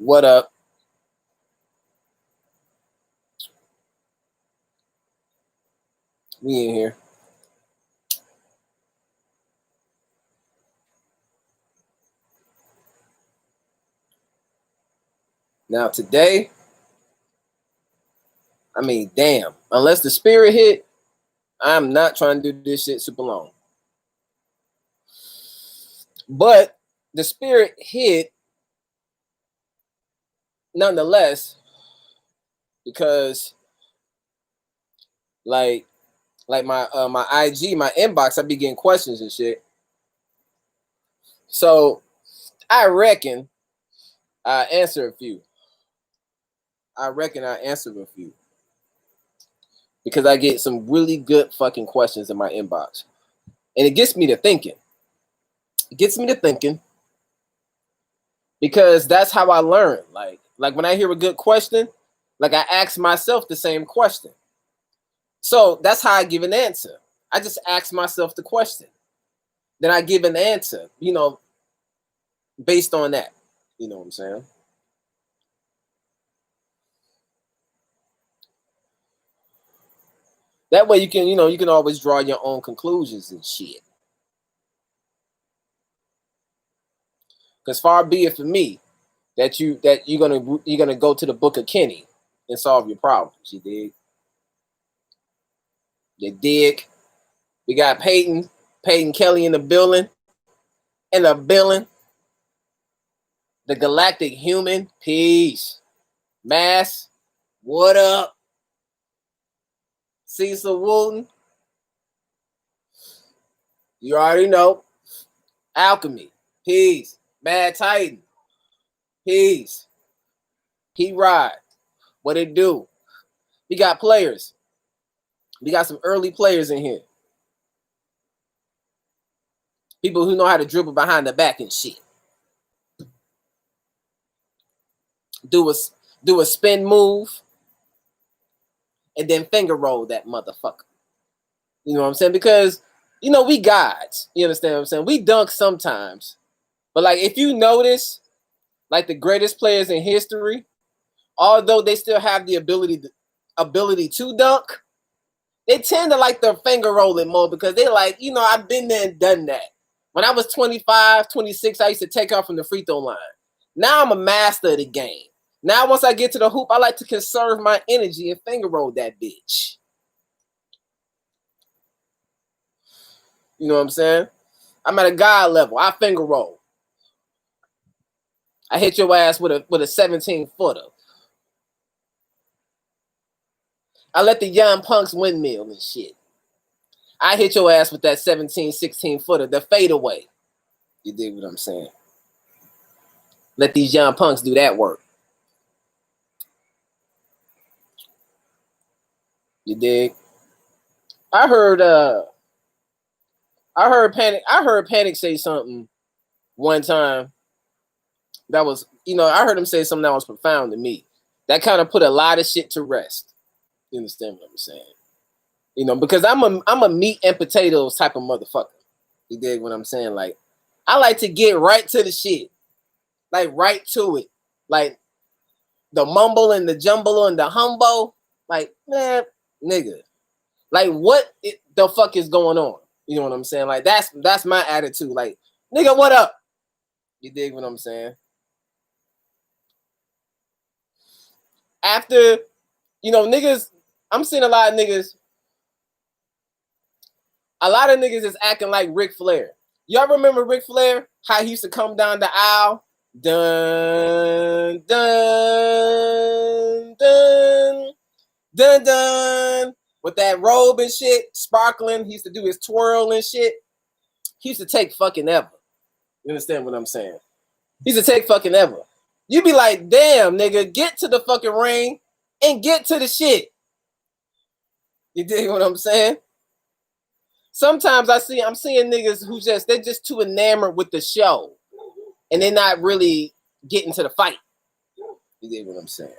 What up? We in here. Now today, I mean, damn. Unless the spirit hit, I'm not trying to do this shit super long. But the spirit hit nonetheless, because like my IG, my inbox, I be getting questions and shit. So I reckon I answer a few. Because I get some really good fucking questions in my inbox. And it gets me to thinking. Because that's how I learn. Like when I hear a good question, like I ask myself the same question. So that's how I give an answer. I just ask myself the question. Then I give an answer, based on that. You know what I'm saying? That way you can always draw your own conclusions and shit. Because far be it for me that you're gonna go to the Book of Kenny and solve your problems. You dig? You dig? We got Peyton Kelly in the building. The Galactic Human. Peace. Mass. What up? Cecil Wooten. You already know. Alchemy. Peace. Mad Titan. Peace. He ride. What it do? We got players. We got some early players in here. People who know how to dribble behind the back and shit. Do a spin move and then finger roll that motherfucker. You know what I'm saying? Because, we gods. You understand what I'm saying? We dunk sometimes. But, like, if you notice, like, the greatest players in history, although they still have the ability to dunk, they tend to like their finger rolling more because they like, I've been there and done that. When I was 25, 26, I used to take off from the free throw line. Now I'm a master of the game. Now once I get to the hoop, I like to conserve my energy and finger roll that bitch. You know what I'm saying? I'm at a god level. I finger roll. I hit your ass with a 17-footer. I let the young punks windmill and shit. I hit your ass with that 17, 16-footer, the fadeaway. You dig what I'm saying? Let these young punks do that work. You dig? I heard Panic say something one time that was, I heard him say something that was profound to me. That kind of put a lot of shit to rest. You understand what I'm saying? Because I'm a meat and potatoes type of motherfucker. You dig what I'm saying? Like, I like to get right to the shit. Like, right to it. Like, the mumble and the jumble and the humbo. Like, man, nigga. Like, what the fuck is going on? You know what I'm saying? Like, that's my attitude. Like, nigga, what up? You dig what I'm saying? After, niggas, I'm seeing a lot of niggas is acting like Ric Flair. Y'all remember Ric Flair? How he used to come down the aisle? Dun, dun, dun, dun, dun. With that robe and shit, sparkling. He used to do his twirl and shit. He used to take fucking ever. You understand what I'm saying? He used to take fucking ever. You be like, damn, nigga, get to the fucking ring and get to the shit. You dig what I'm saying? Sometimes I'm seeing niggas who they're just too enamored with the show. And they're not really getting to the fight. You dig what I'm saying?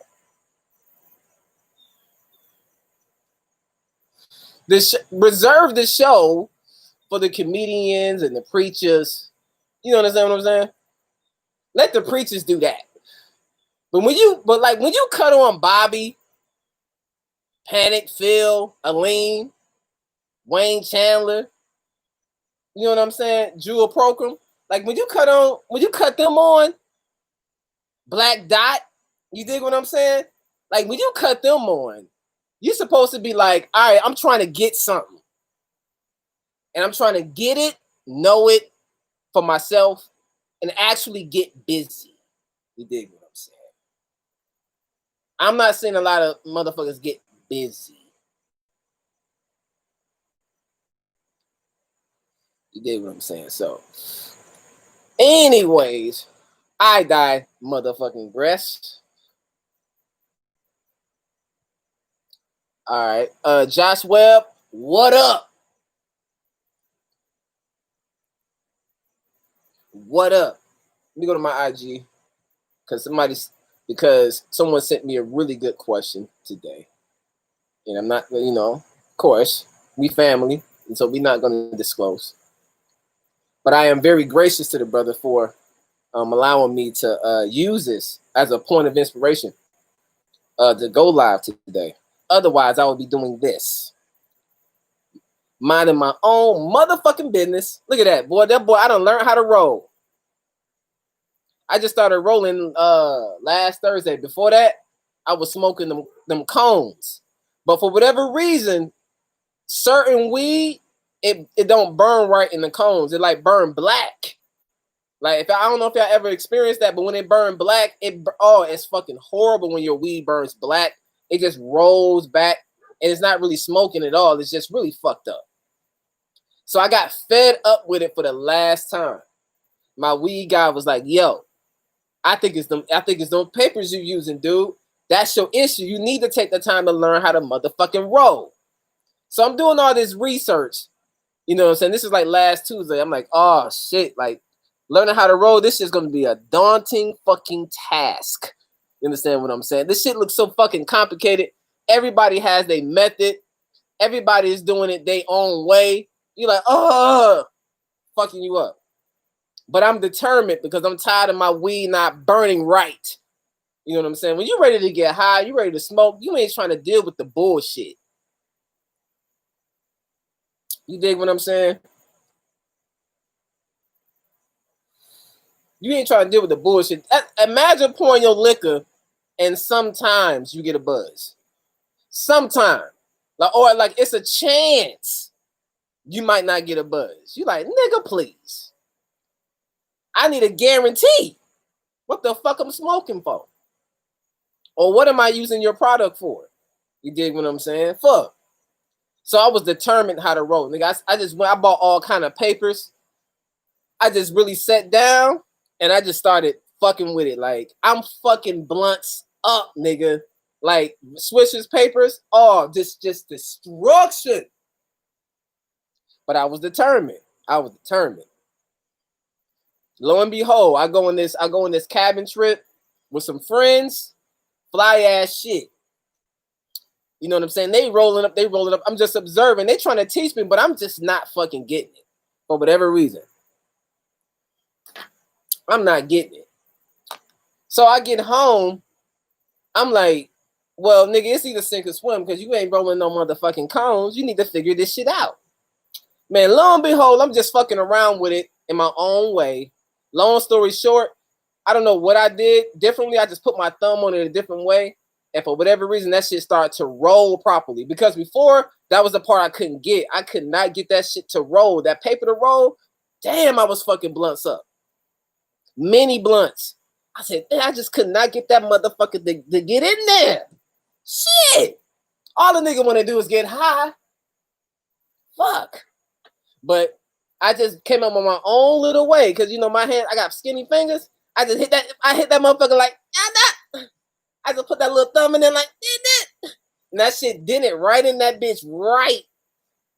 Reserve the show for the comedians and the preachers. You understand what I'm saying? Let the preachers do that. But like when you cut on Bobby, Panic, Phil, Aline, Wayne Chandler, you know what I'm saying? Jewel Program. Like when you cut them on, Black Dot, you dig what I'm saying? Like when you cut them on, you're supposed to be like, all right, I'm trying to get something. And I'm trying to get it, know it for myself, and actually get busy. You dig what I'm saying? I'm not seeing a lot of motherfuckers get busy. You dig what I'm saying? So, anyways, I die motherfucking breast. All right. Josh Webb, what up? What up? Let me go to my IG because someone sent me a really good question today. And I'm not, of course, we family, and so we're not going to disclose. But I am very gracious to the brother for allowing me to use this as a point of inspiration to go live today. Otherwise, I would be doing this. Minding my own motherfucking business. Look at that, boy. That boy, I done learned how to roll. I just started rolling last Thursday. Before that, I was smoking them cones. But for whatever reason, certain weed, it don't burn right in the cones. It like burn black. Like I don't know if y'all ever experienced that, but when it burn black, it's fucking horrible when your weed burns black. It just rolls back and it's not really smoking at all. It's just really fucked up. So I got fed up with it for the last time. My weed guy was like, yo, I think it's them papers you're using, dude. That's your issue. You need to take the time to learn how to motherfucking roll. So I'm doing all this research. You know what I'm saying? This is like last Tuesday. I'm like, oh shit, like learning how to roll, this is gonna be a daunting fucking task. You understand what I'm saying? This shit looks so fucking complicated. Everybody has their method. Everybody is doing it their own way. You're like, oh, fucking you up. But I'm determined because I'm tired of my weed not burning right. You know what I'm saying? When you're ready to get high, you're ready to smoke, you ain't trying to deal with the bullshit. You dig what I'm saying? You ain't trying to deal with the bullshit. Imagine pouring your liquor and sometimes you get a buzz. Sometimes. Like it's a chance you might not get a buzz. You like, nigga, please. I need a guarantee. What the fuck I'm smoking for? Or what am I using your product for? You dig what I'm saying? Fuck. So I was determined how to roll. Nigga, I bought all kind of papers. I just really sat down and I just started fucking with it. Like, I'm fucking blunts up, nigga. Like, Swisher's papers, just destruction. But I was determined. Lo and behold, I go on this cabin trip with some friends, fly ass shit. You know what I'm saying? They rolling up. I'm just observing. They trying to teach me, but I'm just not fucking getting it for whatever reason. I'm not getting it. So I get home. I'm like, well, nigga, it's either sink or swim because you ain't rolling no motherfucking cones. You need to figure this shit out. Man, lo and behold, I'm just fucking around with it in my own way. Long story short, I don't know what I did differently. I just put my thumb on it a different way. And for whatever reason, that shit started to roll properly. Because before, that was the part I couldn't get. I could not get that shit to roll. That paper to roll, damn, I was fucking blunts up. Many blunts. I said, I just could not get that motherfucker to get in there. Shit. All the nigga want to do is get high. Fuck. But I just came up on my own little way. Because, you know, my hand, I got skinny fingers. I hit that motherfucker like, I just put that little thumb in there like, and that shit did it right in that bitch right.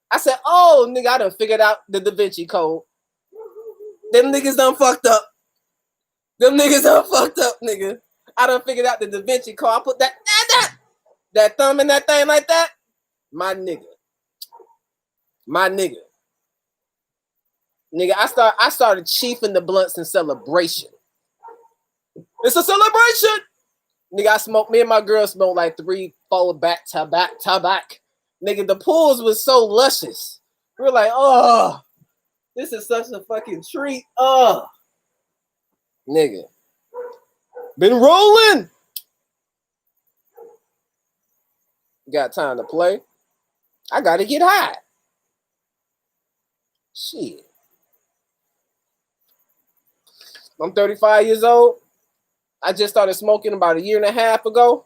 I said, oh, nigga, I done figured out the Da Vinci Code. Them niggas done fucked up. Nigga. I done figured out the Da Vinci Code. I put that thumb in that thing like that. My nigga. Nigga, I started chiefing the blunts in celebration. It's a celebration. Nigga, I smoked, me and my girl smoked like 3-4 back to back to back. Nigga, the pools was so luscious. We were like, oh, this is such a fucking treat. Oh, nigga. Been rolling. Got time to play. I gotta get high. Shit. I'm 35 years old. I just started smoking about 1.5 years ago.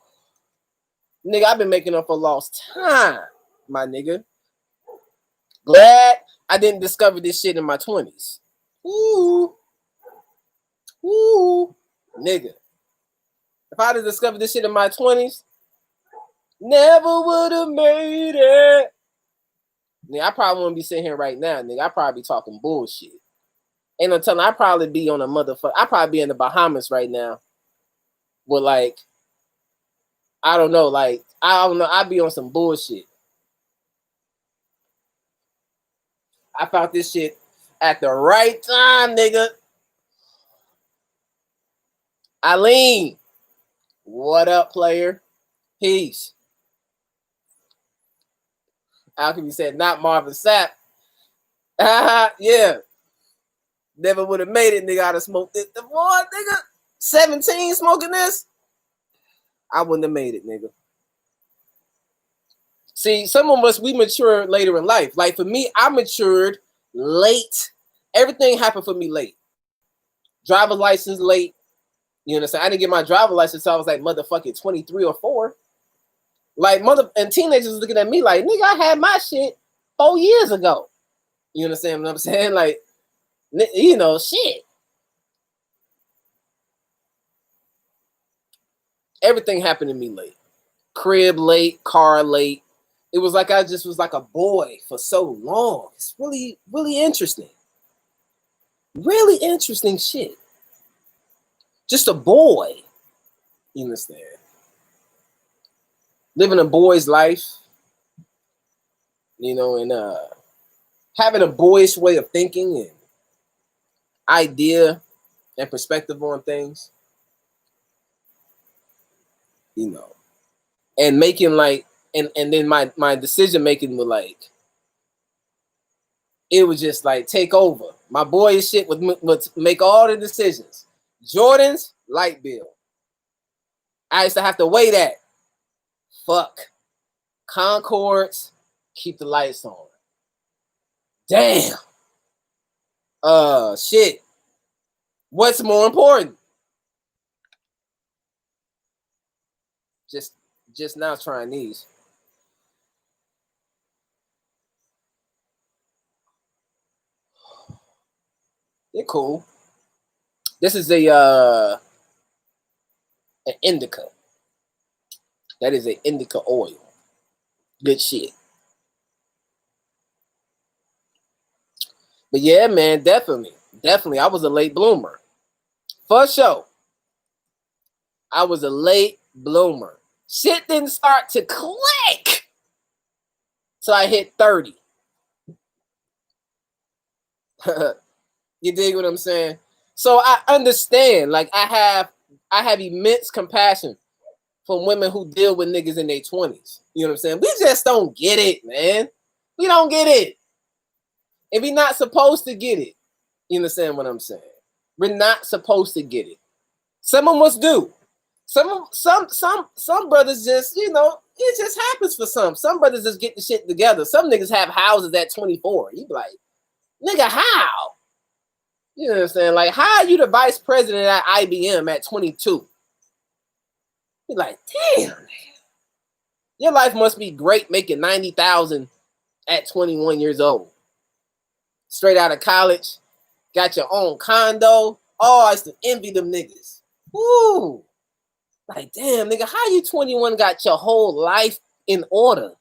Nigga, I've been making up for lost time, my nigga. Glad I didn't discover this shit in my 20s. Ooh. Ooh. Nigga. If I'd have discovered this shit in my 20s, never would have made it. Nigga, I probably wouldn't be sitting here right now, nigga. I probably be talking bullshit. Ain't no telling, I'd probably be on a motherfucker. I'd probably be in the Bahamas right now. With like, I don't know, like, I don't know, I'd be on some bullshit. I found this shit at the right time, nigga. Eileen, what up, player? Peace. Alchemy said, not Marvin Sapp. Yeah. Never would have made it, nigga. I'd have smoked it. The boy, nigga, 17 smoking this. I wouldn't have made it, nigga. See, some of us, we mature later in life. Like for me, I matured late. Everything happened for me late. Driver's license late. You understand? I didn't get my driver's license until I was like motherfucking 23 or 4. Like and teenagers looking at me like, nigga, I had my shit 4 years ago. You understand what I'm saying? Like, you know, shit. Everything happened to me late. Crib late, car late. It was like I just was like a boy for so long. It's really, really interesting. Really interesting shit. Just a boy. You understand? Living a boy's life. You know, and having a boyish way of thinking and idea and perspective on things. You know. And making like, and then my decision making was like, it would just like take over. My boyish shit would make all the decisions. Jordan's light bill. I used to have to weigh that. Fuck. Concords, keep the lights on. Damn. Shit. What's more important? Just now trying these. They're cool. This is an indica. That is an indica oil. Good shit. But yeah, man, definitely. I was a late bloomer. For sure. I was a late bloomer. Shit didn't start to click. So I hit 30. You dig what I'm saying? So I understand. Like I have immense compassion for women who deal with niggas in their 20s. You know what I'm saying? We just don't get it, man. We don't get it. And we're not supposed to get it. You understand what I'm saying? We're not supposed to get it. Some of us do. Some brothers just, you know, it just happens for some. Some brothers just get the shit together. Some niggas have houses at 24. You be like, nigga, how? You know what I'm saying? Like, how are you the vice president at IBM at 22? You're like, damn, man. Your life must be great making $90,000 at 21 years old. Straight out of college, got your own condo. Oh, I used to envy them niggas. Woo. Like, damn, nigga, how you 21 got your whole life in order?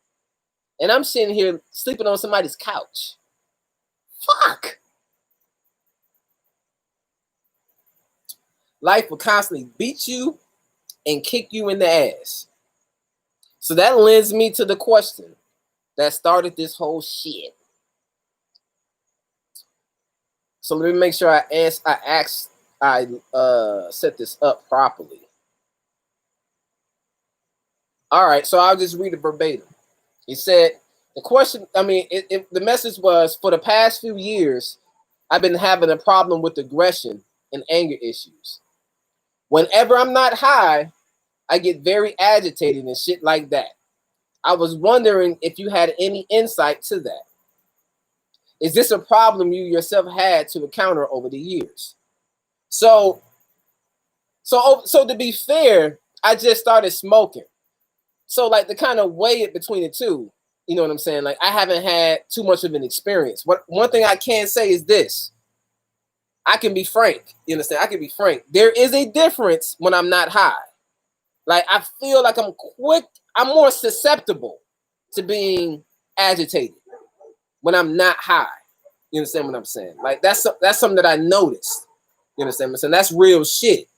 And I'm sitting here sleeping on somebody's couch. Fuck. Life will constantly beat you and kick you in the ass. So that lends me to the question that started this whole shit. So let me make sure I set this up properly. All right, so I'll just read it verbatim. He said, the question, I mean, the message was, for the past few years, I've been having a problem with aggression and anger issues. Whenever I'm not high, I get very agitated and shit like that. I was wondering if you had any insight to that. Is this a problem you yourself had to encounter over the years? So to be fair, I just started smoking. So like to kind of weigh it between the two, you know what I'm saying? Like I haven't had too much of an experience. One thing I can say is this. I can be frank. You understand? I can be frank. There is a difference when I'm not high. Like I feel like I'm more susceptible to being agitated when I'm not high. You understand what I'm saying? Like that's something that I noticed. You understand what I'm saying? That's real shit.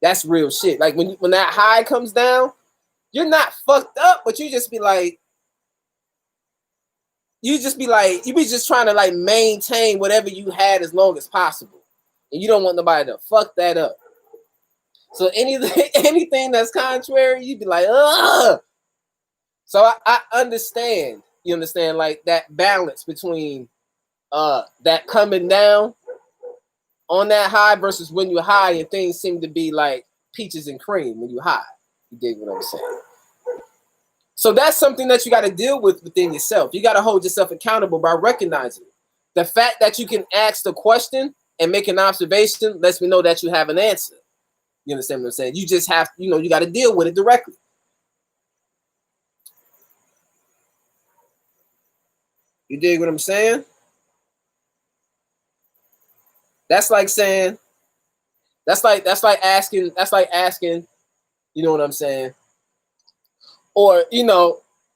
That's real shit. Like when that high comes down, you're not fucked up, but you be just trying to like maintain whatever you had as long as possible. And you don't want nobody to fuck that up. So anything that's contrary, you'd be like, ugh. So I understand, you understand, like that balance between that coming down on that high versus when you're high and things seem to be like peaches and cream when you're high. You dig what I'm saying? So that's something that you got to deal with within yourself. You got to hold yourself accountable by recognizing it. The fact that you can ask the question and make an observation lets me know that you have an answer. You understand what I'm saying? You just have, you got to deal with it directly. You dig what I'm saying? That's like saying, that's like asking, you know what I'm saying? Or,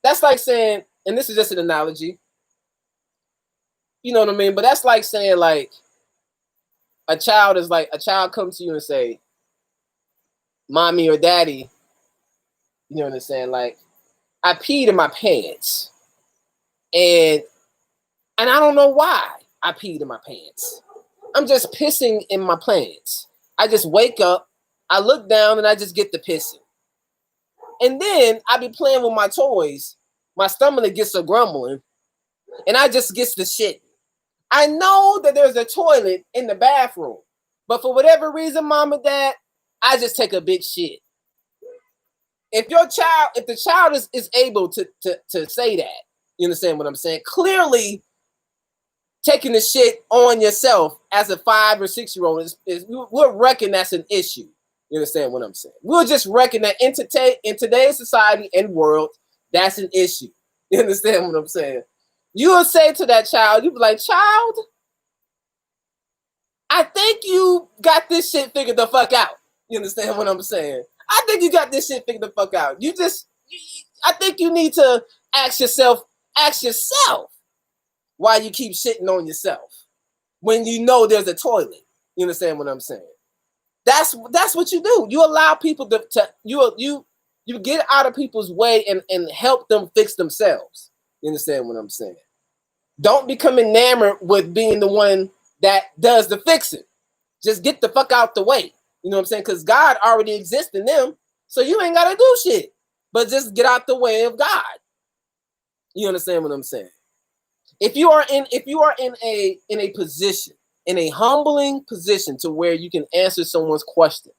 that's like saying, and this is just an analogy, you know what I mean? But that's like saying like a child comes to you and say, mommy or daddy, you know what I'm saying? Like, I peed in my pants. And I don't know why I peed in my pants. I'm just pissing in my pants. I just wake up, I look down, and I just get the pissing. And then I be playing with my toys. My stomach gets a grumbling, and I just gets the shit. I know that there's a toilet in the bathroom, but for whatever reason, mom and dad, I just take a big shit. If the child is able to say that, you understand what I'm saying? Clearly, taking the shit on yourself as a 5 or 6 year old we'll reckon that's an issue. You understand what I'm saying? We'll just reckon that in today's society and world, that's an issue. You understand what I'm saying? You will say to that child, you be like, child, I think you got this shit figured the fuck out. You understand what I'm saying? I think you got this shit figured the fuck out. I think you need to ask yourself why you keep shitting on yourself when you know there's a toilet. You understand what I'm saying? That's what you do. You allow people you get out of people's way and help them fix themselves. You understand what I'm saying? Don't become enamored with being the one that does the fixing. Just get the fuck out the way. You know what I'm saying? Because God already exists in them, so you ain't gotta do shit. But just get out the way of God. You understand what I'm saying? If you are in a position, in a humbling position to where you can answer someone's question,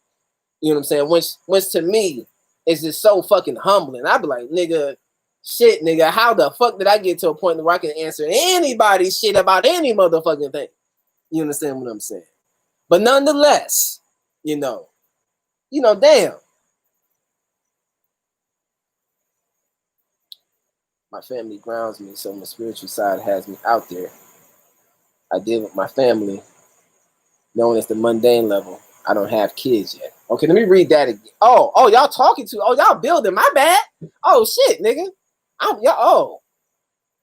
you know what I'm saying? Which to me is just so fucking humbling. I'd be like, nigga, shit, nigga, how the fuck did I get to a point where I can answer anybody's shit about any motherfucking thing? You understand what I'm saying? But nonetheless, damn. My family grounds me, so my spiritual side has me out there. I deal with my family, known as the mundane level. I don't have kids yet. Okay, let me read that again. Oh, y'all talking to? Oh, y'all building? My bad. Oh shit, nigga.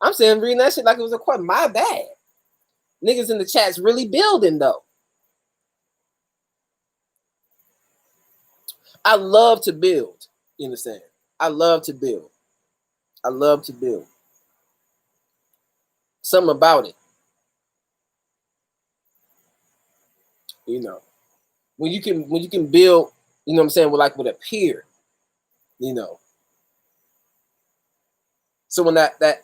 I'm saying reading that shit like it was a question. My bad. Niggas in the chat's really building though. I love to build. You understand? I love to build. Something about it. When you can build, with a peer, Someone that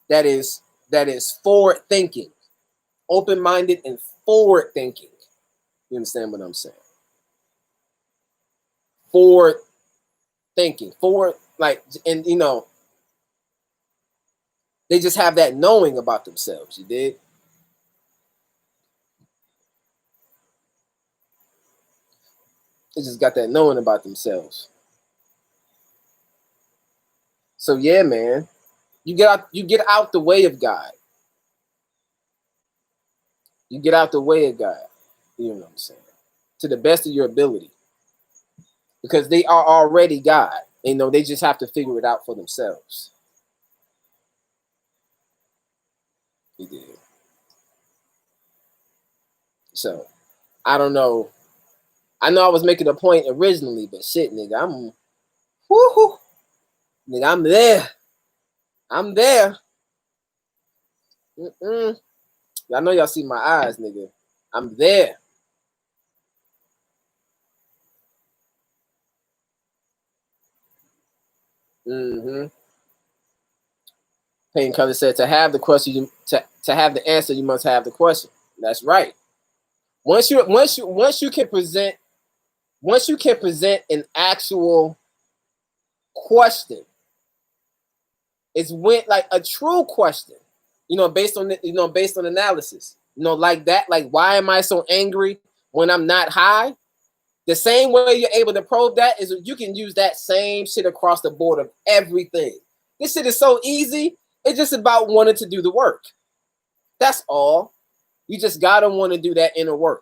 is forward thinking, open minded, and forward thinking. You understand what I'm saying? Forward thinking, forward, like, and you know, they just have that knowing about themselves. You did. They just got that knowing about themselves. So yeah, man, you get out the way of God. You get out the way of God. You know what I'm saying? To the best of your ability. Because they are already God. You know, they just have to figure it out for themselves. You did. So, I don't know. I know I was making a point originally, but shit, nigga, woohoo. Nigga, I'm there. I'm there. I know y'all see my eyes, nigga. I'm there. Payne Color said, to have the question, to have the answer, you must have the question. That's right. Once you can present an actual question, it's when, like, a true question, you know, based on analysis, you know, like that, like, why am I so angry when I'm not high? The same way you're able to probe that is you can use that same shit across the board of everything. This shit is so easy. It's just about wanting to do the work. That's all. You just gotta want to do that inner work.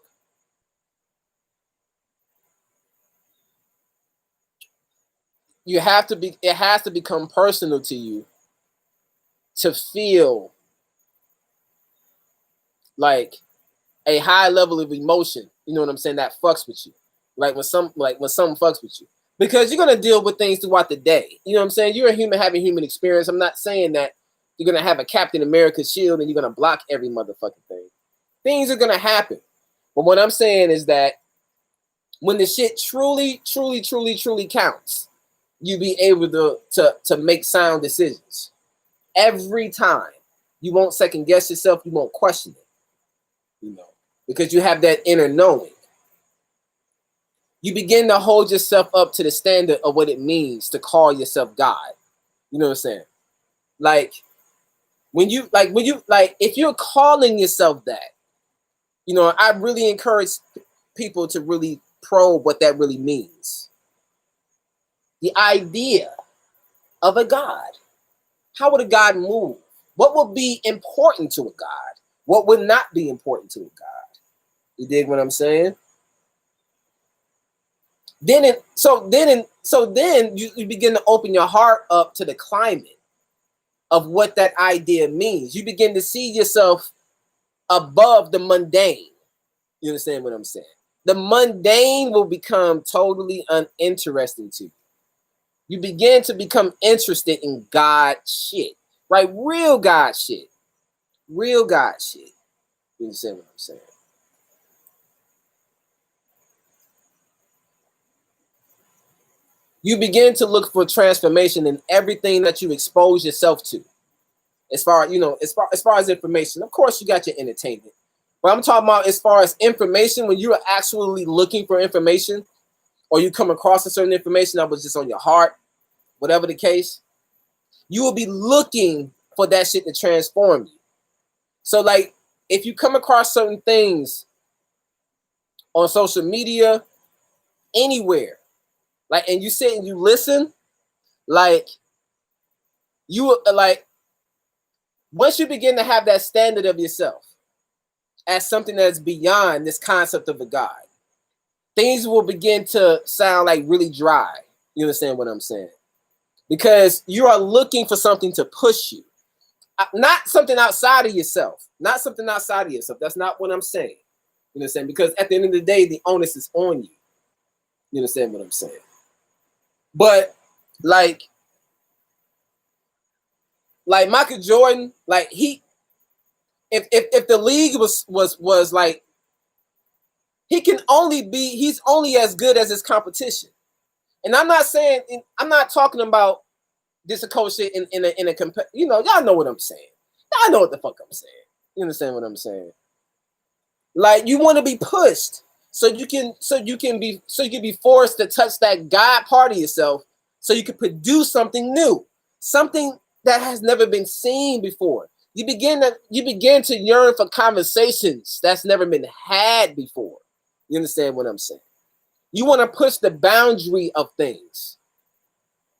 It has to become personal to you to feel like a high level of emotion, you know what I'm saying, that fucks with you. Like when something fucks with you. Because you're gonna deal with things throughout the day. You know what I'm saying? You're a human having human experience. I'm not saying that you're gonna have a Captain America shield and you're gonna block every motherfucking thing. Things are gonna happen. But what I'm saying is that when the shit truly, truly, truly, truly counts, you be able to make sound decisions. Every time. You won't second guess yourself, you won't question it. You know, because you have that inner knowing. You begin to hold yourself up to the standard of what it means to call yourself God. You know what I'm saying? Like if you're calling yourself that, you know, I really encourage people to really probe what that really means. The idea of a God. How would a God move? What would be important to a God? What would not be important to a God? You dig what I'm saying? Then you begin to open your heart up to the climate of what that idea means. You begin to see yourself above the mundane. You understand what I'm saying? The mundane will become totally uninteresting to you. You begin to become interested in God shit, right? Real God shit. Real God shit. You understand what I'm saying? You begin to look for transformation in everything that you expose yourself to. As far, you know, as far as information, of course you got your entertainment. But I'm talking about as far as information, when you're actually looking for information or you come across a certain information that was just on your heart, whatever the case, you will be looking for that shit to transform you. So like if you come across certain things on social media, anywhere, like, and you sit and you listen, like you like once you begin to have that standard of yourself as something that's beyond this concept of a God, things will begin to sound like really dry. You understand what I'm saying? Because you are looking for something to push you, not something outside of yourself. Not something outside of yourself. That's not what I'm saying. You understand? Because at the end of the day, the onus is on you. You understand what I'm saying? But like Michael Jordan, like if the league was like, he's only as good as his competition. And I'm not talking about this occult shit in a you know, y'all know what I'm saying. Y'all know what the fuck I'm saying. You understand what I'm saying? Like, you want to be pushed so you can be forced to touch that God part of yourself so you can produce something new, something that has never been seen before. You begin to yearn for conversations that's never been had before. You understand what I'm saying? You want to push the boundary of things.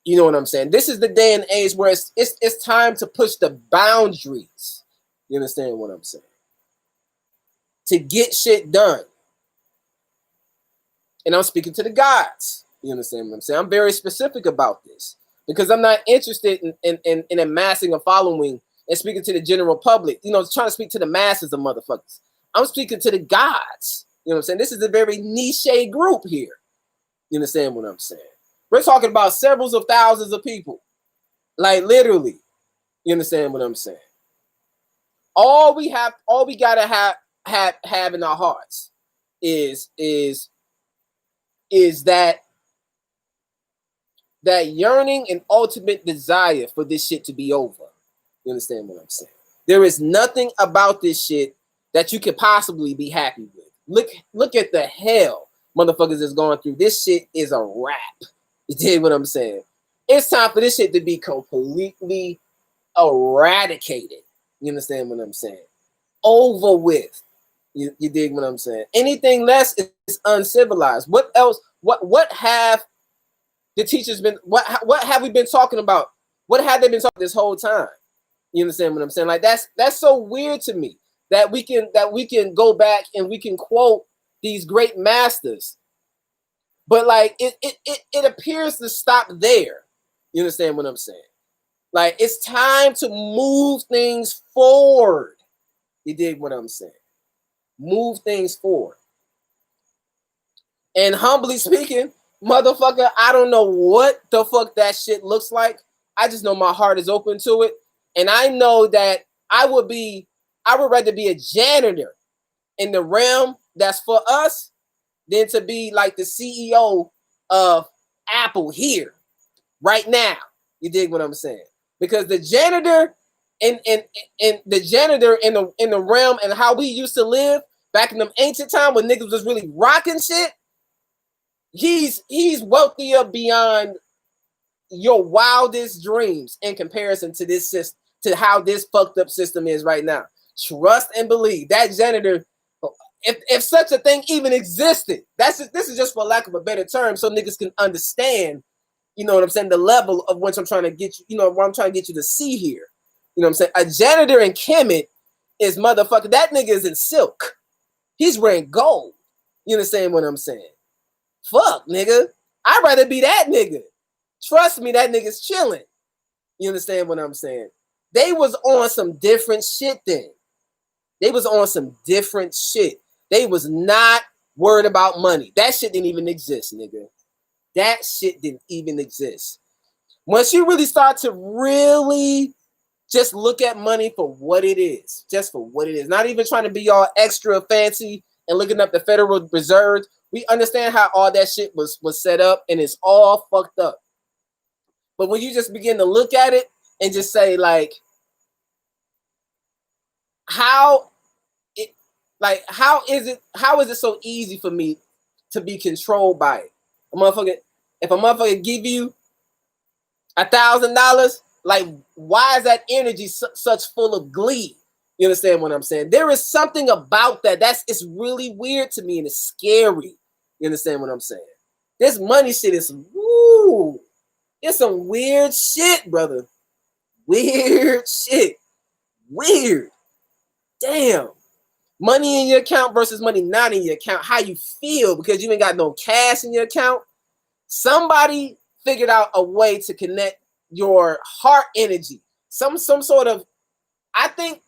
You know what I'm saying? This is the day and age where it's time to push the boundaries. You understand what I'm saying? To get shit done. And I'm speaking to the gods. You understand what I'm saying? I'm very specific about this because I'm not interested in amassing a following and speaking to the general public. You know, trying to speak to the masses of motherfuckers. I'm speaking to the gods. You know what I'm saying? This is a very niche group here. You understand what I'm saying? We're talking about several of thousands of people. Like, literally. You understand what I'm saying? All we gotta have in our hearts is that yearning and ultimate desire for this shit to be over. You understand what I'm saying? There is nothing about this shit that you could possibly be happy with. Look at the hell motherfuckers is going through. This shit is a wrap. You dig what I'm saying? It's time for this shit to be completely eradicated. You understand what I'm saying? Over with. You dig what I'm saying? Anything less is uncivilized. What else? What have the teachers been? What have we been talking about? What have they been talking this whole time? You understand what I'm saying? Like, that's so weird to me that we can go back and we can quote these great masters, but like it appears to stop there. You understand what I'm saying? Like, it's time to move things forward. You dig what I'm saying? Move things forward. And humbly speaking, motherfucker, I don't know what the fuck that shit looks like. I just know my heart is open to it. And I know that I would rather be a janitor in the realm that's for us than to be like the CEO of Apple here, right now. You dig what I'm saying? Because the janitor in the realm and how we used to live back in them ancient time when niggas was really rocking shit, he's wealthier beyond your wildest dreams in comparison to this system, to how this fucked up system is right now. Trust and believe that janitor, if such a thing even existed, this is just for lack of a better term, so niggas can understand, you know what I'm saying, the level of which I'm trying to get you, you know, what I'm trying to get you to see here. You know what I'm saying? A janitor in Kemet is motherfucker. That nigga is in silk. He's wearing gold. You understand what I'm saying? Fuck, nigga. I'd rather be that nigga. Trust me, that nigga's chilling. You understand what I'm saying? They was on some different shit then. They was on some different shit. They was not worried about money. That shit didn't even exist, nigga. That shit didn't even exist. Once you really start to really just look at money for what it is, just for what it is, not even trying to be all extra fancy and looking up the Federal Reserve, we understand how all that shit was set up, and it's all fucked up. But when you just begin to look at it and just say, like, how is it so easy for me to be controlled by it? If a motherfucker give you $1,000, like, why is that energy such full of glee? You understand what I'm saying? There is something about that it's really weird to me, and it's scary. You understand what I'm saying? This money shit is woo. It's some weird shit, brother. Weird shit. Weird. Damn. Money in your account versus money not in your account. How you feel because you ain't got no cash in your account. Somebody figured out a way to connect your heart energy. Some sort of, I think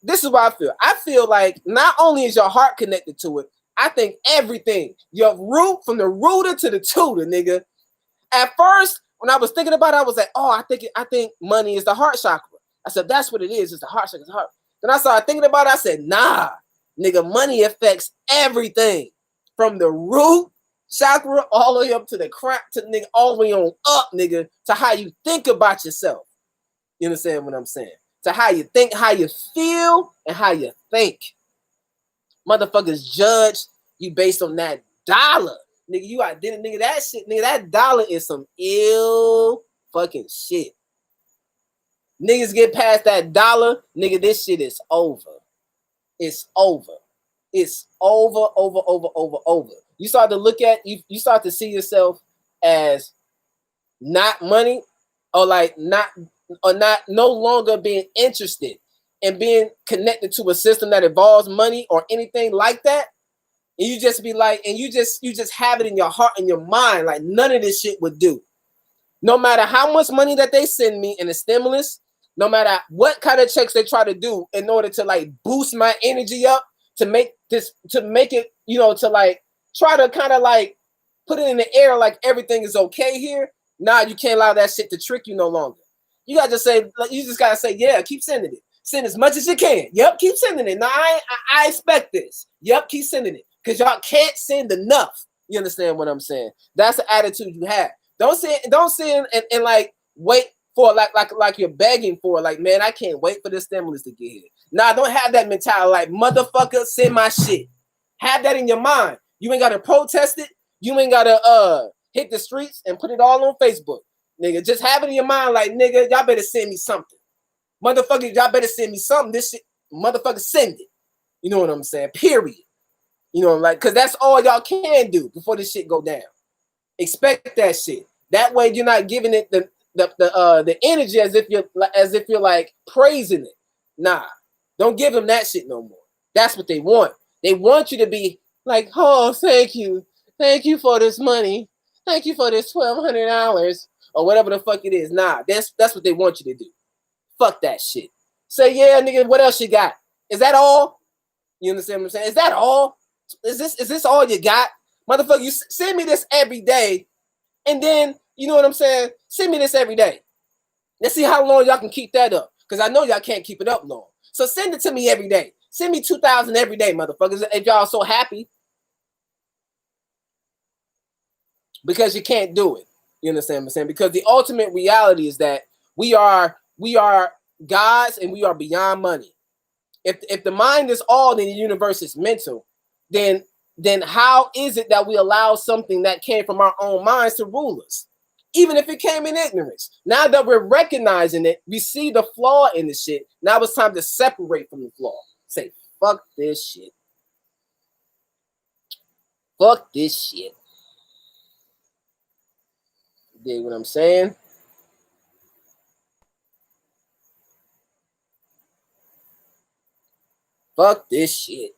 this is what I feel. I feel like not only is your heart connected to it, I think everything, your root, from the rooter to the tutor, nigga. At first, when I was thinking about it, I was like, oh, I think money is the heart chakra. I said, that's what it is. It's the heart chakra. It's the heart. Then I started thinking about it. I said, nah, nigga, money affects everything from the root Chakra all the way up to the crap, to nigga, all the way on up, nigga, to how you think about yourself. You understand what I'm saying? To how you think, how you feel, and how you think. Motherfuckers judge you based on that dollar. Nigga, you identity, nigga, that shit, nigga, that dollar is some ill fucking shit. Niggas get past that dollar, nigga, this shit is over. It's over. It's over, over, over, over, over. You start to look at, you start to see yourself as not money, or like not, or not, no longer being interested in being connected to a system that involves money or anything like that. And you just be like, and you just have it in your heart and your mind, like none of this shit would do. No matter how much money that they send me in a stimulus, no matter what kind of checks they try to do in order to like boost my energy up, to make this, to make it, you know, to like try to kind of like put it in the air like everything is okay here. Nah, you can't allow that shit to trick you no longer. You gotta just say, you just gotta say, yeah, keep sending it. Send as much as you can. Yep, keep sending it. Now I expect this. Yep, keep sending it. Because y'all can't send enough. You understand what I'm saying? That's the attitude you have. Don't send and like wait for like you're begging for, like, man, I can't wait for this stimulus to get here. Nah, don't have that mentality like, motherfucker, send my shit. Have that in your mind. You ain't gotta protest it. You ain't gotta hit the streets and put it all on Facebook. Nigga, just have it in your mind like, nigga, y'all better send me something. Motherfucker, y'all better send me something. This shit, motherfucker, send it. You know what I'm saying? Period. You know, like, because that's all y'all can do before this shit go down. Expect that shit. That way you're not giving it the energy as if you're like praising it. Nah, don't give them that shit no more. That's what they want. They want you to be like, oh, thank you for this money, thank you for this $1,200 or whatever the fuck it is. Nah, that's what they want you to do. Fuck that shit. Say, yeah, nigga, what else you got? Is that all? You understand what I'm saying? Is that all? Is this all you got? Motherfucker, you send me this every day, and then, you know what I'm saying? Send me this every day. Let's see how long y'all can keep that up. Because I know y'all can't keep it up long. So send it to me every day. Send me 2,000 every day, motherfuckers, if y'all so happy. Because you can't do it. You understand what I'm saying? Because the ultimate reality is that we are gods and we are beyond money. If the mind is all, then the universe is mental, then how is it that we allow something that came from our own minds to rule us? Even if it came in ignorance. Now that we're recognizing it, we see the flaw in the shit. Now it's time to separate from the flaw. Say, fuck this shit. Fuck this shit. You dig what I'm saying? Fuck this shit.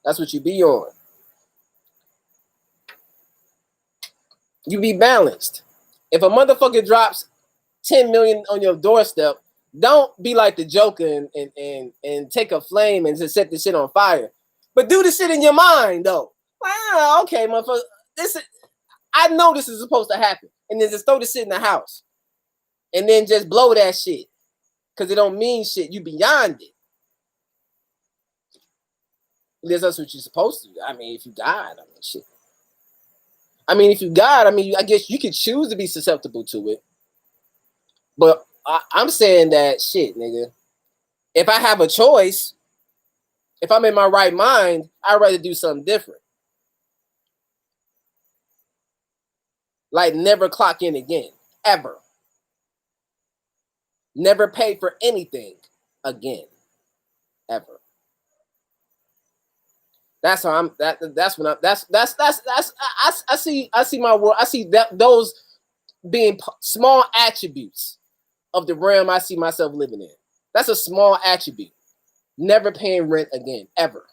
That's what you be on. You be balanced. If a motherfucker drops 10 million on your doorstep, don't be like the Joker and take a flame and just set the shit on fire. But do the shit in your mind though. Like, okay, motherfucker, I know this is supposed to happen. And then just throw the shit in the house. And then just blow that shit. Because it don't mean shit. You beyond it. That's what you're supposed to do. I mean, if you God, I mean, shit. I mean, if you God, I mean, I guess you could choose to be susceptible to it. But I'm saying that shit, nigga. If I have a choice, if I'm in my right mind, I'd rather do something different. Like never clock in again. Ever. Never pay for anything again. Ever. That's how I'm. That's when I. That's. I see my world. I see that those being small attributes of the realm I see myself living in. That's a small attribute. Never paying rent again, ever.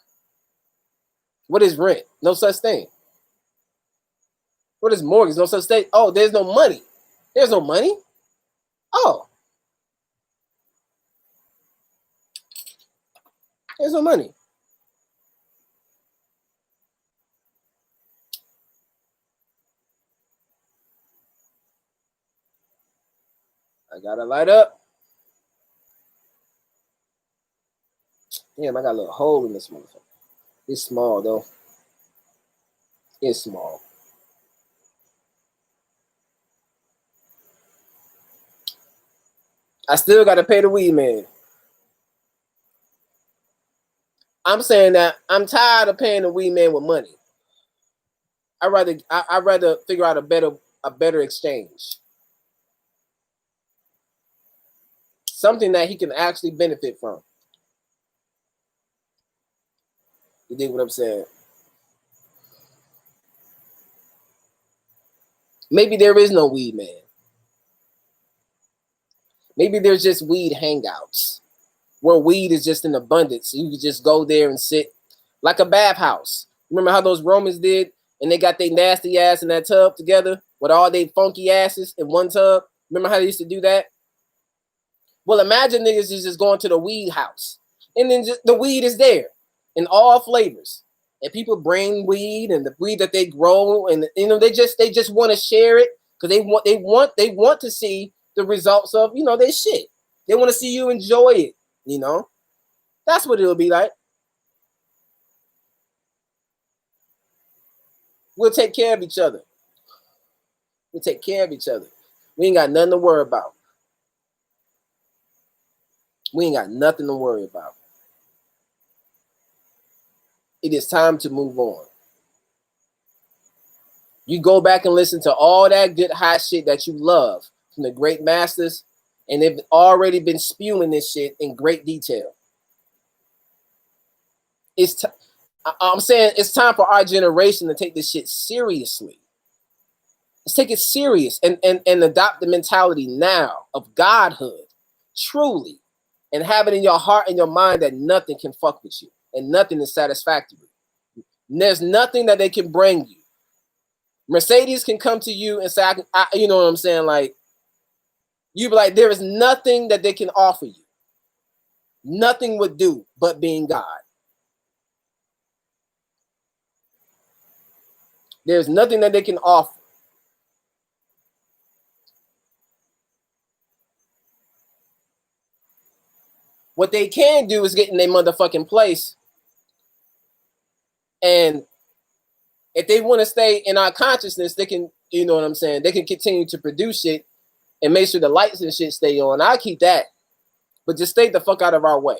What is rent? No such thing. What is mortgage? No such thing. Oh, there's no money. There's no money? Oh. There's no money. I gotta light up. Damn, I got a little hole in this motherfucker. It's small though. It's small. I still gotta pay the weed man. I'm saying that I'm tired of paying the weed man with money. I'd rather figure out a better exchange. Something that he can actually benefit from. You dig what I'm saying? Maybe there is no weed man. Maybe there's just weed hangouts where weed is just in abundance. You could just go there and sit like a bathhouse. Remember how those Romans did? And they got their nasty ass in that tub together with all their funky asses in one tub. Remember how they used to do that? Well, imagine niggas is just going to the weed house. And then just, the weed is there in all flavors. And people bring weed and the weed that they grow, and you know, they just want to share it because they want to see the results of, you know, their shit. They want to see you enjoy it, you know. That's what it'll be like. We'll take care of each other. We'll take care of each other. We ain't got nothing to worry about. We ain't got nothing to worry about. It is time to move on. You go back and listen to all that good hot shit that you love from the great masters, and they've already been spewing this shit in great detail. I'm saying it's time for our generation to take this shit seriously. Let's take it serious and adopt the mentality now of godhood, truly, and have it in your heart and your mind that nothing can fuck with you and nothing is satisfactory. There's nothing that they can bring you. Mercedes can come to you and say, you know what I'm saying? Like, you be like, there is nothing that they can offer you. Nothing would do but being God. There's nothing that they can offer. What they can do is get in their motherfucking place. And if they want to stay in our consciousness, they can, you know what I'm saying? They can continue to produce it and make sure the lights and shit stay on. I'll keep that. But just stay the fuck out of our way.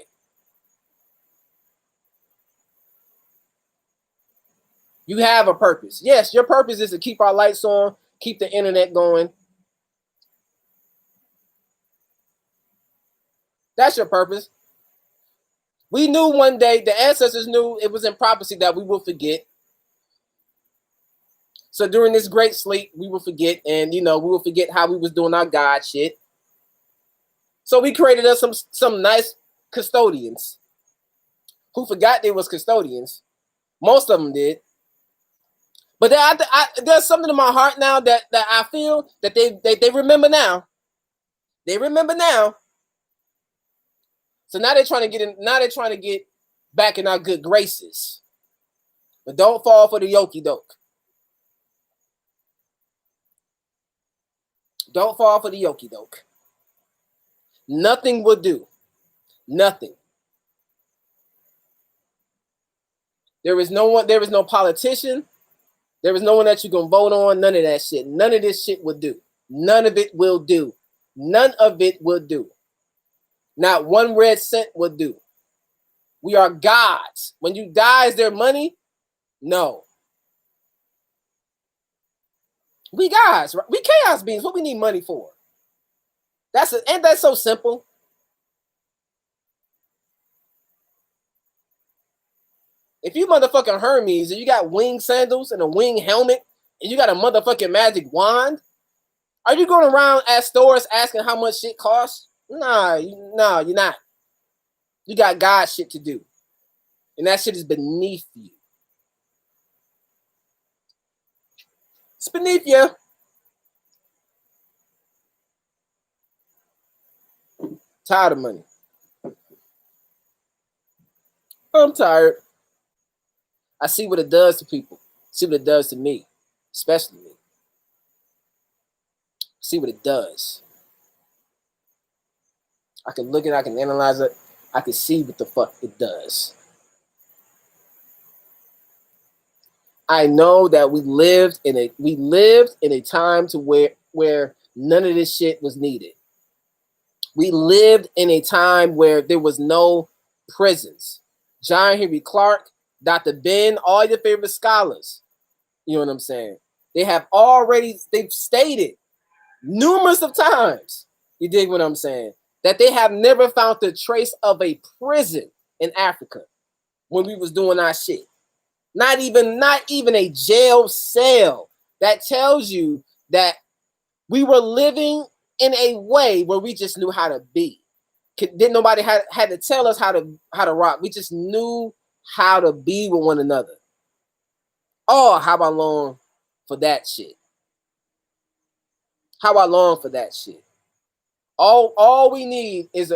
You have a purpose. Yes, your purpose is to keep our lights on, keep the internet going. That's your purpose. We knew one day, the ancestors knew it was in prophecy that we will forget. So during this great sleep, we will forget, and you know, we will forget how we was doing our God shit. So we created us some nice custodians who forgot they was custodians. Most of them did. But there's something in my heart now that I feel that they remember now. They remember now. So now they're trying to get in. Now they're trying to get back in our good graces. But don't fall for the yokie doke. Don't fall for the yokie doke. Nothing will do. Nothing. There is no one. There is no politician. There is no one that you can vote on. None of that shit. None of this shit will do. None of it will do. None of it will do. Not one red cent will do. We are gods. When you die, is there money? No. We gods. Right? We chaos beings. What we need money for? Ain't that so simple? If you motherfucking Hermes and you got wing sandals and a wing helmet and you got a motherfucking magic wand, are you going around at stores asking how much shit costs? Nah, you're not. You got God shit to do. And that shit is beneath you. It's beneath you. Tired of money. I'm tired. I see what it does to people. See what it does to me, especially me. See what it does. I can look at it, I can analyze it, I can see what the fuck it does. I know that we lived in a time to where none of this shit was needed. We lived in a time where there was no prisons. John Henry Clark, Dr. Ben, all your favorite scholars, you know what I'm saying? They've stated numerous of times, you dig what I'm saying, that they have never found the trace of a prison in Africa when we was doing our shit. Not even a jail cell. That tells you that we were living in a way where we just knew how to be. Didn't nobody had to tell us how to rock. We just knew how to be with one another. Oh, how about long for that shit? How about long for that shit? All we need is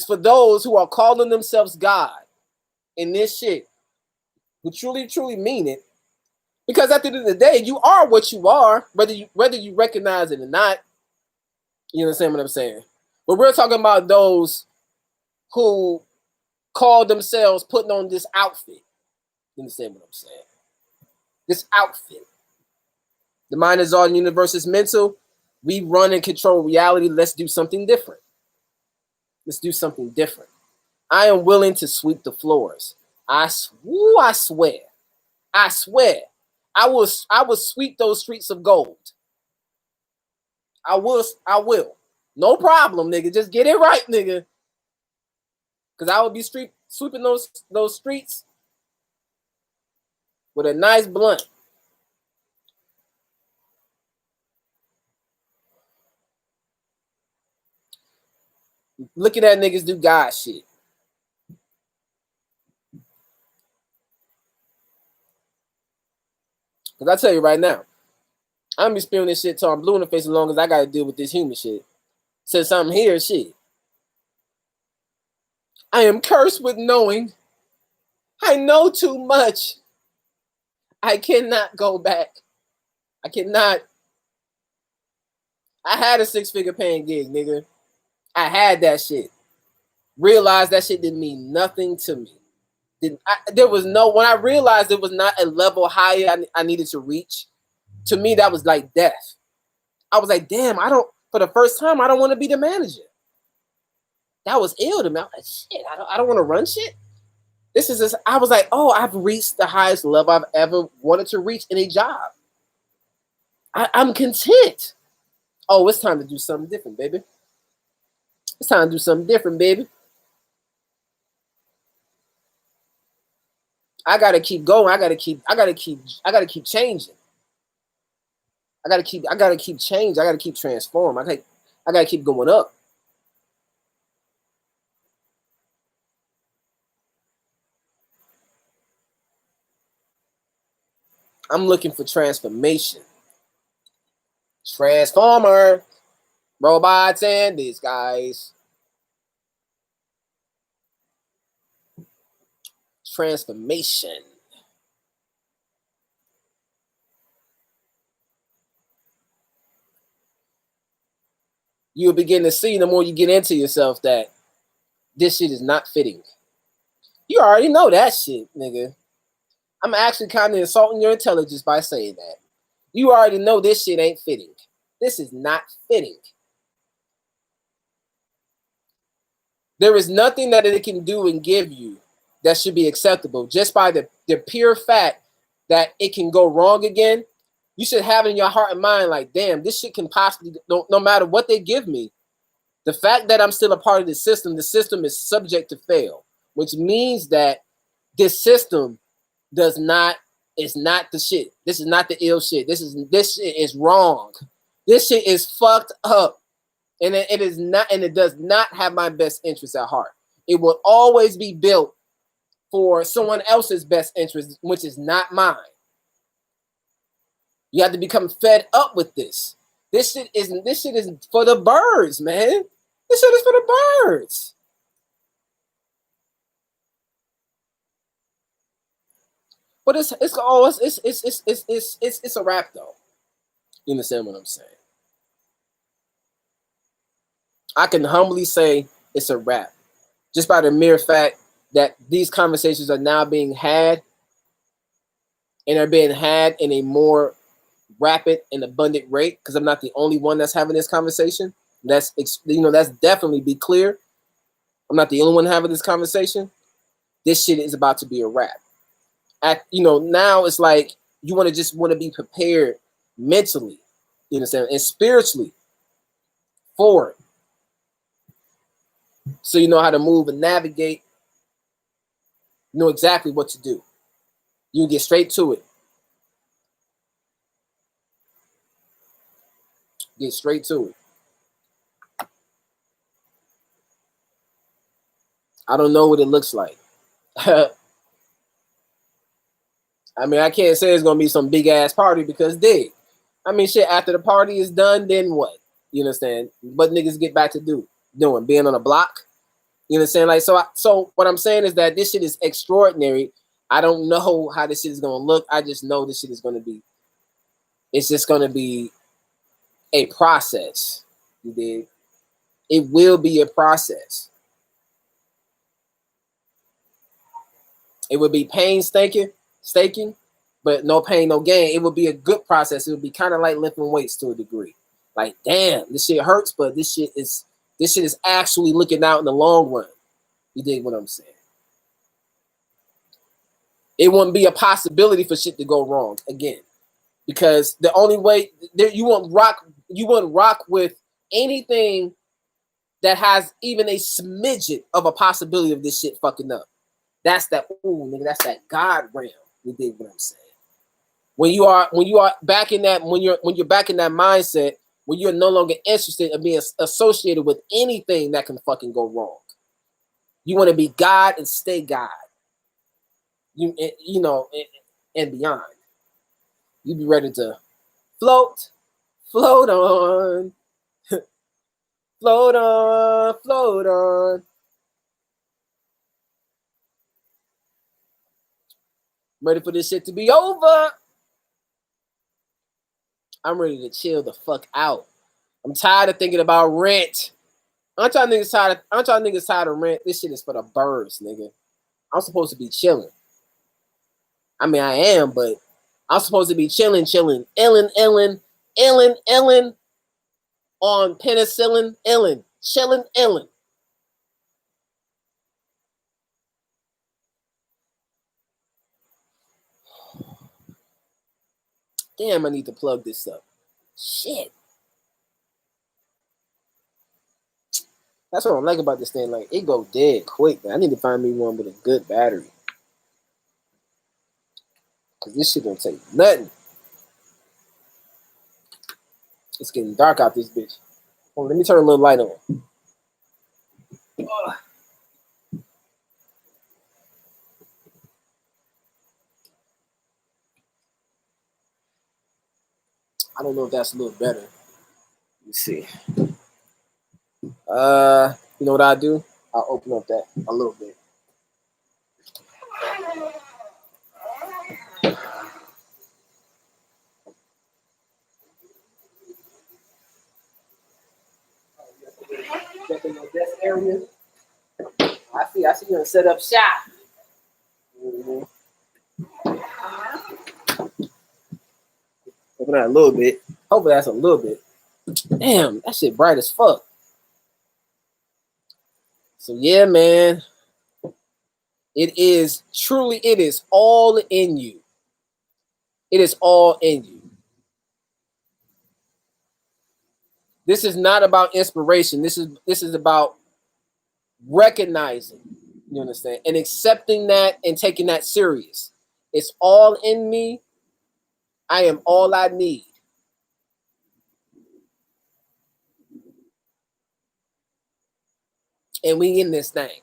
for those who are calling themselves God in this shit, who truly mean it. Because at the end of the day, you are what you are, whether you recognize it or not. You understand what I'm saying? But we're talking about those who call themselves putting on this outfit. You understand what I'm saying? This outfit. The mind is all, the universe is mental. We run and control reality. Let's do something different. Let's do something different. I am willing to sweep the floors. I swear. I will sweep those streets of gold. I will. No problem, nigga. Just get it right, nigga. Cause I will be sweeping those streets with a nice blunt. Looking at niggas do God shit. Cause I tell you right now, I'm gonna be spewing this shit till I'm blue in the face as long as I gotta deal with this human shit. Since I'm here, shit. I am cursed with knowing. I know too much. I cannot go back. I cannot. I had a 6-figure paying gig, nigga. I had that shit. Realized that shit didn't mean nothing to me. There was no, when I realized it was not a level higher I needed to reach, to me, that was like death. I was like, damn, for the first time, I don't want to be the manager. That was ill to me. I was like, shit, I don't want to run shit. I was like, oh, I've reached the highest level I've ever wanted to reach in a job. I'm content. Oh, it's time to do something different, baby. It's time to do something different, baby. I gotta keep going. I gotta keep changing. I gotta keep changing. I gotta keep transforming. I gotta keep going up. I'm looking for transformation. Transformer, robots, and these guys. Transformation. You'll begin to see the more you get into yourself that this shit is not fitting. You already know that shit, nigga. I'm actually kind of insulting your intelligence by saying that. You already know this shit ain't fitting. This is not fitting. There is nothing that it can do and give you that should be acceptable just by the pure fact that it can go wrong again. You should have it in your heart and mind like, damn, this shit can possibly, no matter what they give me, the fact that I'm still a part of the system is subject to fail, which means that this system is not the shit. This is not the ill shit. This shit is wrong. This shit is fucked up. And it is not, and it does not have my best interest at heart. It will always be built for someone else's best interest, which is not mine. You have to become fed up with this. This shit is for the birds, man. This shit is for the birds. But it's a wrap though. You understand what I'm saying? I can humbly say it's a wrap, just by the mere fact that these conversations are now being had, and are being had in a more rapid and abundant rate, because I'm not the only one that's having this conversation. That's definitely be clear. I'm not the only one having this conversation. This shit is about to be a wrap. Now it's like you want to be prepared mentally, you understand, and spiritually for it. So you know how to move and navigate. You know exactly what to do. You get straight to it. Get straight to it. I don't know what it looks like. I mean, I can't say it's gonna be some big ass party because shit, after the party is done, then what? You understand? What niggas get back to doing? Being on a block? You understand? Like, so what I'm saying is that this shit is extraordinary. I don't know how this shit is gonna look. I just know this shit is gonna be, it's just gonna be a process. You dig? It will be a process. It would be painstaking, but no pain, no gain. It would be a good process. It would be kind of like lifting weights to a degree. Like, damn, this shit hurts, but this shit is actually looking out in the long run. You dig what I'm saying? It wouldn't be a possibility for shit to go wrong again, because the only way you won't rock with anything that has even a smidget of a possibility of this shit fucking up. That's that, ooh, nigga, that's that God realm. You dig what I'm saying? When you are back in that, when you're back in that mindset, when you're no longer interested in being associated with anything that can fucking go wrong. You want to be God and stay God. And beyond. You be ready to float on, float on. I'm ready for this shit to be over. I'm ready to chill the fuck out. I'm tired of thinking about rent. I'm trying niggas tired of rent. This shit is for the birds, nigga. I'm supposed to be chilling. I mean, I am, but I'm supposed to be chilling, illin on penicillin, chilling. Damn, I need to plug this up. Shit. That's what I like about this thing. Like, it go dead quick, man. I need to find me one with a good battery. Because this shit don't take nothing. It's getting dark out this bitch. Hold on, let me turn a little light on. Ugh. I don't know if that's a little better. Let me see. You know what I do? I'll open up that a little bit. Check in your desk area. I see you gonna set up shop. Mm-hmm. Open that a little bit. Hopefully that's a little bit. Damn, that shit bright as fuck. So yeah, man. It is all in you. It is all in you. This is not about inspiration. This is about recognizing, you understand, and accepting that and taking that serious. It's all in me. I am all I need. And we in this thing.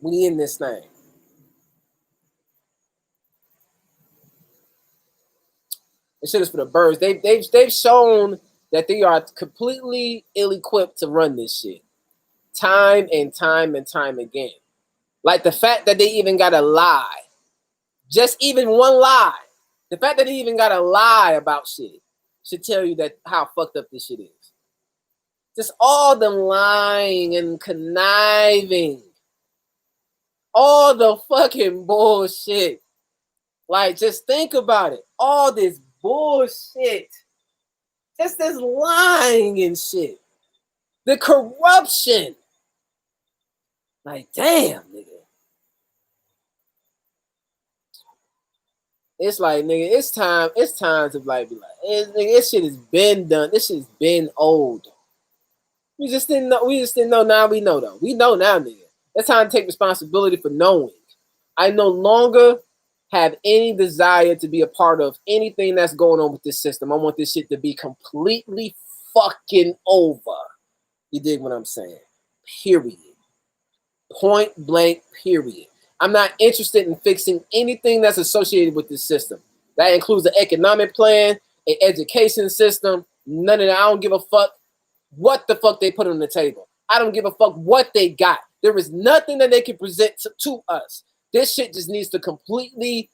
We in this thing. This shit is for the birds. They've shown that they are completely ill-equipped to run this shit. Time and time and time again. Like the fact that they even gotta lie. Just even one lie. The fact that they even gotta lie about shit should tell you that how fucked up this shit is. Just all them lying and conniving. All the fucking bullshit. Like, just think about it. All this bullshit. Just this lying and shit. The corruption. Like, damn, nigga. It's like, nigga, it's time to like be like, nigga, this shit has been done. This shit's been old. We just didn't know. Now we know though. We know now, nigga. It's time to take responsibility for knowing. I no longer have any desire to be a part of anything that's going on with this system. I want this shit to be completely fucking over. You dig what I'm saying? Period. Point blank, period. I'm not interested in fixing anything that's associated with this system. That includes the economic plan, an education system, none of that. I don't give a fuck what the fuck they put on the table. I don't give a fuck what they got. There is nothing that they can present to us. This shit just needs to completely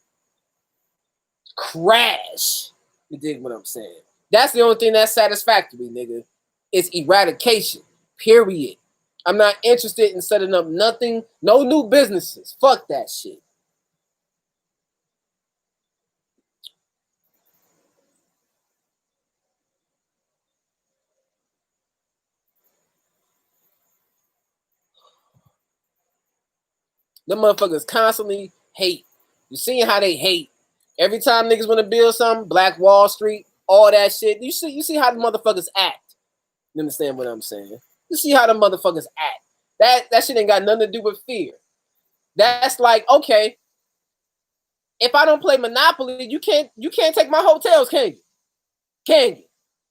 crash. You dig what I'm saying? That's the only thing that's satisfactory, nigga. It's eradication, period. I'm not interested in setting up nothing, no new businesses. Fuck that shit. Them motherfuckers constantly hate. You see how they hate. Every time niggas want to build something, Black Wall Street, all that shit. You see how the motherfuckers act. You understand what I'm saying? You see how the motherfuckers act. That shit ain't got nothing to do with fear. That's like, okay, if I don't play Monopoly, you can't take my hotels, can you?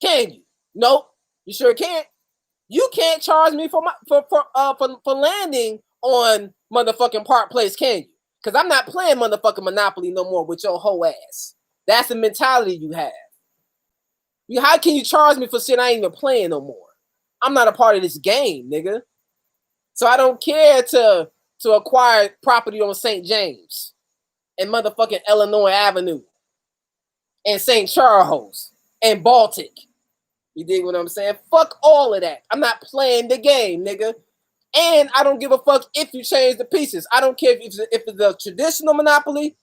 Can you? Nope. You sure can't. You can't charge me for landing on motherfucking Park Place, can you? Because I'm not playing motherfucking Monopoly no more with your whole ass. That's the mentality you have. How can you charge me for shit I ain't even playing no more? I'm not a part of this game, nigga. So I don't care to acquire property on St. James and motherfucking Illinois Avenue and St. Charles and Baltic. You dig what I'm saying? Fuck all of that. I'm not playing the game, nigga. And I don't give a fuck if you change the pieces. I don't care if it's the traditional Monopoly,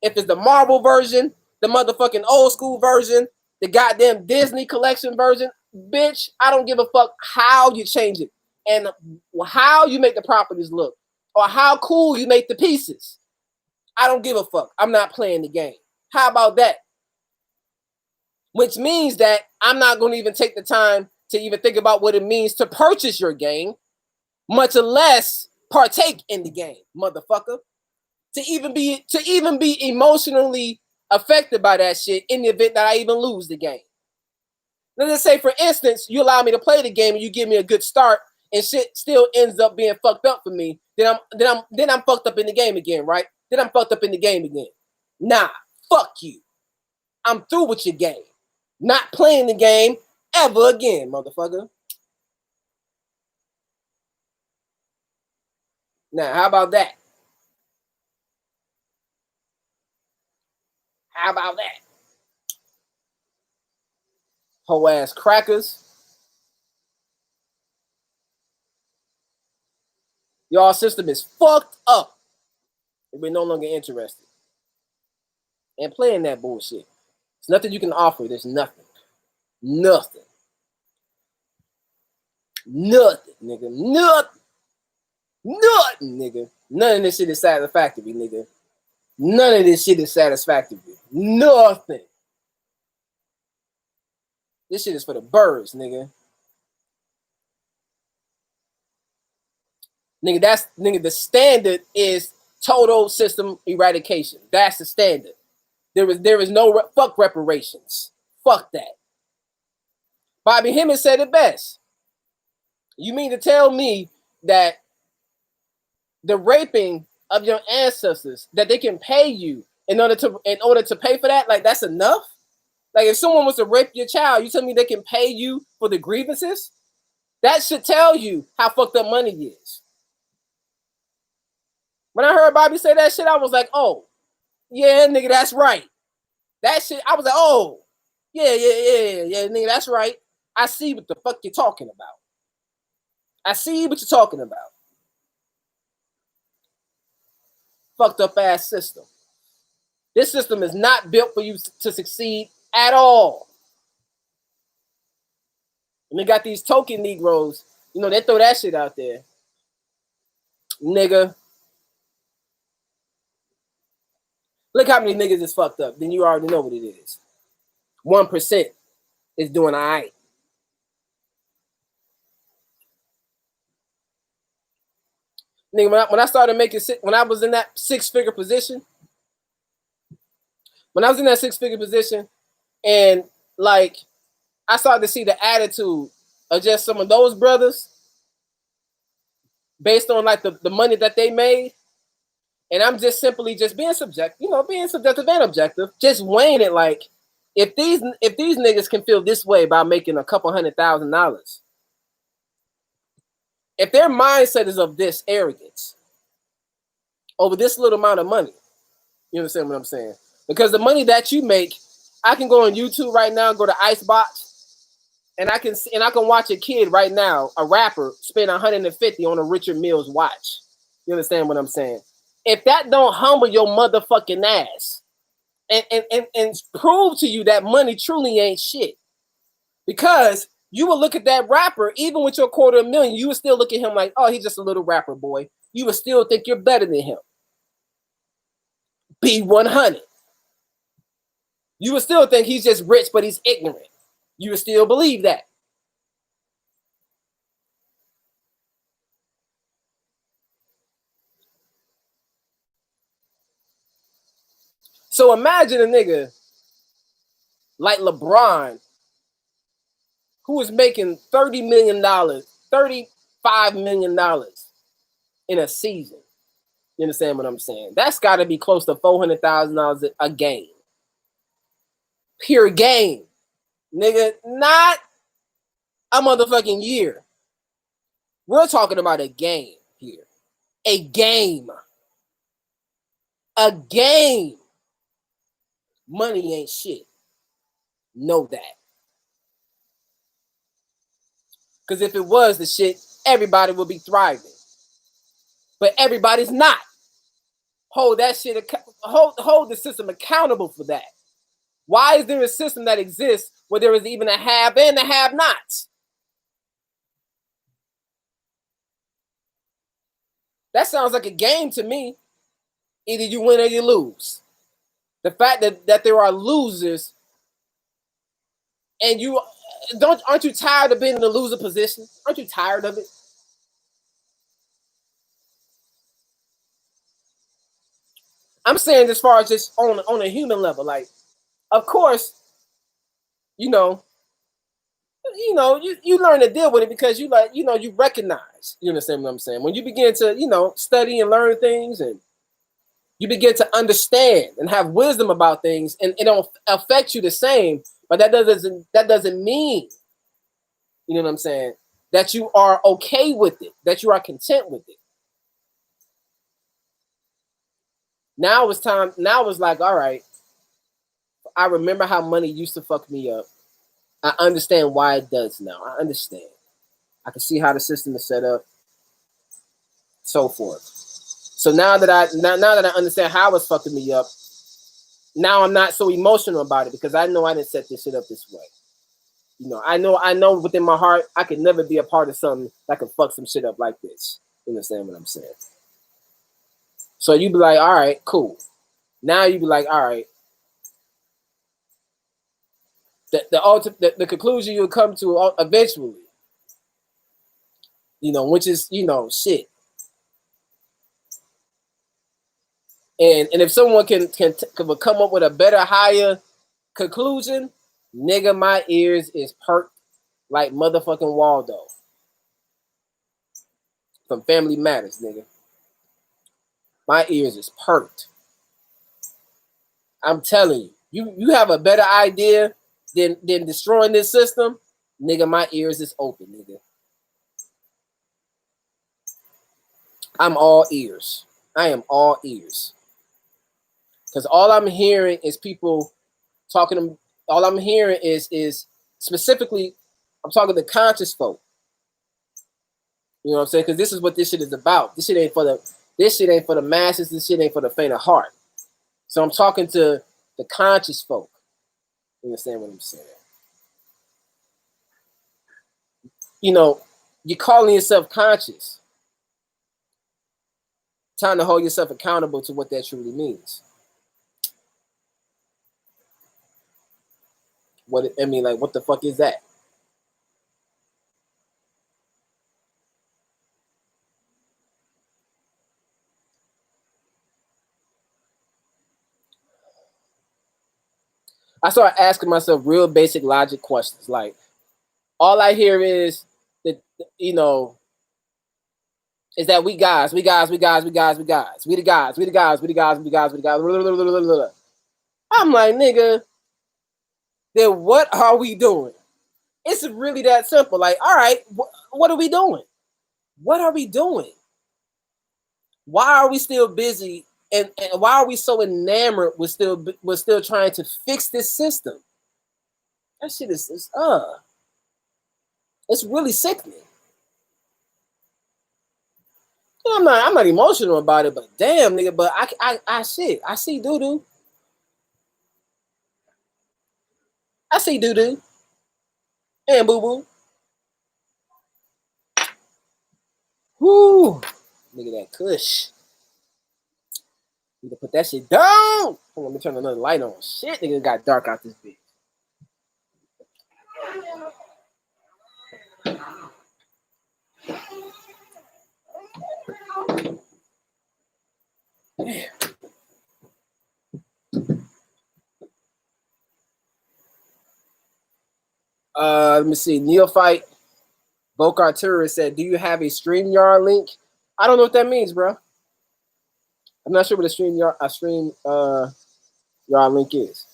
if it's the marble version, the motherfucking old school version, the goddamn Disney collection version. Bitch, I don't give a fuck how you change it and how you make the properties look or how cool you make the pieces. I don't give a fuck. I'm not playing the game. How about that? Which means that I'm not going to even take the time to even think about what it means to purchase your game, much less partake in the game, motherfucker. To even be emotionally affected by that shit in the event that I even lose the game. Let's say, for instance, you allow me to play the game and you give me a good start, and shit still ends up being fucked up for me. Then I'm fucked up in the game again, right? Then I'm fucked up in the game again. Nah, fuck you. I'm through with your game. Not playing the game ever again, motherfucker. Now, how about that? How about that? Whole ass crackers. Y'all system is fucked up. We're no longer interested in playing that bullshit. There's nothing you can offer. There's nothing. Nothing, nigga. Nothing, nigga. None of this shit is satisfactory, nigga. None of this shit is satisfactory. Nothing. This shit is for the birds, nigga. Nigga, the standard is total system eradication. That's the standard. There is no fuck reparations. Fuck that. Bobby Hemmings said it best. You mean to tell me that the raping of your ancestors, that they can pay you in order to pay for that? Like, that's enough? Like, if someone was to rape your child, you tell me they can pay you for the grievances? That should tell you how fucked up money is. When I heard Bobby say that shit, I was like, oh, yeah, nigga, that's right. That shit, I was like, oh, yeah, nigga, that's right. I see what the fuck you're talking about. I see what you're talking about. fucked up ass system. This system is not built for you to succeed at all. And they got these token Negroes, you know, they throw that shit out there. Nigga. Look how many niggas is fucked up. Then you already know what it is. 1% is doing all right. Nigga, when I started making, when I was in that six-figure position, and like I started to see the attitude of just some of those brothers based on like the money that they made. And I'm just simply just being subjective, you know, being subjective and objective, just weighing it like if these niggas can feel this way by making a couple $100,000, if their mindset is of this arrogance over this little amount of money, you understand what I'm saying? Because the money that you make, I can go on YouTube right now, go to Icebox, and I can watch a kid right now, a rapper, spend 150 on a Richard Milles watch. You understand what I'm saying? If that don't humble your motherfucking ass and prove to you that money truly ain't shit, because you will look at that rapper, even with your $250,000, you would still look at him like, oh, he's just a little rapper boy. You would still think you're better than him. B100. You would still think he's just rich, but he's ignorant. You would still believe that. So imagine a nigga like LeBron who is making $30 million, $35 million in a season. You understand what I'm saying? That's got to be close to $400,000 a game. Pure game. Nigga, not a motherfucking year. We're talking about a game here. A game. A game. Money ain't shit. Know that. Because if it was the shit, everybody would be thriving. But everybody's not. Hold that shit, hold the system accountable for that. Why is there a system that exists where there is even a have and a have-nots? That sounds like a game to me. Either you win or you lose. The fact that there are losers, and aren't you tired of being in the loser position? Aren't you tired of it? I'm saying as far as just on a human level, like, of course, you learn to deal with it because you recognize, you understand what I'm saying? When you begin to, study and learn things, and you begin to understand and have wisdom about things, and it don't affect you the same, but that doesn't mean, you know what I'm saying, that you are okay with it, that you are content with it. Now it's time, now it's like, all right, I remember how money used to fuck me up. I understand why it does now. I understand. I can see how the system is set up, so forth. So now that I understand how it's fucking me up, now I'm not so emotional about it because I know I didn't set this shit up this way. I know within my heart I could never be a part of something that could fuck some shit up like this. You understand what I'm saying? So you be like, all right, cool. Now you be like, all right. The conclusion you'll come to eventually, which is, shit. And if someone can come up with a better, higher conclusion, nigga, my ears is perked like motherfucking Waldo from Family Matters, nigga. My ears is perked. I'm telling you, you have a better idea than destroying this system, nigga, my ears is open, nigga. I'm all ears. I am all ears. Because all I'm hearing is people talking. All I'm hearing is specifically, I'm talking to conscious folk. You know what I'm saying? Because this is what this shit is about. This shit ain't for the This shit ain't for the masses. This shit ain't for the faint of heart. So I'm talking to the conscious folk. You understand what I'm saying? You know, you're calling yourself conscious. Time to hold yourself accountable to what that truly means. What I mean, like, what the fuck is that? I started asking myself real basic logic questions. Like, all I hear is that, you know, is that we guys, we guys, we guys, we guys, we guys, we the guys, we the guys, we the guys, we the guys, we the guys. Blah, blah, blah, blah, blah, blah. I'm like, nigga, then what are we doing? It's really that simple. Like, all right, what are we doing? What are we doing? Why are we still busy? And why are we so enamored with still trying to fix this system? That shit is it's really sickening. You know, I'm not emotional about it, but damn, nigga, but I see doo doo. I see doo doo and boo boo. Whoo, nigga, that kush. Need to put that shit down. Hold on, let me turn another light on. Shit, nigga, it got dark out this bitch. Let me see. Neophyte Bokar Tourist said, "Do you have a StreamYard link?" I don't know what that means, bro. I'm not sure what a StreamYard link is.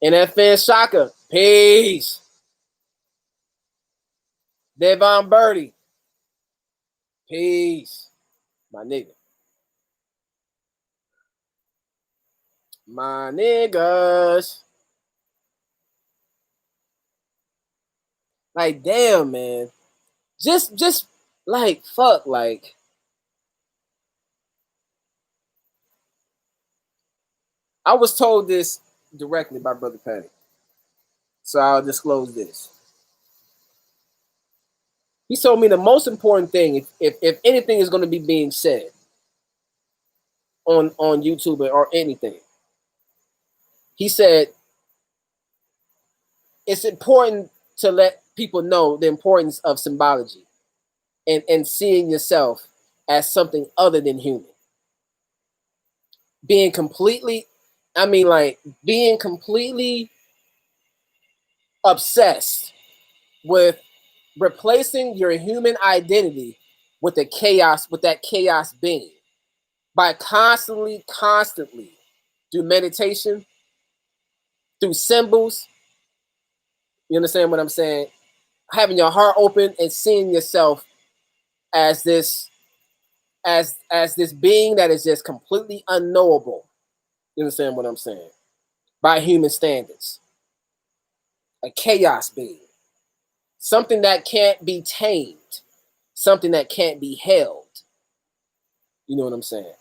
And that fan Shaka, peace. Devon Birdie, peace. My nigga. My niggas. Like, damn, man. Just like, fuck, like. I was told this directly by Brother Patty. So I'll disclose this. He told me the most important thing, if anything is going to be being said on YouTube or anything, he said it's important to let people know the importance of symbology and seeing yourself as something other than human. Being completely obsessed with replacing your human identity with that chaos being by constantly through meditation, through symbols. You understand what I'm saying? Having your heart open and seeing yourself as this being that is just completely unknowable. You understand what I'm saying? By human standards. A chaos being. Something that can't be tamed. Something that can't be held. You know what I'm saying?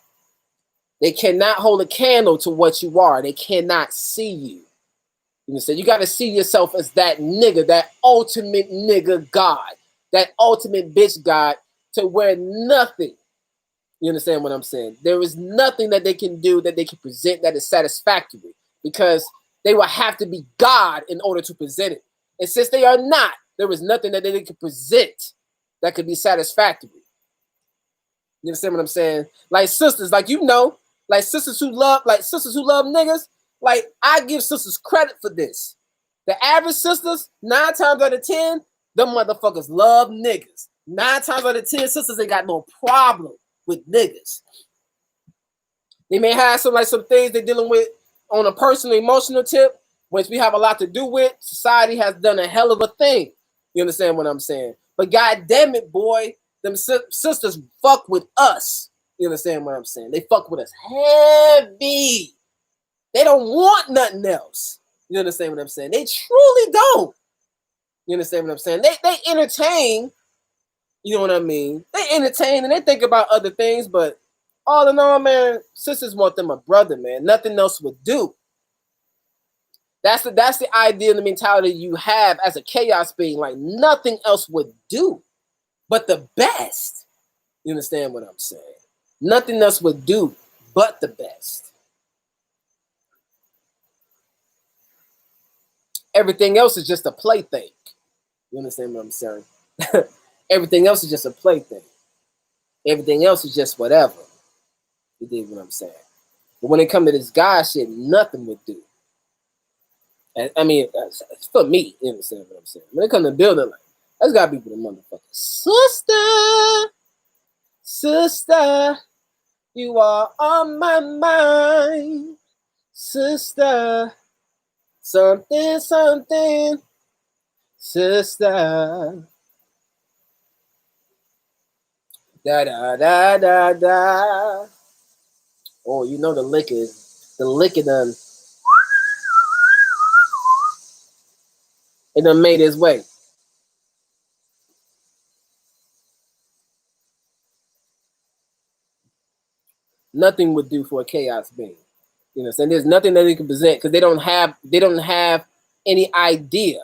They cannot hold a candle to what you are. They cannot see you. You understand? You got to see yourself as that nigga, that ultimate nigga God, that ultimate bitch God, to where nothing, you understand what I'm saying? There is nothing that they can do, that they can present that is satisfactory, because they will have to be God in order to present it. And since they are not, there is nothing that they can present that could be satisfactory. You understand what I'm saying? Like sisters, like, you know, like sisters who love niggas, like, I give sisters credit for this. The average sisters, 9 times out of 10, them motherfuckers love niggas. 9 times out of 10, sisters ain't got no problem with niggas. They may have some things they're dealing with on a personal, emotional tip, which we have a lot to do with. Society has done a hell of a thing. You understand what I'm saying? But god damn it, boy, them sisters fuck with us. You understand what I'm saying? They fuck with us heavy. They don't want nothing else. You understand what I'm saying? They truly don't. You understand what I'm saying? They entertain You know what I mean? They entertain and they think about other things, but all in all, man, sisters want them a brother, man. Nothing else would do. That's the idea and the mentality you have as a chaos being. Like nothing else would do but the best. You understand what I'm saying? Nothing else would do but the best. Everything else is just a plaything. You understand what I'm saying? Everything else is just a plaything. Everything else is just whatever. You dig what I'm saying? But when it comes to this God shit, nothing would do. And, I mean, it's for me. You understand what I'm saying? When it comes to building, like, that's gotta be with a motherfucker. Sister, you are on my mind. Sister, something, sister. Da da da da da. Oh, you know the liquor done. It done made its way. Nothing would do for a chaos being. You know, and there's nothing that they can present because they don't have any idea.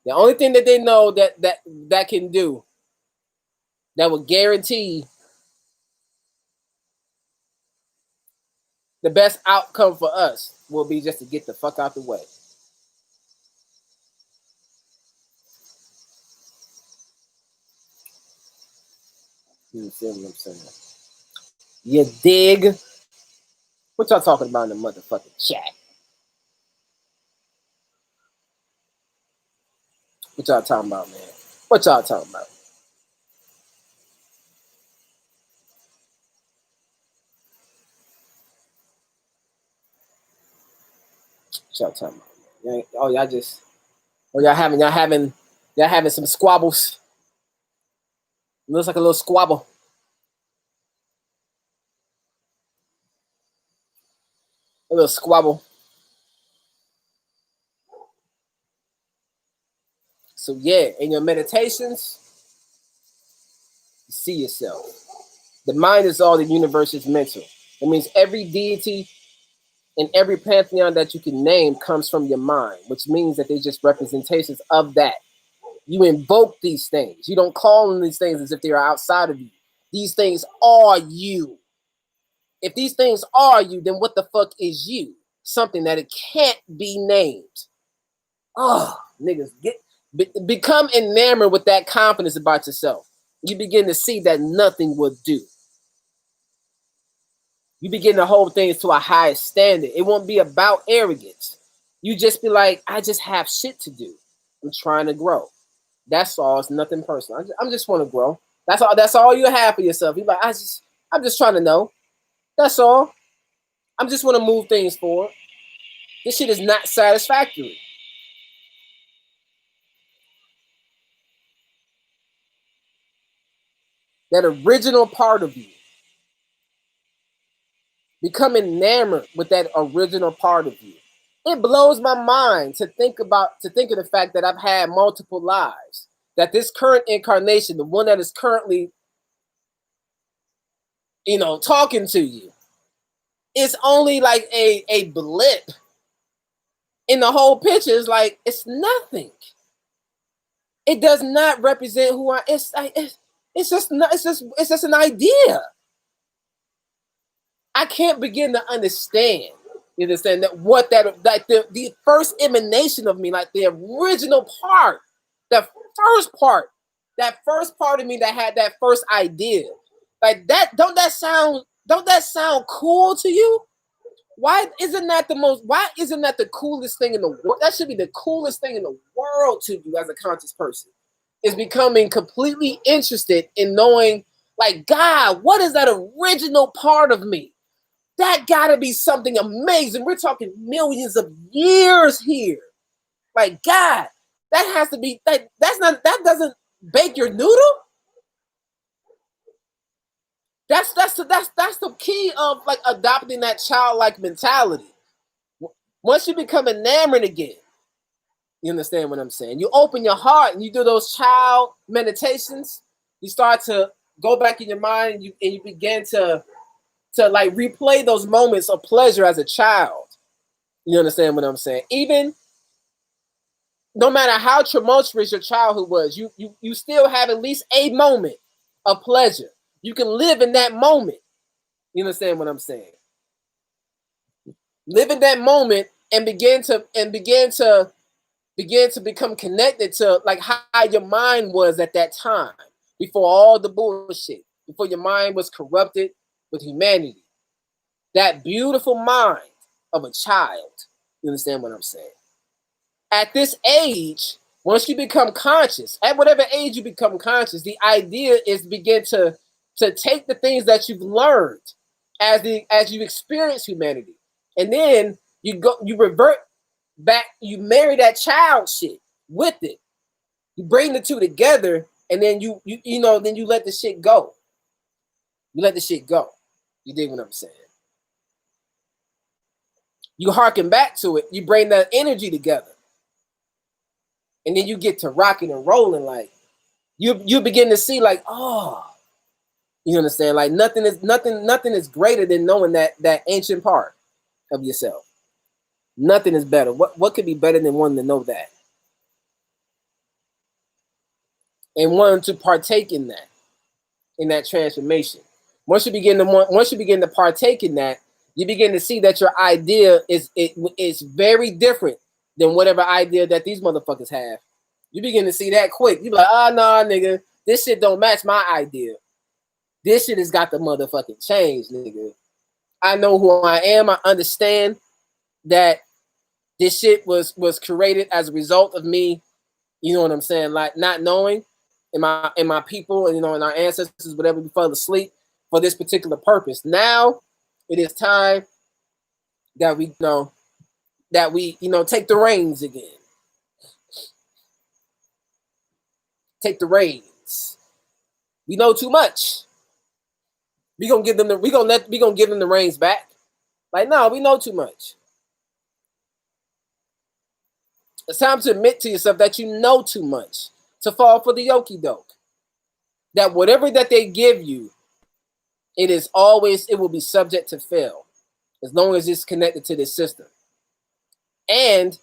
The only thing that they know that can do that would guarantee the best outcome for us will be just to get the fuck out the way. You feel what I'm saying? You dig? What y'all talking about in the motherfucking chat? What y'all talking about, man? What y'all talking about? What y'all talking about, man? Oh, y'all having some squabbles. It looks like a little squabble. A little squabble. So yeah, in your meditations, you see yourself. The mind is all, the universe is mental. It means every deity and every pantheon that you can name comes from your mind, which means that they're just representations of that. You invoke these things. You don't call on these things as if they are outside of you. These things are you. If these things are you, then what the fuck is you? Something that it can't be named. Oh, niggas, become enamored with that confidence about yourself. You begin to see that nothing will do. You begin to hold things to a higher standard. It won't be about arrogance. You just be like, I just have shit to do. I'm trying to grow. That's all. It's nothing personal. I just want to grow. That's all. That's all you have for yourself. You're like, I'm just trying to know. That's all. I just want to move things forward. This shit is not satisfactory. That original part of you. Become enamored with that original part of you. It blows my mind to think of the fact that I've had multiple lives. That this current incarnation, the one that is currently, talking to you, is only like a blip in the whole picture. Is like it's nothing. It does not represent who I. It's just an idea. I can't begin to understand. You understand that what that like the first emanation of me, like the original part, the first part, that first part of me that had that first idea, like that. Don't that sound cool to you? Why isn't that the coolest thing in the world? That should be the coolest thing in the world to you as a conscious person. Is becoming completely interested in knowing, like, God, what is that original part of me? That gotta be something amazing. We're talking millions of years here. Like, God, that has to be that doesn't bake your noodle. That's the key of like adopting that childlike mentality. Once you become enamored again, You understand what I'm saying? You open your heart and you do those child meditations. You start to go back in your mind and you begin to like replay those moments of pleasure as a child. You understand what I'm saying? Even no matter how tumultuous your childhood was, you still have at least a moment of pleasure. You can live in that moment. You understand what I'm saying? Live in that moment and begin to become connected to like how your mind was at that time, before all the bullshit, before your mind was corrupted with humanity. That beautiful mind of a child. You understand what I'm saying? At this age, once you become conscious, at whatever age you become conscious, the idea is to begin to take the things that you've learned as you experience humanity, and then you revert back, you marry that child shit with it. You bring the two together, and then then you let the shit go. You let the shit go. You dig what I'm saying? You harken back to it. You bring that energy together, and then you get to rocking and rolling. Like you begin to see, like, oh, you understand? Like nothing is greater than knowing that ancient part of yourself. Nothing is better. What could be better than one to know that and one to partake in that transformation? Once you begin to partake in that, you begin to see that your idea is very different than whatever idea that these motherfuckers have. You begin to see that quick. You be like, oh, nah, nigga, this shit don't match my idea. This shit has got the motherfucking change, nigga. I know who I am. I understand that this shit was created as a result of me. You know what I'm saying? Like not knowing in my people, and and our ancestors, whatever, we fell asleep for this particular purpose. Now it is time that we take the reins again. Take the reins. We know too much. We gonna give them the reins back. Like, no, we know too much. It's time to admit to yourself that you know too much, to fall for the okie doke. That whatever that they give you, it will be subject to fail as long as it's connected to this system. And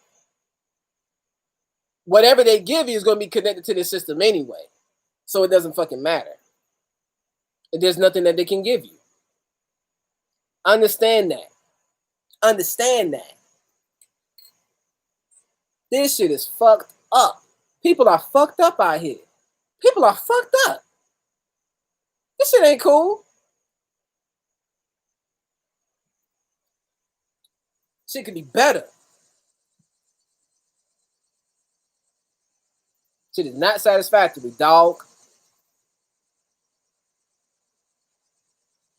whatever they give you is going to be connected to this system anyway. So it doesn't fucking matter. There's nothing that they can give you. Understand that. Understand that. This shit is fucked up. People are fucked up out here. People are fucked up. This shit ain't cool. Shit could be better. Shit is not satisfactory, dog.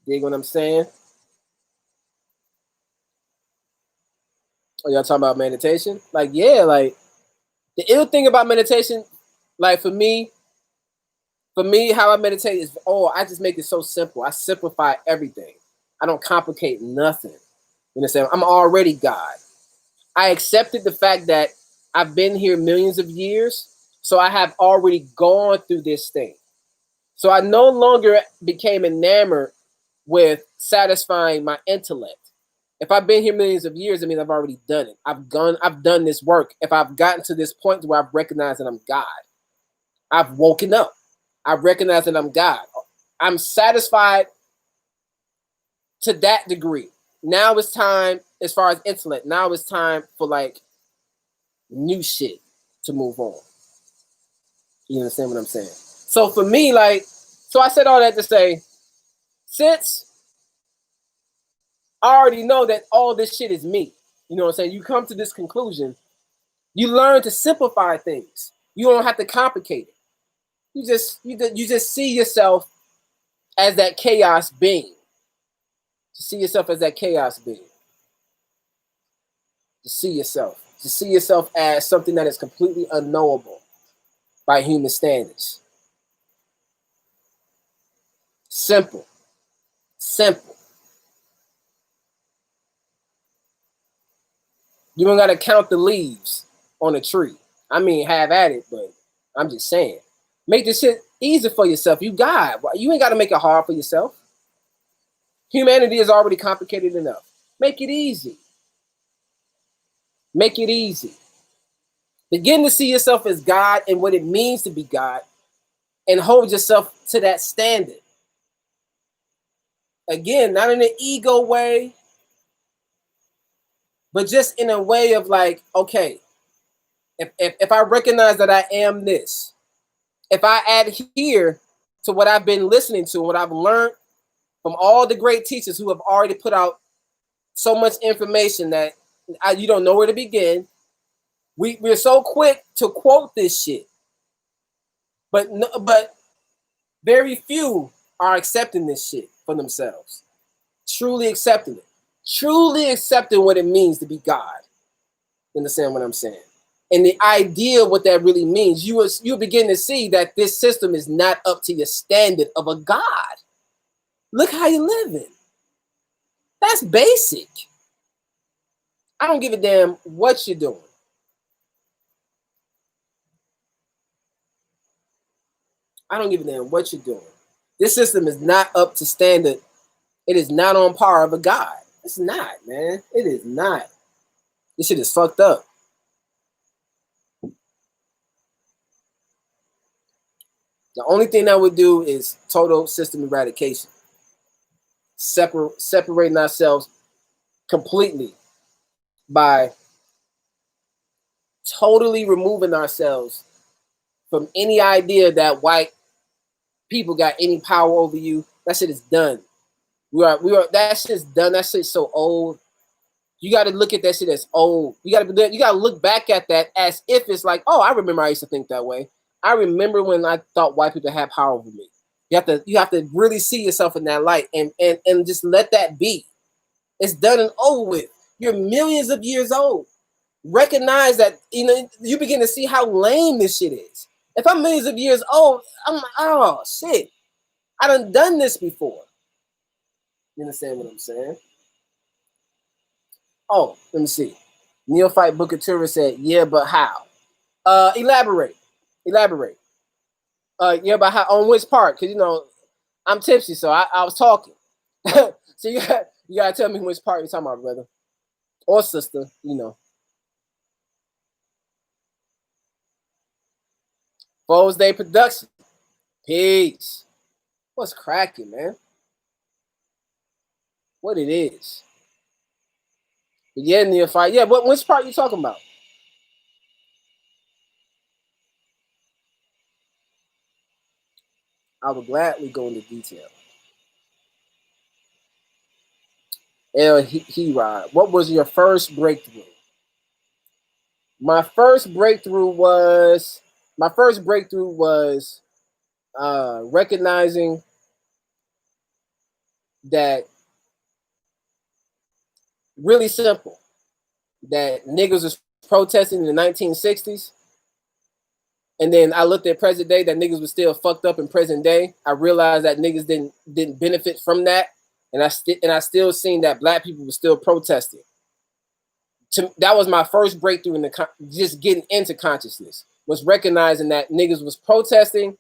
Dig what I'm saying? Oh, y'all talking about meditation? Like, yeah, like the ill thing about meditation, like for me, how I meditate is, I just make it so simple. I simplify everything. I don't complicate nothing. You understand? I'm already God. I accepted the fact that I've been here millions of years, so I have already gone through this thing. So I no longer became enamored with satisfying my intellect. If I've been here millions of years, I mean I've already done it. I've done this work. If I've gotten to this point where I've recognized that I'm God, I've woken up. I recognize that I'm God. I'm satisfied to that degree. Now it's time, as far as intellect, now it's time for like new shit to move on. You understand what I'm saying? So for me, so I said all that to say, since I already know that all this shit is me, you know what I'm saying? You come to this conclusion, you learn to simplify things. You don't have to complicate it. You just see yourself as that chaos being. To see yourself as that chaos being. To see yourself as something that is completely unknowable by human standards. Simple. You don't gotta count the leaves on a tree. I mean, have at it, but I'm just saying. Make this shit easy for yourself. You God. You ain't got to make it hard for yourself. Humanity is already complicated enough. Make it easy. Make it easy. Begin to see yourself as God and what it means to be God, and hold yourself to that standard. Again, not in an ego way, but just in a way of like, okay, if I recognize that I am this, if I adhere to what I've been listening to, what I've learned from all the great teachers who have already put out so much information that you don't know where to begin. We're so quick to quote this shit, but very few are accepting this shit for themselves, truly accepting it, truly accepting what it means to be God. You understand what I'm saying? And the idea of what that really means, you begin to see that this system is not up to your standard of a God. Look how you're living. That's basic. I don't give a damn what you're doing. I don't give a damn what you're doing. This system is not up to standard. It is not on par of a God. It's not, man. It is not. This shit is fucked up. The only thing that would do is total system eradication. Separating ourselves completely by totally removing ourselves from any idea that white people got any power over you. That shit is done. We are that shit's done. That shit's so old. You got to look at that shit as old. You got to look back at that as if it's like, oh, I remember I used to think that way. I remember when I thought white people had power over me. You have to really see yourself in that light and just let that be. It's done and over with. You're millions of years old. Recognize that, you begin to see how lame this shit is. If I'm millions of years old, I'm like, oh shit, I done this before. You understand what I'm saying? Oh, let me see. Neophyte Booker Tourist said, yeah, but how? Elaborate. Yeah, but how, on which part? Because, I'm tipsy, so I was talking. So you gotta tell me which part you're talking about, brother. Or sister, Foes Day Production. Peace. What's cracking, man? What it is. But yeah, Neophyte. Yeah, which part you talking about? I would gladly go into detail. He-Rod, what was your first breakthrough? My first breakthrough was recognizing that, really simple, that niggas was protesting in the 1960s. And then I looked at present day, that niggas was still fucked up in present day. I realized that niggas didn't benefit from that. And I still seen that black people were still protesting. That was my first breakthrough in just getting into consciousness, was recognizing that niggas was protesting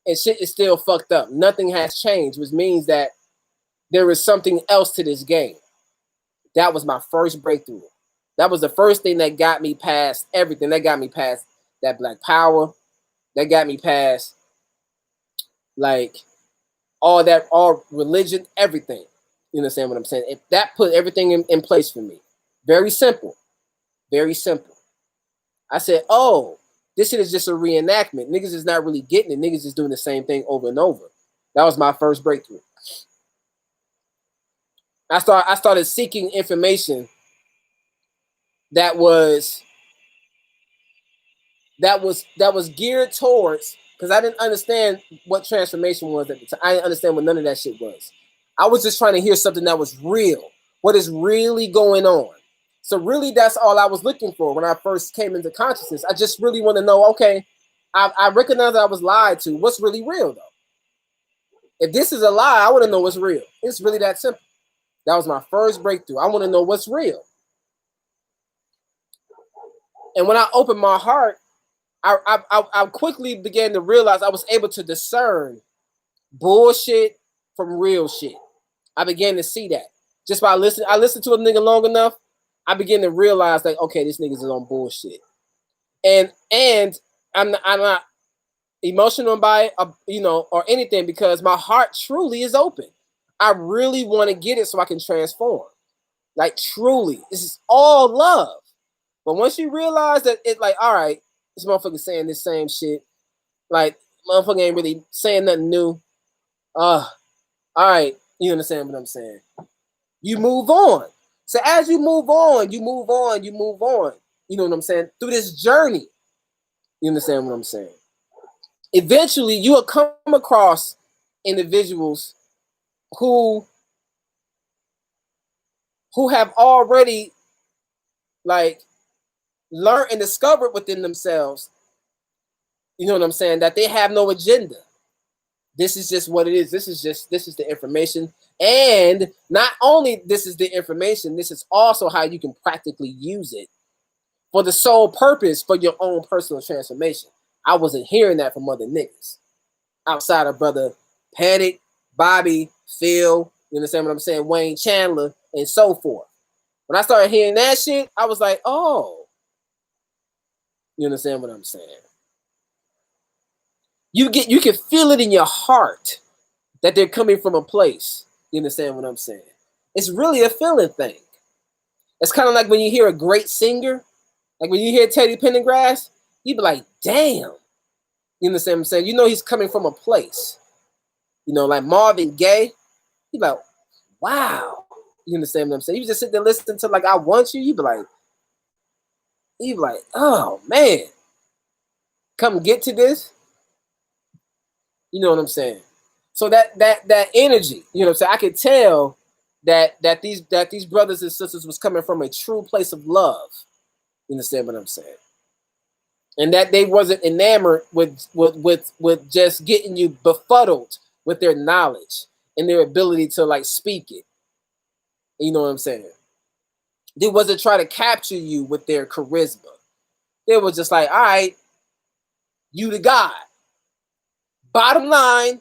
and shit is still fucked up. Nothing has changed, which means that there is something else to this game. That was my first breakthrough. That was the first thing that got me past everything. That got me past that black power. That got me past like all religion, everything. You understand what I'm saying? That put everything in place for me. Very simple. Very simple. I said, oh, this shit is just a reenactment. Niggas is not really getting it. Niggas is doing the same thing over and over. That was my first breakthrough. I started seeking information that was geared towards, because I didn't understand what transformation was at the time. I didn't understand what none of that shit was. I was just trying to hear something that was real. What is really going on? So really, that's all I was looking for when I first came into consciousness. I just really want to know, okay, I recognize that I was lied to. What's really real, though? If this is a lie, I want to know what's real. It's really that simple. That was my first breakthrough. I want to know what's real. And when I opened my heart I quickly began to realize I was able to discern bullshit from real shit. I began to see that just by listening. I listened to a nigga long enough. I began to realize like, okay, this niggas is on bullshit, and I'm not emotional by it, or anything, because my heart truly is open. I really want to get it so I can transform. Like truly, this is all love. But once you realize that it, like, all right, this motherfucker saying this same shit, like motherfucker ain't really saying nothing new. All right, you understand what I'm saying? You move on. So as you move on, you move on, you move on. You know what I'm saying? Through this journey, you understand what I'm saying? Eventually, you will come across individuals who have already like learned and discovered within themselves, you know what I'm saying, that they have no agenda. This is just what it is. This is the information. And not only this is the information, this is also how you can practically use it for the sole purpose for your own personal transformation. I wasn't hearing that from other niggas outside of brother Panic, Bobby, Phil, you understand what I'm saying, Wayne Chandler, and so forth. When I started hearing that shit, I was like, oh, you understand what I'm saying? You can feel it in your heart that they're coming from a place. You understand what I'm saying? It's really a feeling thing. It's kind of like when you hear a great singer, like when you hear Teddy Pendergrass, you be like, damn. You understand what I'm saying? You know he's coming from a place. You know, like Marvin Gaye, you be like, wow. You understand what I'm saying? You just sit there listening to like I Want You, you be like, oh man, come get to this. You know what I'm saying? So that energy, you know what I'm saying? I could tell that these brothers and sisters was coming from a true place of love. You understand what I'm saying? And that they wasn't enamored with just getting you befuddled with their knowledge and their ability to like speak it. You know what I'm saying? They wasn't trying to capture you with their charisma. They was just like, all right, you the God. Bottom line,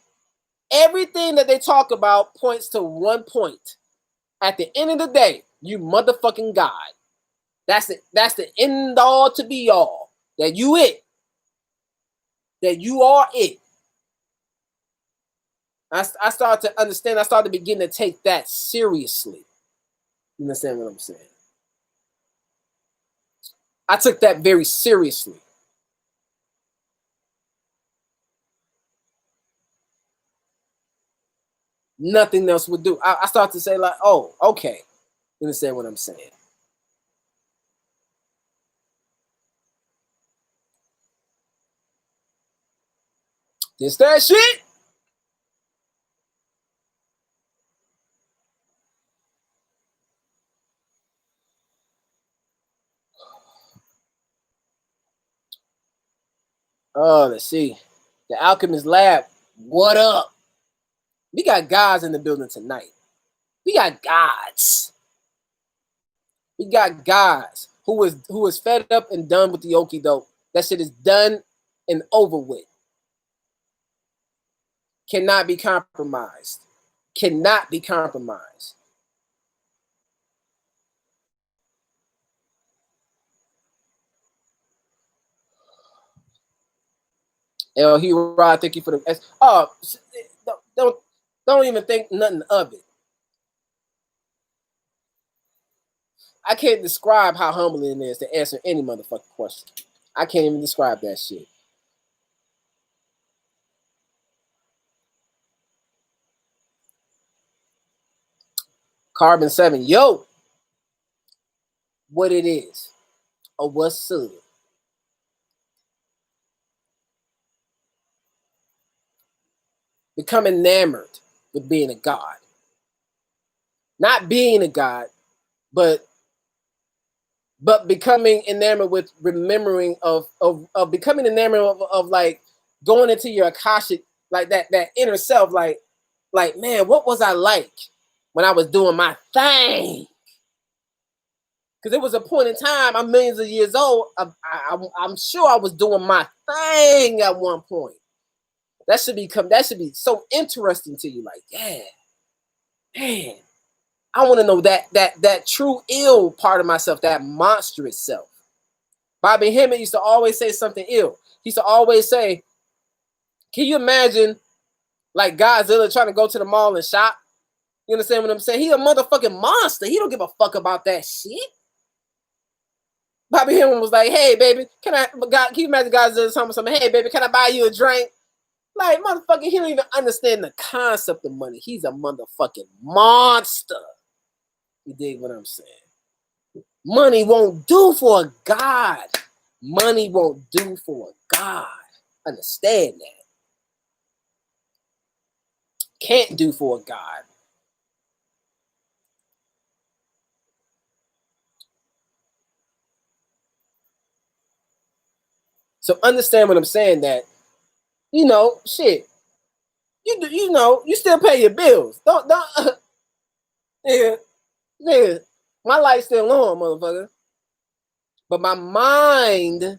everything that they talk about points to one point. At the end of the day, you motherfucking God. That's it. That's the end all to be all. That you it. That you are it. I started to understand. I started to begin to take that seriously. You understand what I'm saying? I took that very seriously. Nothing else would do. I started to say like, oh, okay. You understand what I'm saying? This that shit. Oh, let's see. The Alchemist Lab. What up? We got guys in the building tonight. We got gods. We got guys who is fed up and done with the okie doke. That shit is done and over with. Cannot be compromised. Cannot be compromised. El Hero, thank you for the don't even think nothing of it. I can't describe how humbling it is to answer any motherfucking question. I can't even describe that shit. Carbon 7, yo, what it is, or what's up? Become enamored with being a god. Not being a god, but becoming enamored with remembering of becoming enamored of like going into your Akashic, like that inner self, like man, what was I like when I was doing my thing? Because it was a point in time, I'm millions of years old. I'm sure I was doing my thing at one point. That should be so interesting to you. Like, yeah, man, I want to know that true ill part of myself, that monstrous self. Bobby Hemmett used to always say something ill. He used to always say, can you imagine like Godzilla trying to go to the mall and shop? You understand what I'm saying? He's a motherfucking monster. He don't give a fuck about that shit. Bobby Hemmett was like, hey, baby, can you imagine Godzilla telling something? Hey, baby, can I buy you a drink? Like, motherfucker, he don't even understand the concept of money. He's a motherfucking monster. You dig what I'm saying? Money won't do for a God. Money won't do for a God. Understand that. Can't do for a God. So understand what I'm saying, that, you know, shit. You still pay your bills. Don't yeah. My light's still on, motherfucker. But my mind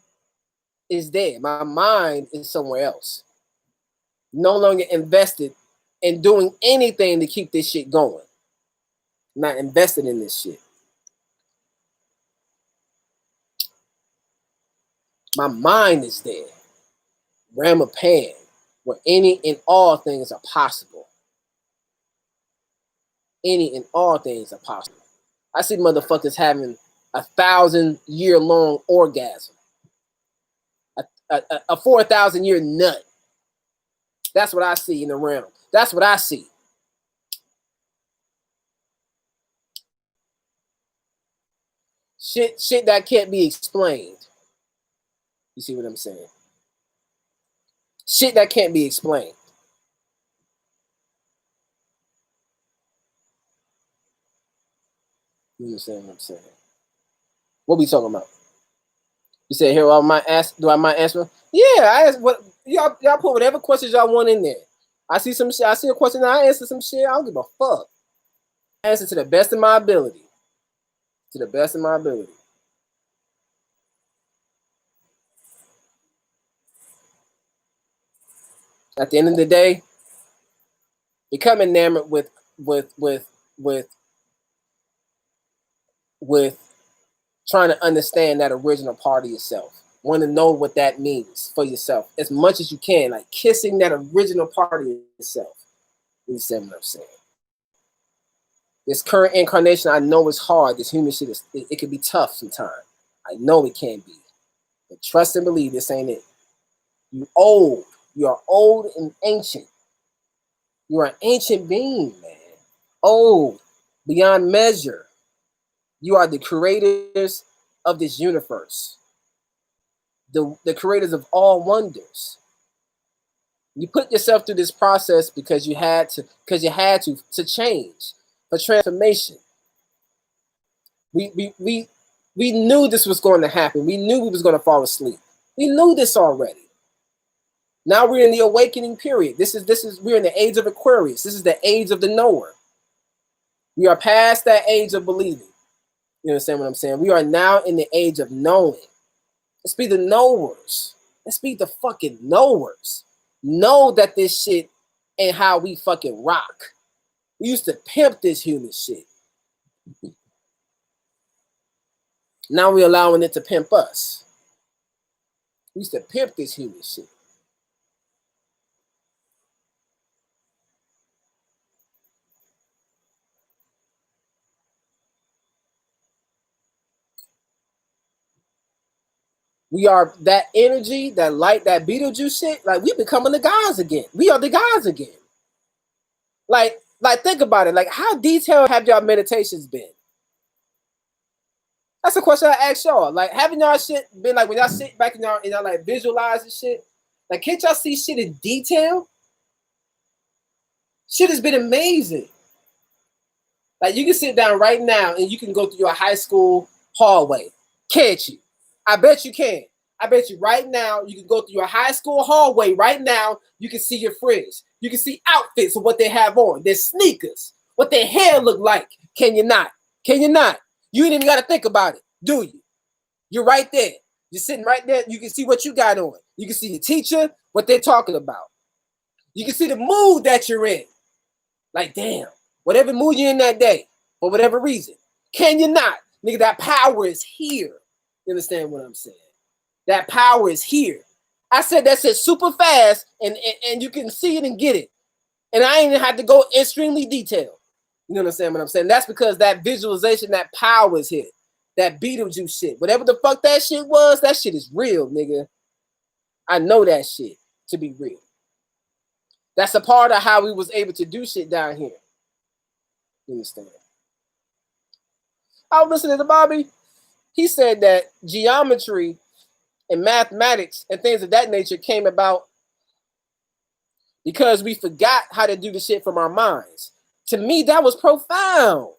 is there. My mind is somewhere else. No longer invested in doing anything to keep this shit going. Not invested in this shit. My mind is there. Realm of Pan, where any and all things are possible. Any and all things are possible. I see motherfuckers having 1,000-year-long orgasm. A 4,000-year nut. That's what I see in the realm. That's what I see. Shit that can't be explained. You see what I'm saying? Shit that can't be explained. You understand what I'm saying? What we talking about? You said here, I might ask. Do I mind answer? Yeah, I ask what y'all put whatever questions y'all want in there. I see some shit. I see a question. I answer some shit. I don't give a fuck. I answer to the best of my ability. To the best of my ability. At the end of the day, become enamored with trying to understand that original part of yourself. Want to know what that means for yourself as much as you can, like kissing that original part of yourself. You understand what I'm saying? This current incarnation, I know it's hard. This human shit it can be tough sometimes. I know it can be, but trust and believe this ain't it. You old. You are old and ancient. You are an ancient being, man. Old beyond measure. You are the creators of this universe. The creators of all wonders. You put yourself through this process because you had to change, for transformation. We knew this was going to happen. We knew we was going to fall asleep. We knew this already. Now we're in the awakening period. We're in the age of Aquarius. This is the age of the knower. We are past that age of believing. You understand what I'm saying? We are now in the age of knowing. Let's be the knowers. Let's be the fucking knowers. Know that this shit ain't how we fucking rock. We used to pimp this human shit. Now we're allowing it to pimp us. We used to pimp this human shit. We are that energy, that light, that Beetlejuice shit. Like, we becoming the gods again. We are the gods again. Like think about it. Like, how detailed have y'all meditations been? That's a question I ask y'all. Like, haven't y'all shit been like when y'all sit back and y'all like visualize and shit? Like, can't y'all see shit in detail? Shit has been amazing. Like, you can sit down right now and you can go through your high school hallway. Can't you? I bet you can. I bet you right now you can go through your high school hallway right now. You can see your friends. You can see outfits of what they have on, their sneakers, what their hair look like. Can you not? Can you not? You ain't even got to think about it, do you? You're right there. You're sitting right there. You can see what you got on. You can see the teacher, what they're talking about. You can see the mood that you're in. Like, damn, whatever mood you're in that day, for whatever reason. Can you not? Nigga, that power is here. You understand what I'm saying? That power is here. I said that shit super fast, and you can see it and get it. And I ain't even had to go extremely detailed. You understand what I'm saying? That's because that visualization, that power is here. That Beetlejuice shit. Whatever the fuck that shit was, that shit is real, nigga. I know that shit to be real. That's a part of how we was able to do shit down here. You understand? I was listening to Bobby. He said that geometry and mathematics and things of that nature came about because we forgot how to do the shit from our minds. To me, that was profound.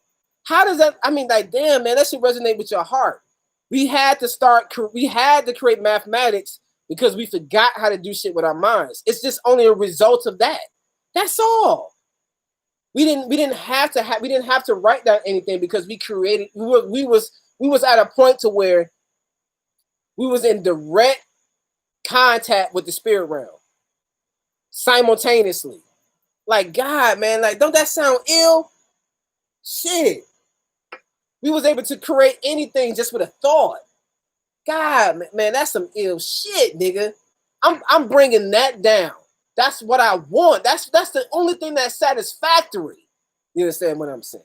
How does that, I mean, like, damn, man, that should resonate with your heart. We had to create mathematics because we forgot how to do shit with our minds. It's just only a result of that. That's all. We didn't have to write down anything because we created, we was at a point to where we was in direct contact with the spirit realm simultaneously. Like, God, man, like, don't that sound ill? Shit. We was able to create anything just with a thought. God, man, that's some ill shit, nigga. I'm bringing that down. That's what I want. That's the only thing that's satisfactory. You understand what I'm saying?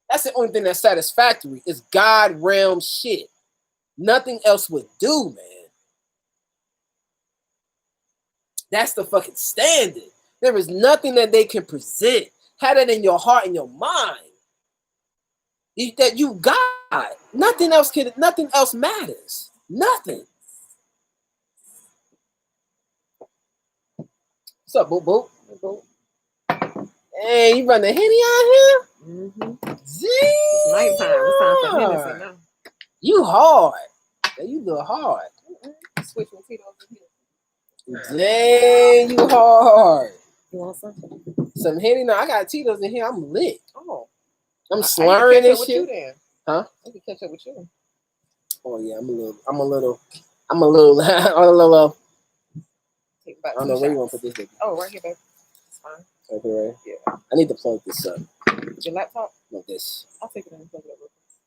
That's the only thing that's satisfactory is God realm shit. Nothing else would do, man. That's the fucking standard. There is nothing that they can present. Have that in your heart and your mind. That you got. Nothing else matters. Nothing. What's up, boo boo? Hey, you run the Henny out here? Mm-hmm. It's nighttime. It's time for Hennessy now. You hard. Yeah, you look hard. Switch my Tito's in here. Dang, you hard. You want something? Some Henny? No, I got Tito's in here. I'm lit. Oh. I'm slurring and shit. You then. Huh? I can catch up with you. Oh yeah, I'm a little on a little. I don't know where you want to put this thing. Oh, right here, baby. It's fine. Right here, right? Yeah. I need to plug this up. Your laptop? Like this. I'll take it and plug it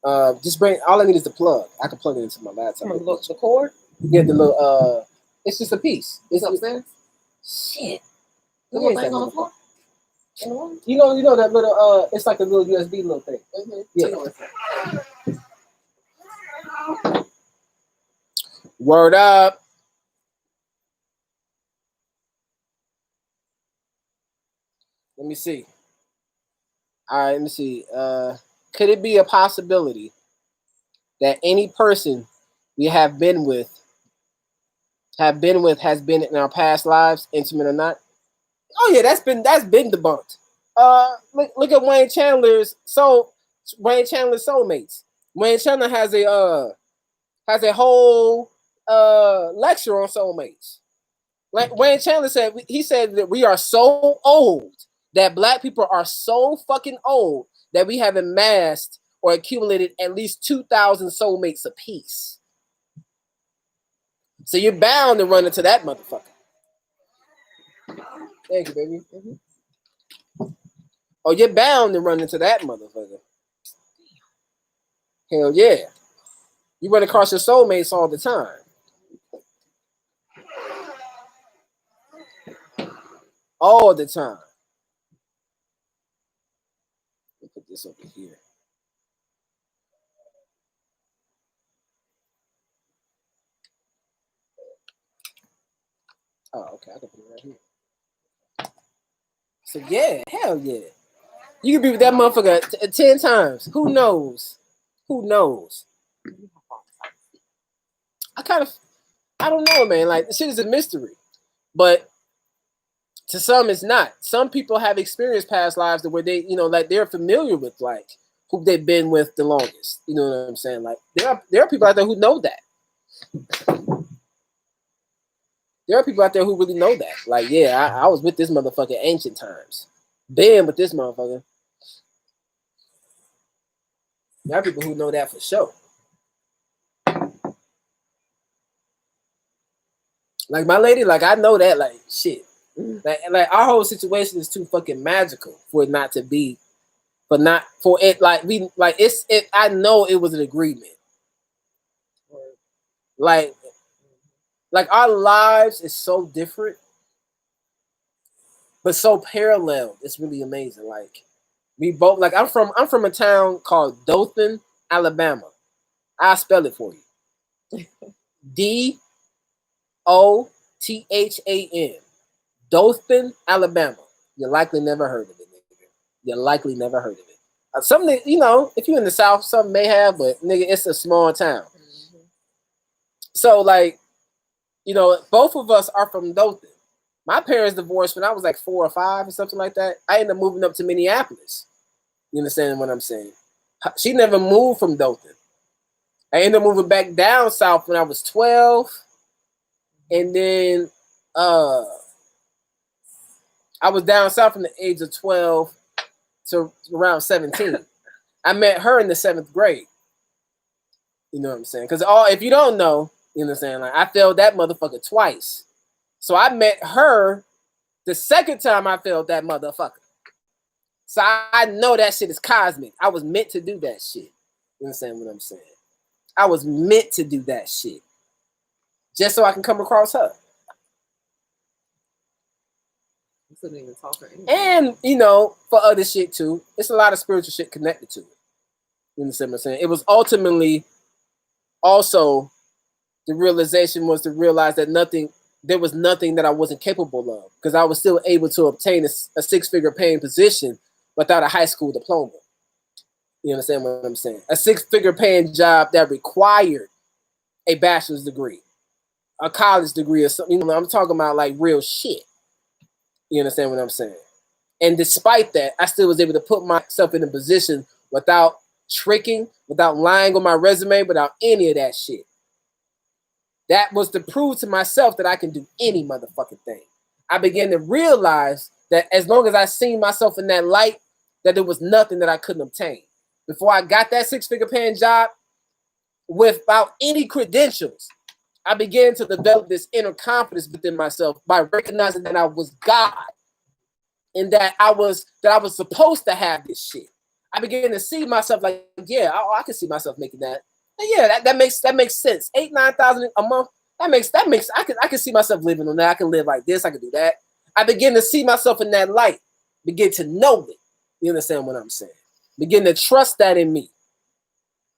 up. Just bring. All I need is the plug. I can plug it into my laptop. Look, the cord? Yeah, the little. It's just a piece. It's upstairs. Shit. The little thing on the floor. You know that little. It's like a little USB little thing. Mm-hmm. Yeah. Word up. Let me see. All right, let me see. Could it be a possibility that any person we have been with has been in our past lives, intimate or not? Oh yeah, that's been debunked. Look at Wayne Chandler's soulmates. Wayne Chandler has a whole lecture on soulmates. Like Wayne Chandler said, he said that we are so old, that black people are so fucking old that we have amassed or accumulated at least 2,000 soulmates apiece. So you're bound to run into that motherfucker. Thank you, baby. Mm-hmm. Oh, you're bound to run into that motherfucker. Hell yeah. You run across your soulmates all the time. All the time. Let me put this over here. Oh, okay. I can put it right here. So yeah, hell yeah. You can be with that motherfucker 10 times. Who knows? Who knows? I don't know, man. Like, this shit is a mystery. But to some, it's not. Some people have experienced past lives where they, like they're familiar with like who they've been with the longest. You know what I'm saying? Like there are people out there who know that. There are people out there who really know that. Like, yeah, I was with this motherfucker ancient times. Been with this motherfucker. There are people who know that for sure. Like my lady, like I know that, like shit. Like our whole situation is too fucking magical for it not to be, for it like we like it's it. I know it was an agreement. Like our lives is so different, but so parallel. It's really amazing. Like we both like I'm from a town called Dothan, Alabama. I'll spell it for you. Dothan. Dothan, Alabama. You likely never heard of it, nigga. You likely never heard of it. Something, you know, if you're in the South, some may have, but nigga, it's a small town. Mm-hmm. So, like, you know, both of us are from Dothan. My parents divorced when I was like 4 or 5 or something like that. I ended up moving up to Minneapolis. You understand what I'm saying? She never moved from Dothan. I ended up moving back down south when I was 12. And then I was down south from the age of 12 to around 17. I met her in the 7th grade. You know what I'm saying? Because if you don't know, you know what I'm saying? Like I failed that motherfucker twice. So I met her the second time I failed that motherfucker. So I know that shit is cosmic. I was meant to do that shit. You understand what I'm saying? I was meant to do that shit. Just so I can come across her. And, you know, for other shit too, it's a lot of spiritual shit connected to it. You understand what I'm saying? It was ultimately also the realization was to realize that there was nothing that I wasn't capable of because I was still able to obtain a 6-figure paying position without a high school diploma. You understand what I'm saying? A 6-figure paying job that required a bachelor's degree, a college degree or something. You know, I'm talking about like real shit. You understand what I'm saying? And despite that, I still was able to put myself in a position without tricking, without lying on my resume, without any of that shit. That was to prove to myself that I can do any motherfucking thing. I began to realize that as long as I seen myself in that light, that there was nothing that I couldn't obtain. Before I got that 6-figure paying job, without any credentials, I began to develop this inner confidence within myself by recognizing that I was God and that I was supposed to have this shit. I began to see myself like, yeah, I can see myself making that. And yeah, that makes sense. 8,000-9,000 a month. That makes I can see myself living on that. I can live like this. I can do that. I begin to see myself in that light. Begin to know it. You understand what I'm saying? Begin to trust that in me.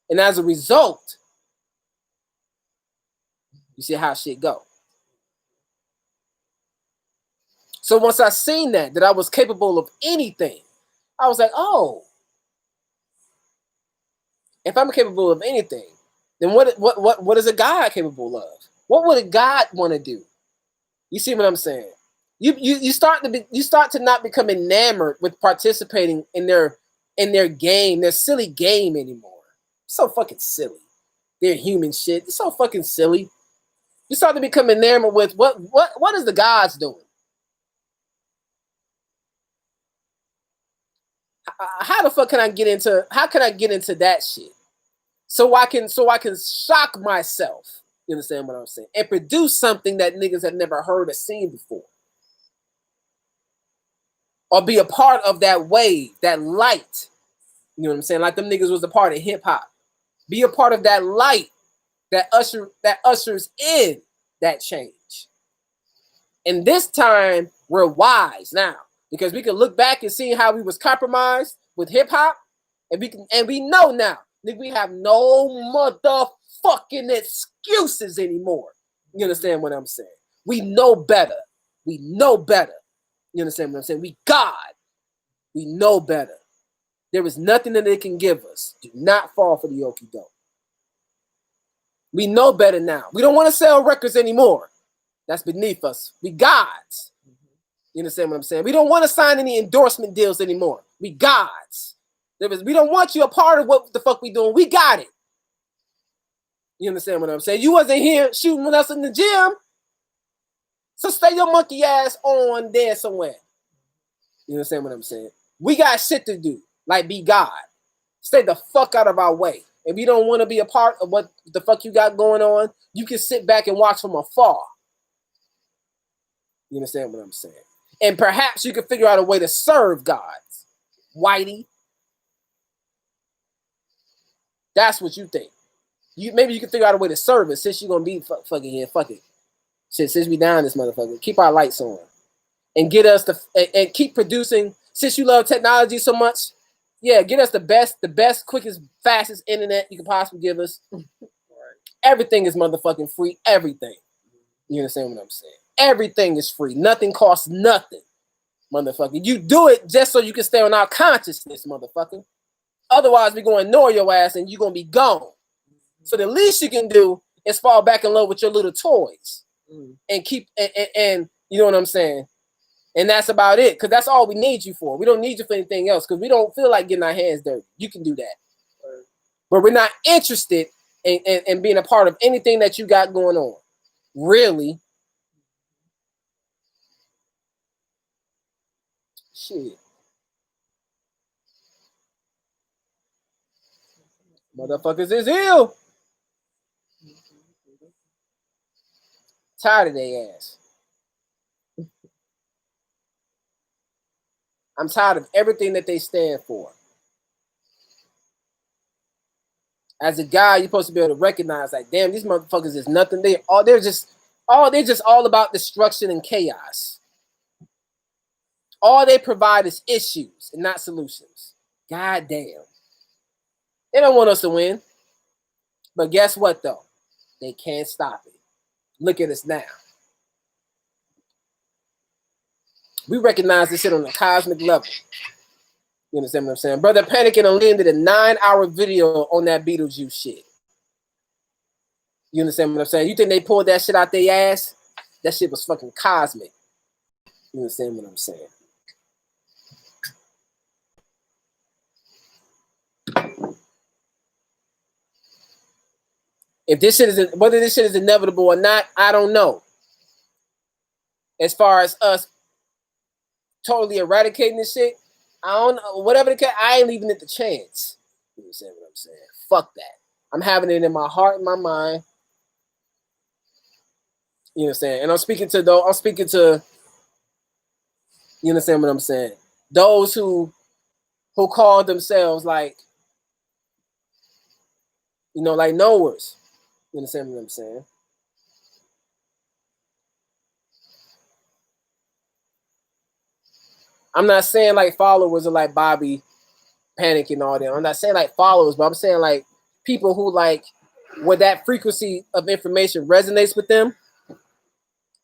And as a result, you see how shit go. So once I seen that I was capable of anything, I was like, oh, if I'm capable of anything, then what is a God capable of? What would a God want to do? You see what I'm saying? You start to not become enamored with participating in their game, their silly game anymore. It's so fucking silly. Their human shit. It's so fucking silly. You start to become enamored with what is the gods doing? How the fuck can I get into? How can I get into that shit? So I can shock myself. You understand what I'm saying? And produce something that niggas have never heard or seen before. Or be a part of that wave, that light. You know what I'm saying? Like them niggas was a part of hip hop. Be a part of that light that ushers in that change. And this time we're wise now because we can look back and see how we was compromised with hip hop, and we know now that we have no motherfucking excuses anymore. You understand what I'm saying? We know better. We know better. You understand what I'm saying? We God. We know better. There is nothing that they can give us. Do not fall for the okie doke. We know better now. We don't want to sell records anymore. That's beneath us. We gods. You understand what I'm saying? We don't want to sign any endorsement deals anymore. We gods. We don't want you a part of what the fuck we doing. We got it. You understand what I'm saying? You wasn't here shooting with us in the gym. So stay your monkey ass on there somewhere. You understand what I'm saying? We got shit to do. Like be God. Stay the fuck out of our way. If you don't want to be a part of what the fuck you got going on, you can sit back and watch from afar. You understand what I'm saying? And perhaps you can figure out a way to serve God. Whitey. That's what you think. Maybe you can figure out a way to serve it since you're gonna be fucking here. Fuck it. Since we down this motherfucker, keep our lights on and get us and keep producing. Since you love technology so much, yeah, get us the best, quickest, fastest internet you can possibly give us. Everything is motherfucking free. Everything. You understand what I'm saying? Everything is free. Nothing costs nothing, motherfucker. You do it just so you can stay on our consciousness, motherfucker. Otherwise, we're going to ignore your ass and you're going to be gone. So the least you can do is fall back in love with your little toys and keep, and you know what I'm saying? And that's about it, because that's all we need you for. We don't need you for anything else, because we don't feel like getting our hands dirty. You can do that. But we're not interested in being a part of anything that you got going on. Really. Shit. Motherfuckers is ill. Tired of their ass. I'm tired of everything that they stand for. As a guy, you're supposed to be able to recognize, like, damn, these motherfuckers is nothing. They're just all about destruction and chaos. All they provide is issues and not solutions. God damn. They don't want us to win. But guess what, though? They can't stop it. Look at us now. We recognize this shit on a cosmic level. You understand what I'm saying? Brother Panic and Aleem did a 9-hour video on that Beetlejuice shit. You understand what I'm saying? You think they pulled that shit out their ass? That shit was fucking cosmic. You understand what I'm saying? If this shit is, whether this shit is inevitable or not, I don't know. As far as us totally eradicating this shit, I don't know. Whatever the case, I ain't leaving it the chance. You understand what I'm saying? Fuck that. I'm having it in my heart and my mind. You understand? And I'm speaking to, you understand what I'm saying? Those who call themselves like, you know, like knowers. You understand what I'm saying? I'm not saying like followers are like Bobby, Panic, and all that. I'm not saying like followers, but I'm saying like people who like where that frequency of information resonates with them,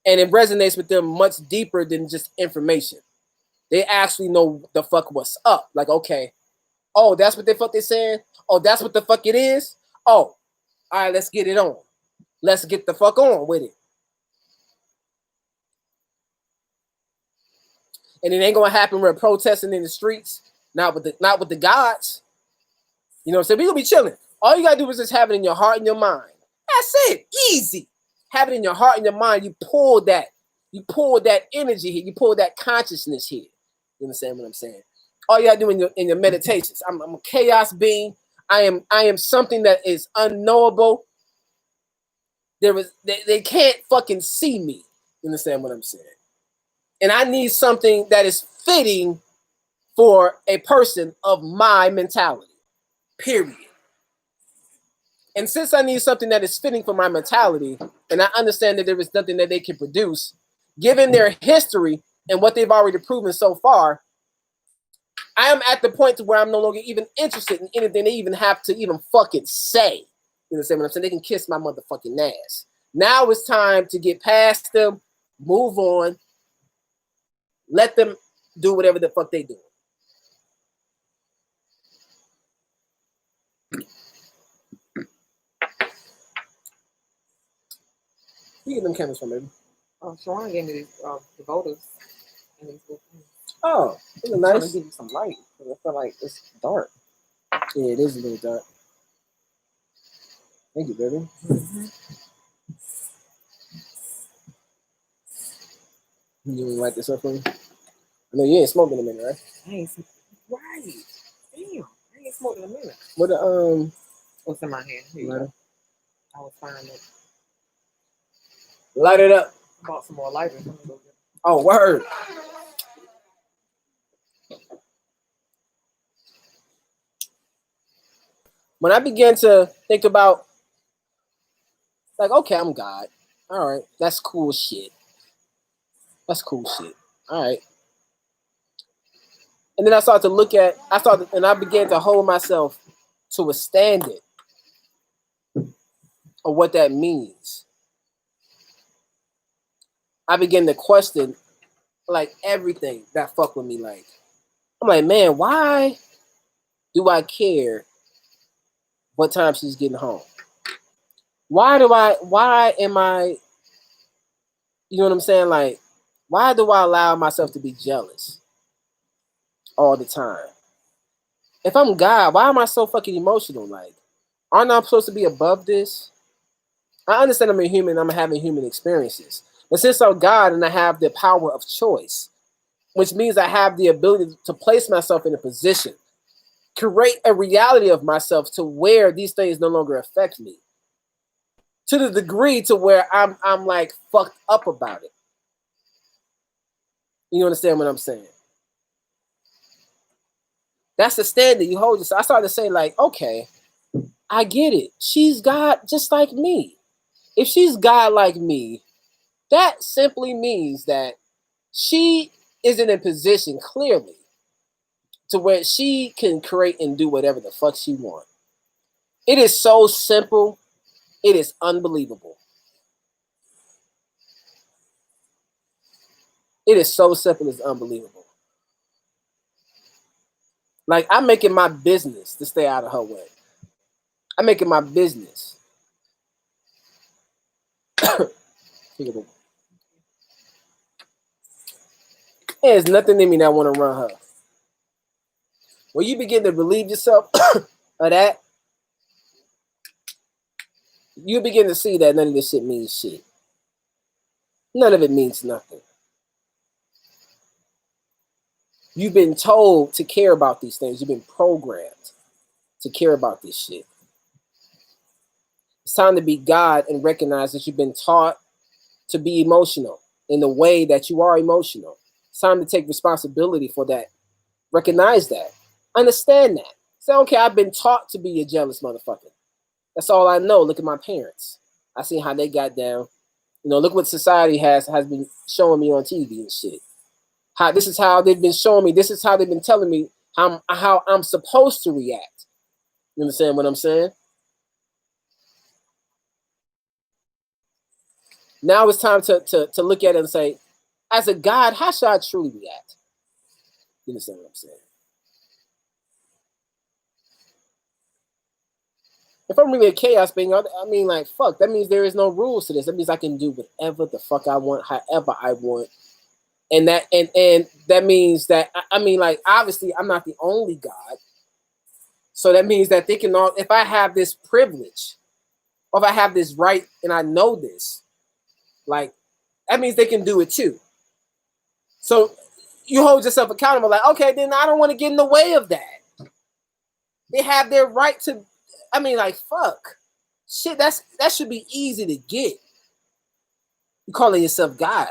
and it resonates with them much deeper than just information. They actually know the fuck what's up. Like, okay, oh, that's what the fuck they're saying. Oh, that's what the fuck it is. Oh, all right, let's get it on. Let's get the fuck on with it. And it ain't gonna happen. We're protesting in the streets, not with the gods. You know what I'm saying? We gonna be chilling. All you gotta do is just have it in your heart and your mind. That's it. Easy. Have it in your heart and your mind. You pull that energy here. You pull that consciousness here. You understand what I'm saying? All you gotta do in your meditations. I'm a chaos being. I am something that is unknowable. They can't fucking see me. You understand what I'm saying? And I need something that is fitting for a person of my mentality, period. And since I need something that is fitting for my mentality, and I understand that there is nothing that they can produce, given their history and what they've already proven so far, I am at the point to where I'm no longer even interested in anything they even have to even fucking say. You understand what I'm saying? They can kiss my motherfucking ass. Now it's time to get past them, move on, let them do whatever the fuck they do. You get them candles from, baby. Oh, Sharon gave me these devotas and these little things. Oh, these are I'm nice. trying to give you some light because I feel like it's dark. Yeah, it is a little dark. Thank you, baby. Mm-hmm. You want to light this up for me? I know you ain't smoking in a minute, right? Right. Damn. I ain't ain't smoked in a minute. What the What's in my hand? Here you lighter? go. I was finding it. Light it up. Bought some more lighters. Let me go get Oh, word. When I began to think about, like, okay, I'm God. All right, that's cool shit. That's cool shit. All right. And then I started to look at, and I began to hold myself to a standard of what that means. I began to question, like, everything that fuck with me. Like, I'm like, man, why do I care what time she's getting home? Why am I, you know what I'm saying? Like, why do I allow myself to be jealous all the time? If I'm God, why am I so fucking emotional? Like, aren't I supposed to be above this? I understand I'm a human, I'm having human experiences. But since I'm God and I have the power of choice, which means I have the ability to place myself in a position, create a reality of myself to where these things no longer affect me. To the degree to where I'm like fucked up about it. You understand what I'm saying? That's the standard you hold yourself. I started to say, like, okay, I get it. She's God just like me. If she's God like me, that simply means that she is in a position clearly to where she can create and do whatever the fuck she wants. It is so simple. It is unbelievable. It is so simple, it's unbelievable. Like, I'm making my business to stay out of her way. I'm making my business. There's nothing in me that want to run her. When you begin to believe yourself of that, you begin to see that none of this shit means shit. None of it means nothing. You've been told to care about these things. You've been programmed to care about this shit. It's time to be God and recognize that you've been taught to be emotional in the way that you are emotional. It's time to take responsibility for that. Recognize that. Understand that. Say, okay, I've been taught to be a jealous motherfucker. That's all I know. Look at my parents. I see how they got down. You know, look what society has been showing me on TV and shit. How this is how they've been showing me. This is how they've been telling me how I'm supposed to react. You understand what I'm saying? Now it's time to look at it and say, as a God, how should I truly react? You understand what I'm saying? If I'm really a chaos being, I mean, like, fuck, that means there is no rules to this. That means I can do whatever the fuck I want, however I want. And that means that, I mean, like, obviously I'm not the only God. So that means that they can all, if I have this privilege, or if I have this right and I know this, like, that means they can do it too. So you hold yourself accountable, like, okay, then I don't want to get in the way of that. They have their right to, I mean, like, fuck. Shit, that should be easy to get. You calling yourself God.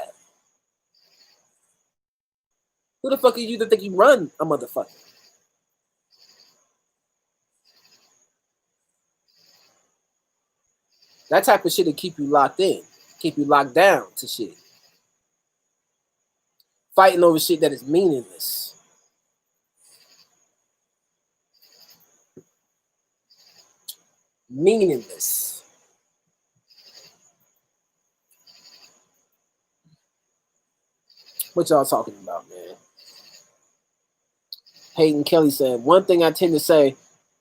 Who the fuck are you to think you run a motherfucker? That type of shit will keep you locked in, keep you locked down to shit. Fighting over shit that is meaningless. Meaningless. What y'all talking about, man? Hayden Kelly said, one thing I tend to say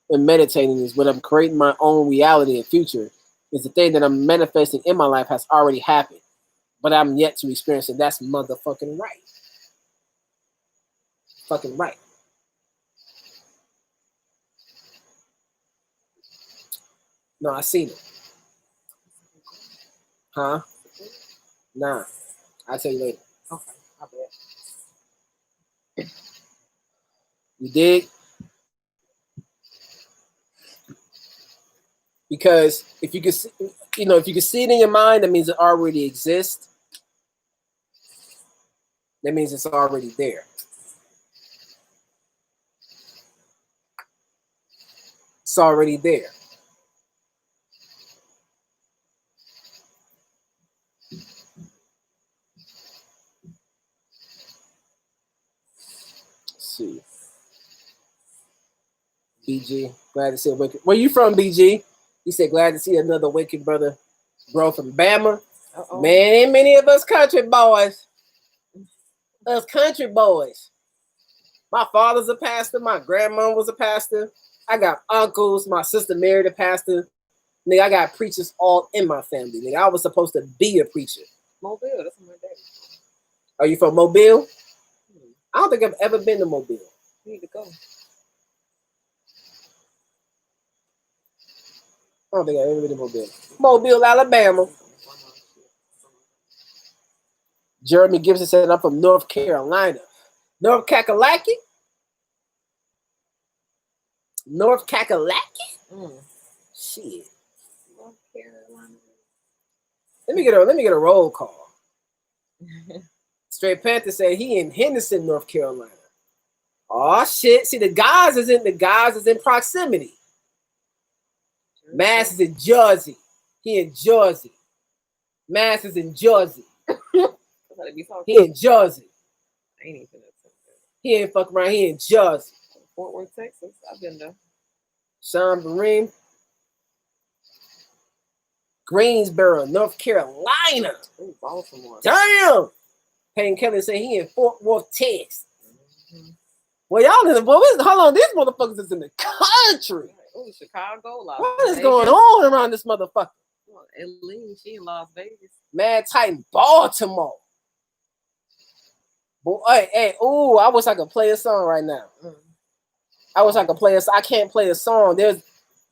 when meditating is when I'm creating my own reality and future is the thing that I'm manifesting in my life has already happened, but I'm yet to experience it. That's motherfucking right. Fucking right. No, I seen it. Huh? Nah. I'll tell you later. Okay, I bet. You dig? Because if you can see, if you can see it in your mind, that means it already exists. That means it's already there. It's already there. Let's see. BG, glad to see a wicked. Where you from, BG? He said, glad to see another wicked brother, bro, from Bama. Uh-oh. Man, ain't many of us country boys. Us country boys. My father's a pastor. My grandma was a pastor. I got uncles. My sister married a pastor. Nigga, I got preachers all in my family. Nigga, I was supposed to be a preacher. Mobile, that's my daddy. Are you from Mobile? I don't think I've ever been to Mobile. You need to go. I don't think I've ever been to Mobile. Mobile, Alabama. Jeremy Gibson said, I'm from North Carolina. North Kakalaki? North Kakalaki? Shit. North Carolina. Let me get a roll call. Straight Panther said he in Henderson, North Carolina. Oh shit. See, the guys is in proximity. Mass is in Jersey. He in Jersey. Mass is in Jersey. He in Jersey. He ain't fuck around. He in Jersey. Fort Worth, Texas. I've been there. Sean Bareem. Greensboro, North Carolina. Ooh, Baltimore. Damn. Payne Kelly said he in Fort Worth, Texas. Well, y'all in the hold on, these motherfuckers is in the country. Oh, Chicago, Las What Vegas. is going on around this motherfucker? Well, Eileen, she in Las Vegas. Mad Titan, Baltimore. Boy, hey, ooh, I wish I could play a song right now. I wish I could play I can't play a song. There's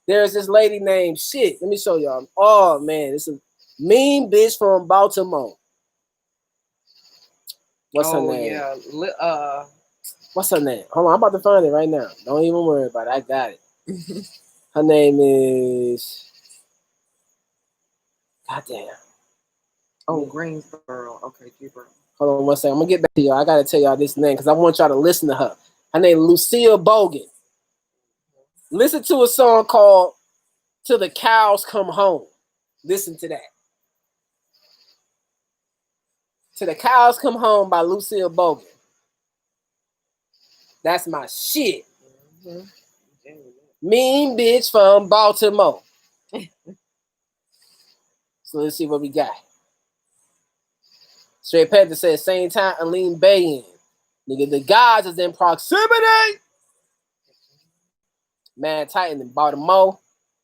this lady named shit. Let me show y'all. Oh man, it's a mean bitch from Baltimore. What's her name? Yeah. What's her name? Hold on, I'm about to find it right now. Don't even worry about it. I got it. Her name is. Goddamn. Oh, Greensboro. Okay, Greensboro. Hold on one second. I'm gonna get back to y'all. I gotta tell y'all this name because I want y'all to listen to her. Her name is Lucille Bogan. Listen to a song called "Till the Cows Come Home." Listen to that. "Till the Cows Come Home" by Lucille Bogan. That's my shit. Mean bitch from Baltimore. So let's see what we got. Straight Panther says same time Aline Bayin. Nigga, the guys is in proximity. Man Titan in Baltimore.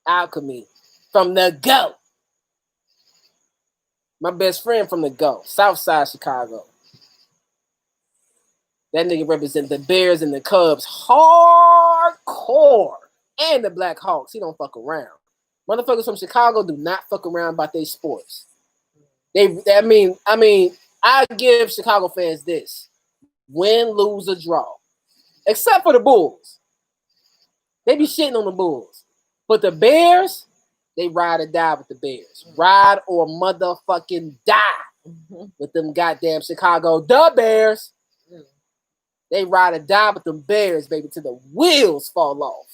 Alchemy from the go. My best friend from the go. Southside Chicago. That nigga represent the Bears and the Cubs hardcore. And the Black Hawks. He don't fuck around. Motherfuckers from Chicago do not fuck around about their sports. I mean, I give Chicago fans this. Win, lose, or draw. Except for the Bulls. They be shitting on the Bulls. But the Bears, they ride or die with the Bears. Ride or motherfucking die with them goddamn Chicago the Bears. They ride or die with them Bears, baby, till the wheels fall off.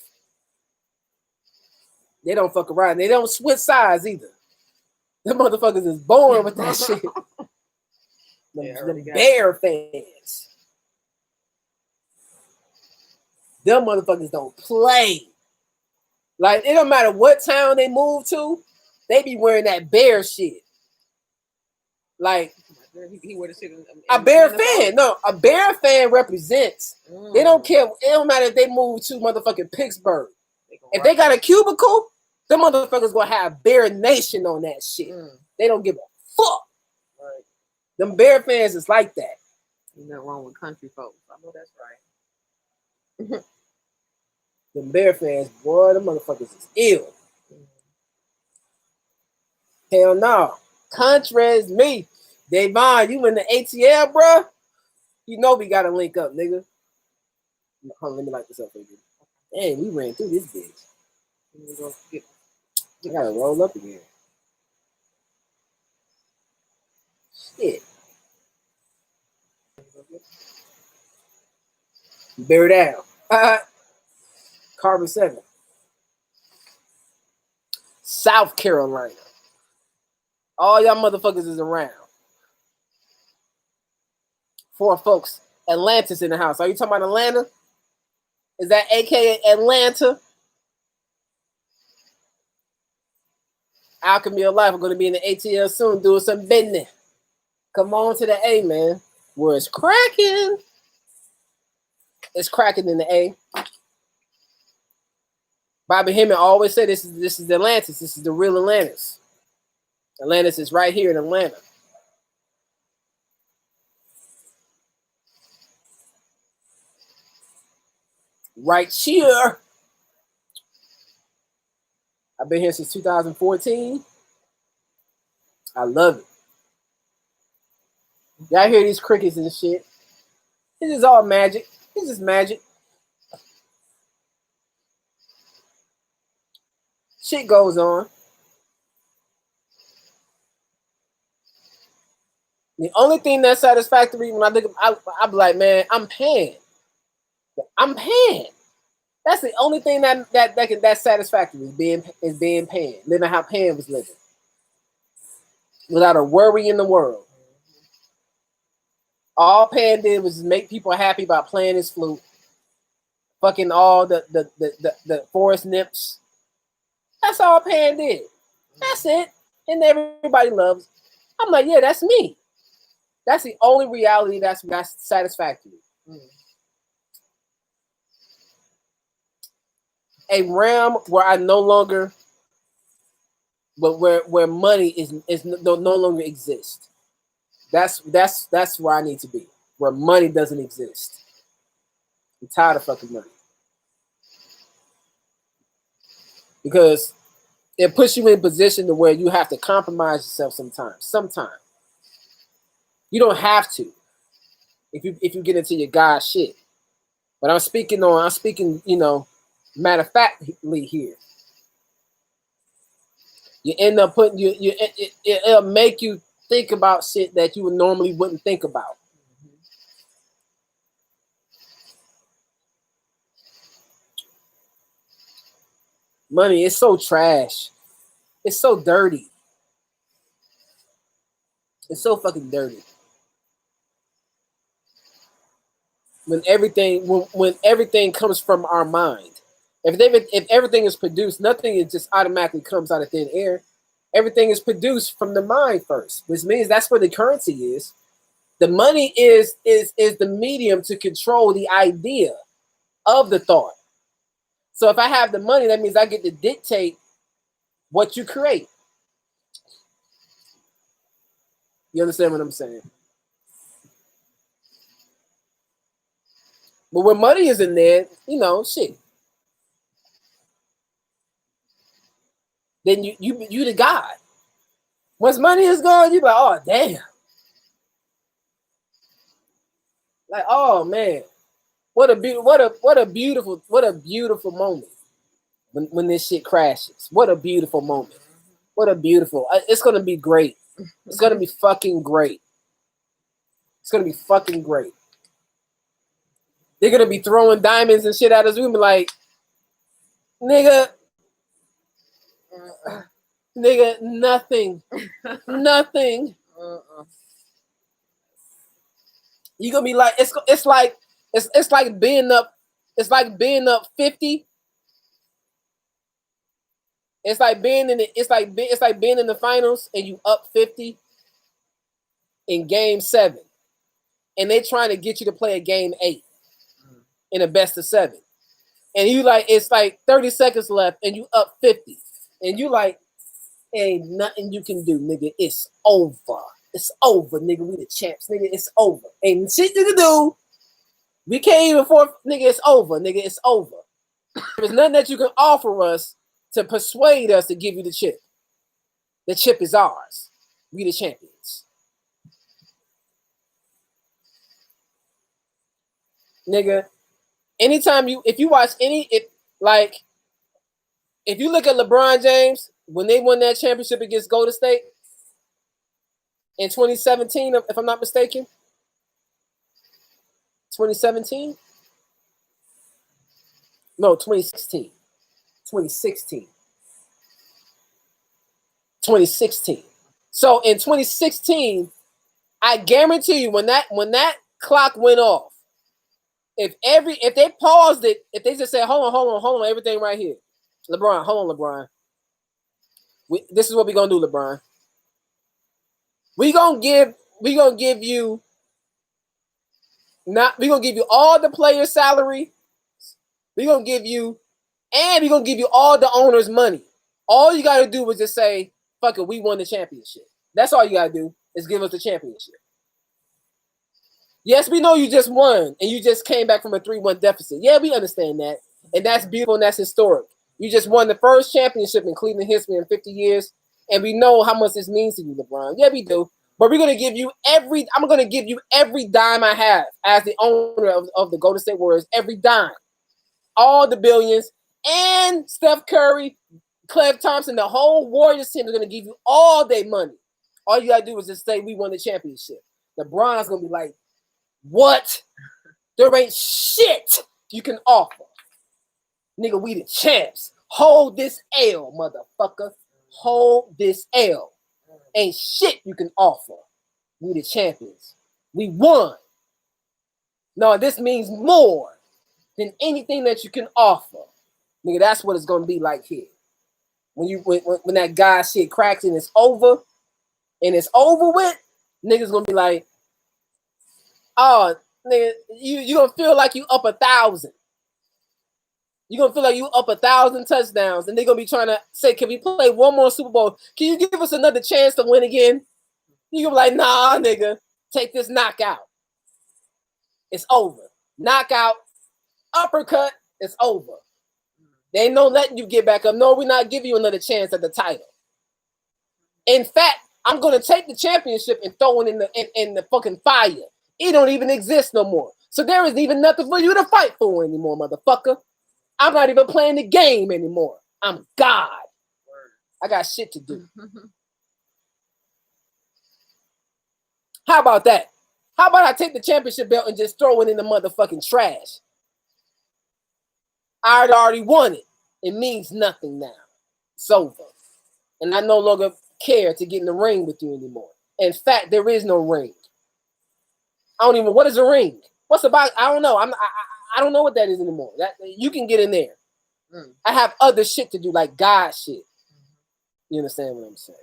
They don't fuck around. They don't switch sides either. The motherfuckers is born with that shit. The Bear fans. Them motherfuckers don't play. Like, it don't matter what town they move to, they be wearing that Bear shit. Like, he wear the shit in a Bear fan. No, a Bear fan represents. They don't care. It don't matter if they move to motherfucking Pittsburgh. If they got a cubicle, them motherfuckers gonna have Bear Nation on that shit. They don't give a fuck. Right. Them Bear fans is like that. Ain't nothing wrong with country folks. I know that's right. Them Bear fans, boy, them motherfuckers is ill. Hell no. Country is me. Davon, you in the ATL, bro? You know we gotta link up, nigga. Hold on, let me light this up for you. Dang, we ran through this bitch. I gotta roll up again. Shit. Bear down. Carbon 7. South Carolina. All y'all motherfuckers is around. 4 folks. Atlantis in the house. Are you talking about Atlanta? Is that AKA Atlanta? Alchemy of Life. I'm going to be in the ATL soon doing some business. Come on to the A, man. Where it's cracking. It's cracking in the A. Bobby Hemming always said this is Atlantis. This is the real Atlantis. Atlantis is right here in Atlanta. Right here. I've been here since 2014. I love it. Y'all hear these crickets and shit. This is all magic. This is magic. Shit goes on. The only thing that's satisfactory when I look, I be like, man, I'm paying. I'm paying. That's the only thing that's satisfactory is being paying, living how Pan was living, without a worry in the world. All Pan did was make people happy by playing his flute, fucking all the forest nymphs. That's all Pan did. That's it, and everybody loves. I'm like, yeah, that's me. That's the only reality that's satisfactory. A realm where I no longer, but where money is no longer exists. That's where I need to be. Where money doesn't exist. I'm tired of fucking money. Because it puts you in a position to where you have to compromise yourself sometimes. Sometimes. You don't have to. If you get into your God shit. But I'm speaking, matter of factly here. You end up putting it'll make you think about shit that you normally wouldn't think about. Money is so trash. It's so dirty. It's so fucking dirty. When everything comes from our mind. If everything is produced, nothing is just automatically comes out of thin air. Everything is produced from the mind first, which means that's where the currency is. The money is the medium to control the idea of the thought. So if I have the money, that means I get to dictate what you create. You understand what I'm saying? But when money is in there, shit. Then you the God. Once money is gone, you be like, oh damn. Like, oh man, what a beautiful moment when this shit crashes. What a beautiful moment. What a beautiful. It's gonna be great. It's gonna be fucking great. It's gonna be fucking great. They're gonna be throwing diamonds and shit at us. We'll be like, nigga, nothing, nothing. You gonna be like, it's like being up. It's like being up 50. It's like being in the finals and you up 50 in game 7, and they trying to get you to play a game 8 in a best of 7, and you like it's like 30 seconds left and you up 50, and you like, ain't nothing you can do, nigga. It's over. It's over, nigga. We the champs, nigga. It's over. Ain't shit you can do. We can't even nigga. It's over, nigga. It's over. There's nothing that you can offer us to persuade us to give you the chip. The chip is ours. We the champions. Nigga, anytime if you watch if you look at LeBron James, when they won that championship against Golden State in 2017, if I'm not mistaken. 2017? No, 2016. 2016. 2016. So in 2016, I guarantee you when that clock went off, if they paused it, if they just said, hold on, everything right here. LeBron, hold on, LeBron. This is what we're gonna do, LeBron. We're gonna give you all the player salary. We're gonna give you all the owners' money. All you gotta do is just say, fuck it, we won the championship. That's all you gotta do is give us the championship. Yes, we know you just won and you just came back from a 3-1 deficit. Yeah, we understand that. And that's beautiful and that's historic. You just won the first championship in Cleveland history in 50 years. And we know how much this means to you, LeBron. Yeah, we do. But I'm going to give you every dime I have as the owner of the Golden State Warriors, every dime. All the billions. And Steph Curry, Klay Thompson, the whole Warriors team are going to give you all their money. All you got to do is just say we won the championship. LeBron's going to be like, what? There ain't shit you can offer. Nigga, we the champs. Hold this L, motherfucker. Hold this L. Ain't shit you can offer. We the champions. We won. No, this means more than anything that you can offer. Nigga, that's what it's gonna be like here. When that guy shit cracks and it's over with, niggas gonna be like, oh, nigga, you gonna feel like you up 1,000. You're gonna feel like you up 1,000 touchdowns, and they're gonna be trying to say, can we play one more Super Bowl? Can you give us another chance to win again? You're gonna be like, nah, nigga, take this knockout. It's over. Knockout, uppercut, it's over. They ain't no letting you get back up. No, we're not giving you another chance at the title. In fact, I'm gonna take the championship and throw it in the fucking fire. It don't even exist no more. So there isn't even nothing for you to fight for anymore, motherfucker. I'm not even playing the game anymore. I'm God. I got shit to do. How about that? How about I take the championship belt and just throw it in the motherfucking trash? I already won it. It means nothing now. It's over. And I no longer care to get in the ring with you anymore. In fact, there is no ring. What is a ring? What's about? I don't know. I don't know what that is anymore. That you can get in there. I have other shit to do, like God shit. You understand what I'm saying?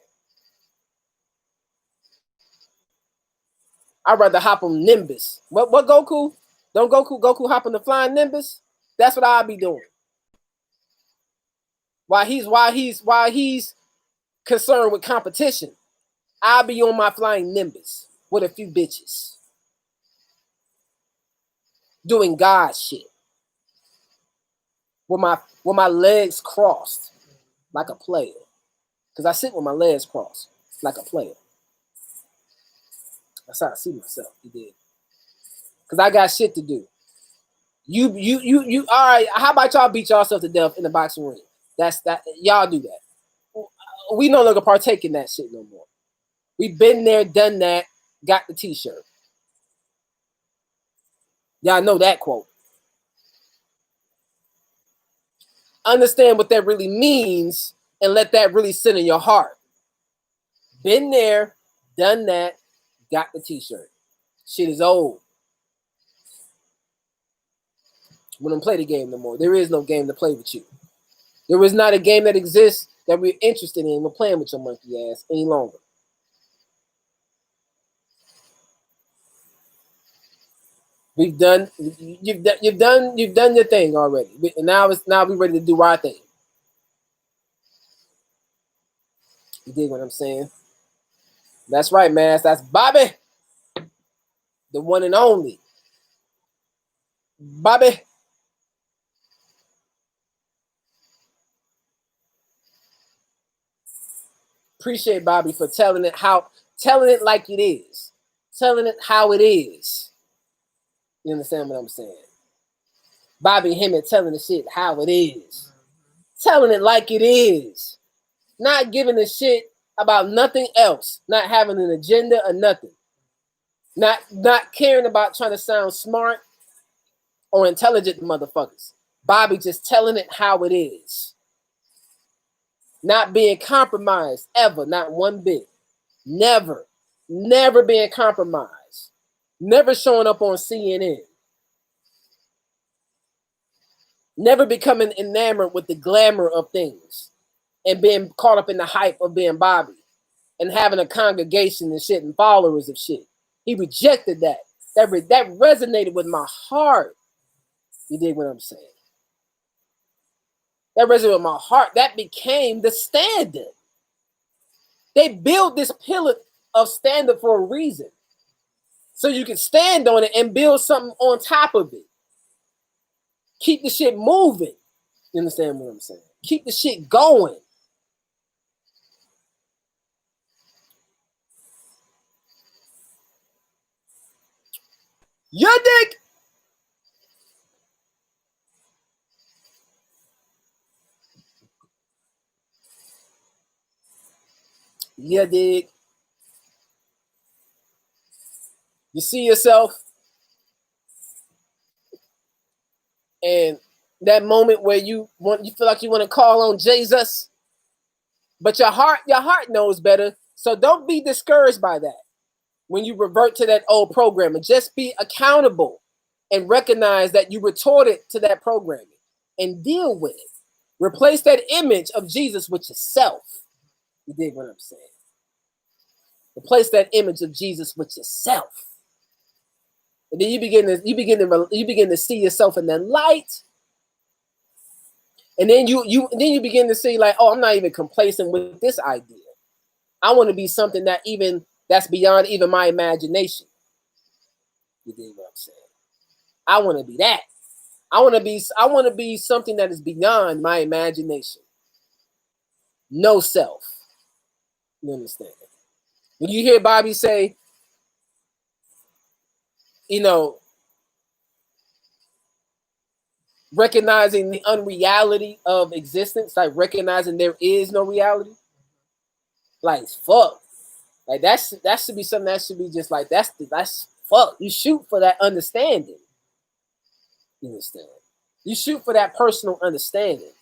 I'd rather hop on Nimbus. What Goku? Don't Goku hop on the flying Nimbus? That's what I'll be doing. While he's concerned with competition, I'll be on my flying Nimbus with a few bitches. Doing God shit. With my legs crossed like a player. Because I sit with my legs crossed like a player. That's how I see myself. You did. Because I got shit to do. You all right, how about y'all beat yourself to death in the boxing ring? That's that. Y'all do that. We no longer partake in that shit no more. We've been there, done that, got the t-shirt. Y'all know that quote. Understand what that really means and let that really sit in your heart. Been there, done that, got the t-shirt. Shit is old. We don't play the game no more. There is no game to play with you. There is not a game that exists that we're interested in. We're playing with your monkey ass any longer. You've done your thing already. And now we're ready to do our thing. You dig what I'm saying? That's right, man. That's Bobby. The one and only. Bobby. Appreciate Bobby for telling it like it is. Telling it how it is. You understand what I'm saying? Bobby Hemmett telling the shit how it is. Telling it like it is. Not giving a shit about nothing else. Not having an agenda or nothing. Not caring about trying to sound smart or intelligent motherfuckers. Bobby just telling it how it is. Not being compromised ever, not one bit. Never being compromised. Never showing up on CNN. Never becoming enamored with the glamour of things and being caught up in the hype of being Bobby and having a congregation and shit and followers of shit. He rejected that. That resonated with my heart. You dig what I'm saying? That resonated with my heart. That became the standard. They built this pillar of standard for a reason. So you can stand on it and build something on top of it. Keep the shit moving. You understand what I'm saying? Keep the shit going. You dig? You dig? You see yourself and that moment where you feel like you want to call on Jesus, but your heart knows better. So don't be discouraged by that when you revert to that old programming. Just be accountable and recognize that you retorted to that programming and deal with it. Replace that image of Jesus with yourself. You dig what I'm saying? Replace that image of Jesus with yourself. And then you begin to see yourself in that light. And then you begin to see like, oh, I'm not even complacent with this idea. I want to be something that's beyond even my imagination. You dig what I'm saying? I want to be that. I want to be something that is beyond my imagination. No self. You understand? When you hear Bobby say, recognizing the unreality of existence, like recognizing there is no reality, like fuck, like that should be something that should be just like that's fuck. You shoot for that understanding. You understand? You shoot for that personal understanding.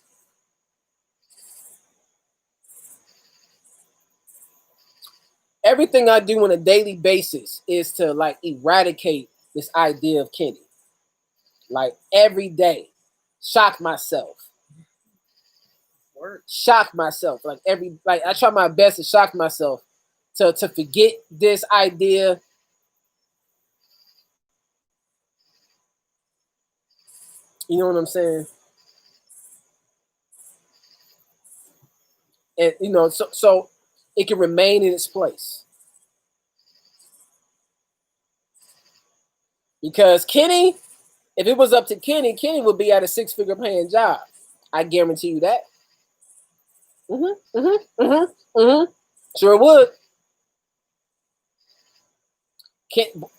Everything I do on a daily basis is to like eradicate this idea of Kenny. Like every day, shock myself. Shock myself. Like I try my best to shock myself to forget this idea. You know what I'm saying? And so it can remain in its place. Because Kenny, if it was up to Kenny would be at a 6-figure paying job. I guarantee you that. Sure would.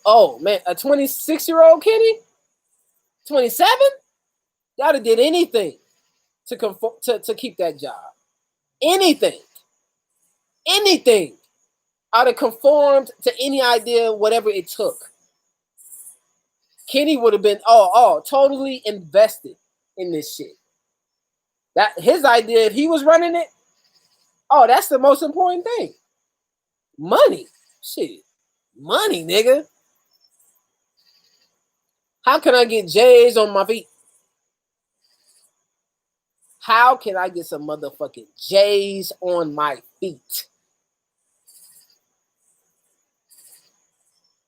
Oh man, a 26-year-old Kenny, 27, y'all have did anything to keep that job. Anything. I'd have conformed to any idea, whatever it took. Kenny would have been totally invested in this shit. That his idea, if he was running it, that's the most important thing. Money. Shit. Money, nigga. How can I get J's on my feet? How can I get some motherfucking J's on my feet?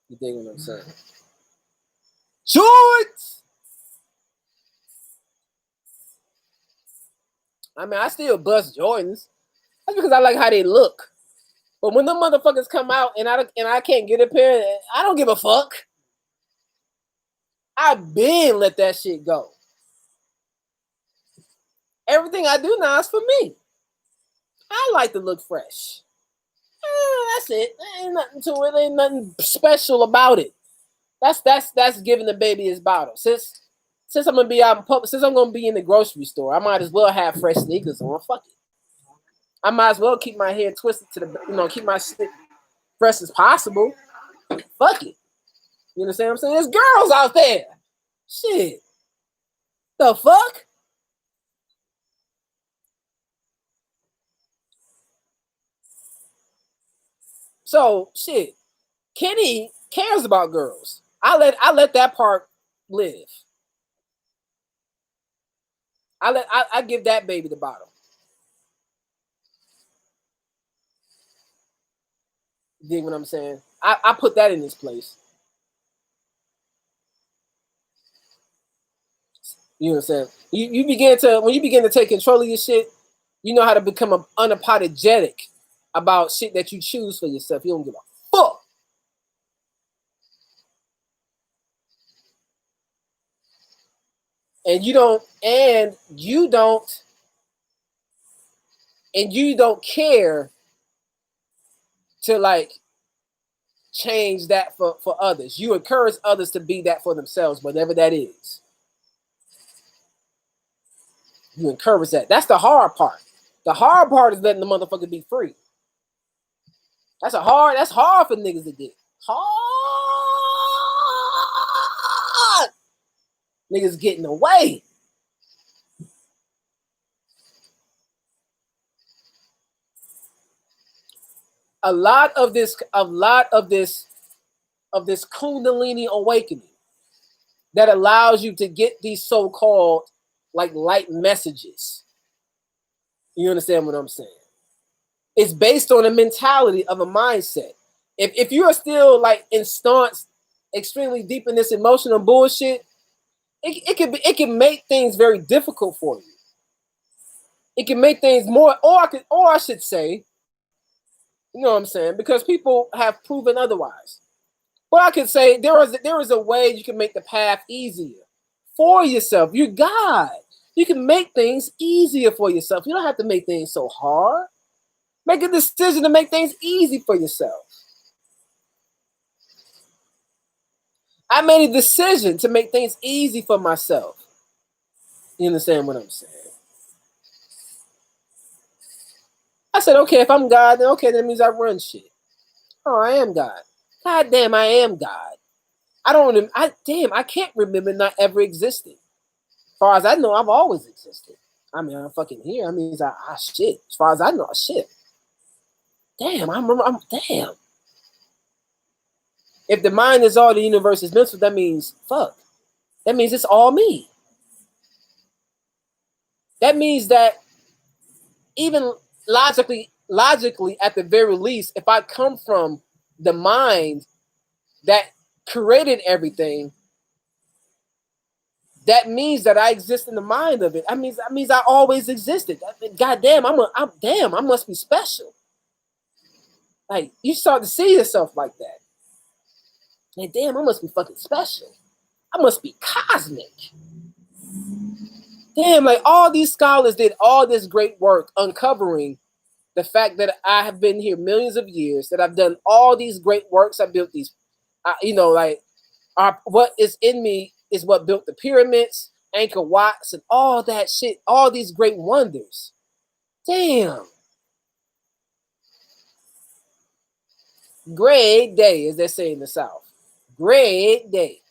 You dig what I'm saying? Shorts! I mean, I still bust Jordans. That's because I like how they look. But when the motherfuckers come out and I can't get a pair, I don't give a fuck. I've been let that shit go. Everything I do now is for me. I like to look fresh. That's it. There ain't nothing to it. There ain't nothing special about it. That's giving the baby his bottle. Since I'm gonna be out in public, since I'm gonna be in the grocery store, I might as well have fresh sneakers on. Fuck it. I might as well keep my hair twisted to the, keep my shit fresh as possible. Fuck it. You understand what I'm saying? There's girls out there. Shit. The fuck? So shit. Kenny cares about girls. I let that part live. I give that baby the bottom. You dig what I'm saying? I put that in its place. You know what I'm saying? You begin to when you begin to take control of your shit, you know how to become unapologetic about shit that you choose for yourself. You don't give a fuck. And you don't care to like change that for others. You encourage others to be that for themselves, whatever that is. You encourage that. That's the hard part. The hard part is letting the motherfucker be free. That's hard for niggas to get. Hard. Niggas getting away. A lot of this Kundalini awakening that allows you to get these so-called like light messages. You understand what I'm saying? It's based on a mentality of a mindset. If you are still like ensconced extremely deep in this emotional bullshit, it can make things very difficult for you. It can make things more, or I should say, you know what I'm saying? Because people have proven otherwise. But I could say there is a way you can make the path easier for yourself. You're God. You can make things easier for yourself. You don't have to make things so hard. Make a decision to make things easy for yourself. I made a decision to make things easy for myself. You understand what I'm saying? I said, okay, if I'm God, then okay, that means I run shit. Oh, I am God. God damn, I am God. I can't remember not ever existing. As far as I know, I've always existed. I mean, I'm fucking here. I mean, I shit. As far as I know, I shit. Damn, damn. If the mind is all the universe is mental, that means fuck. That means it's all me. That means that even logically, at the very least, if I come from the mind that created everything, that means that I exist in the mind of it. That means I always existed. God damn, I must be special. Like you start to see yourself like that. Like, damn, I must be fucking special. I must be cosmic. Damn, like all these scholars did all this great work uncovering the fact that I have been here millions of years, that I've done all these great works. I built these, what is in me is what built the pyramids, Angkor Watts, and all that shit, all these great wonders. Damn. Great day, as they say in the South. Great day.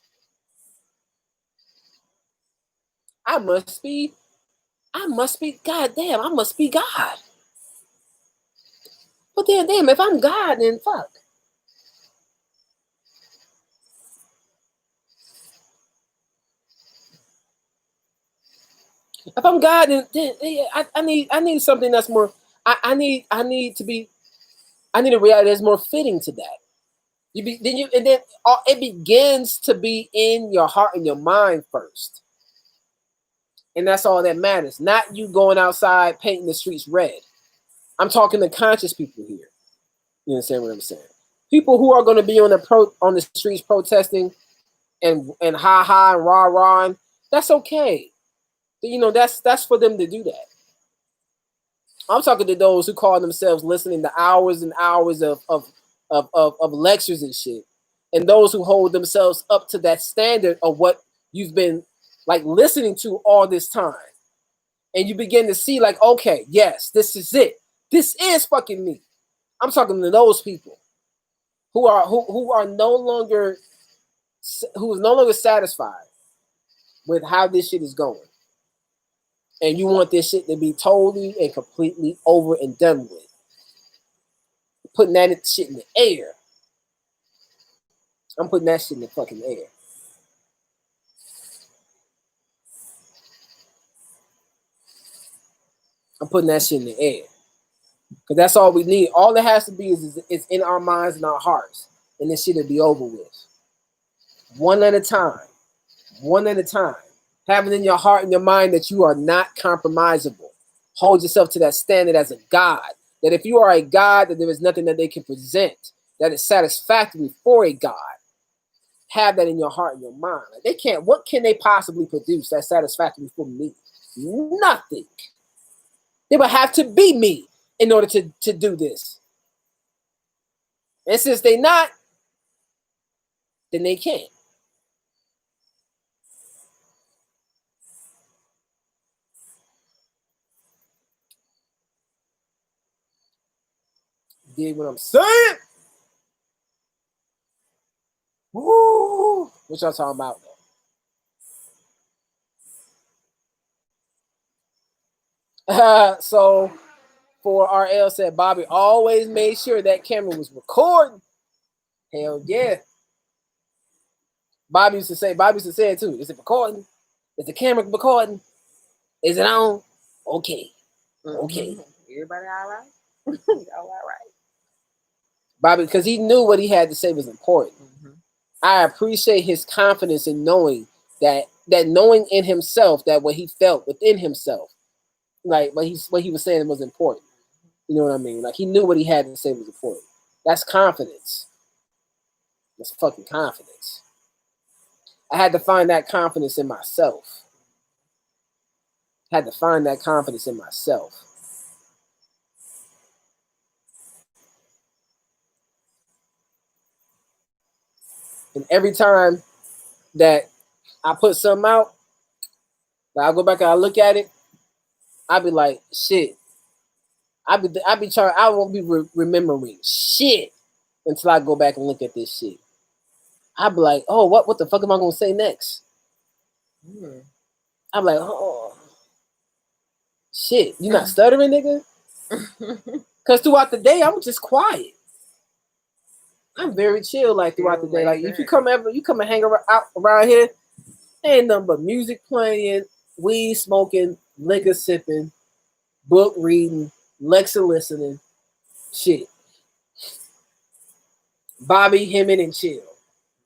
I must be, God damn, I must be God. But then, damn, if I'm God, then fuck. If I'm God, then I need something that's more. I need a reality that's more fitting to that. It begins to be in your heart and your mind first, and that's all that matters. Not you going outside painting the streets red. I'm talking to conscious people here. You understand what I'm saying? People who are going to be on the streets protesting and ha ha and rah rah, and that's okay. You know, that's for them to do that. I'm talking to those who call themselves listening to hours and hours of lectures and shit, and those who hold themselves up to that standard of what you've been like listening to all this time, and you begin to see like, okay, yes, this is it. This is fucking me. I'm talking to those people who are no longer satisfied with how this shit is going, and you want this shit to be totally and completely over and done with. Putting that shit in the air. I'm putting that shit in the fucking air. I'm putting that shit in the air. Because that's all we need. All it has to be is in our minds and our hearts. And this shit will be over with. One at a time. One at a time. Having in your heart and your mind that you are not compromisable. Hold yourself to that standard as a God. That if you are a God, that there is nothing that they can present that is satisfactory for a God. Have that in your heart and your mind. Like they can't. What can they possibly produce that's satisfactory for me? Nothing. They would have to be me in order to do this. And since they not, then they can't. Dig what I'm saying? Woo! What y'all talking about though? So for RL said Bobby always made sure that camera was recording. Hell yeah. Bobby used to say it too. Is it recording? Is the camera recording? Is it on? Okay. Okay. Everybody all right? Y'all all right? Bobby, because he knew what he had to say was important. I appreciate his confidence in knowing that knowing in himself that what he felt within himself, like what he was saying was important. You know what I mean? Like he knew what he had to say was important. That's confidence. That's fucking confidence. I had to find that confidence in myself. Had to find that confidence in myself. And every time that I put something out, I go back and I look at it, I be like, shit. I be trying. I won't be remembering shit until I go back and look at this shit. I be like, oh, what the fuck am I gonna say next? I'm like, oh, shit. You not stuttering, nigga? Because throughout the day, I'm just quiet. I'm very chill, like throughout the day. Like if you come and hang around here, ain't nothing but music playing, weed smoking, liquor sipping, book reading, lecture listening, shit. Bobby, hemming, and chill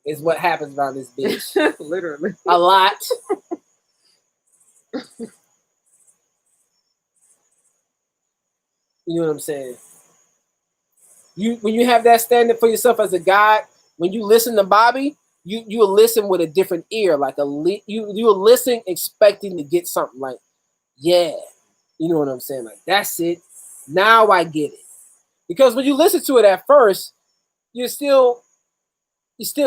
is what happens around this bitch. Literally. A lot. You know what I'm saying? When you have that standard for yourself as a God, when you listen to Bobby, you will listen with a different ear, like you will listen expecting to get something like, yeah, you know what I'm saying? Like that's it. Now I get it. Because when you listen to it at first, you're still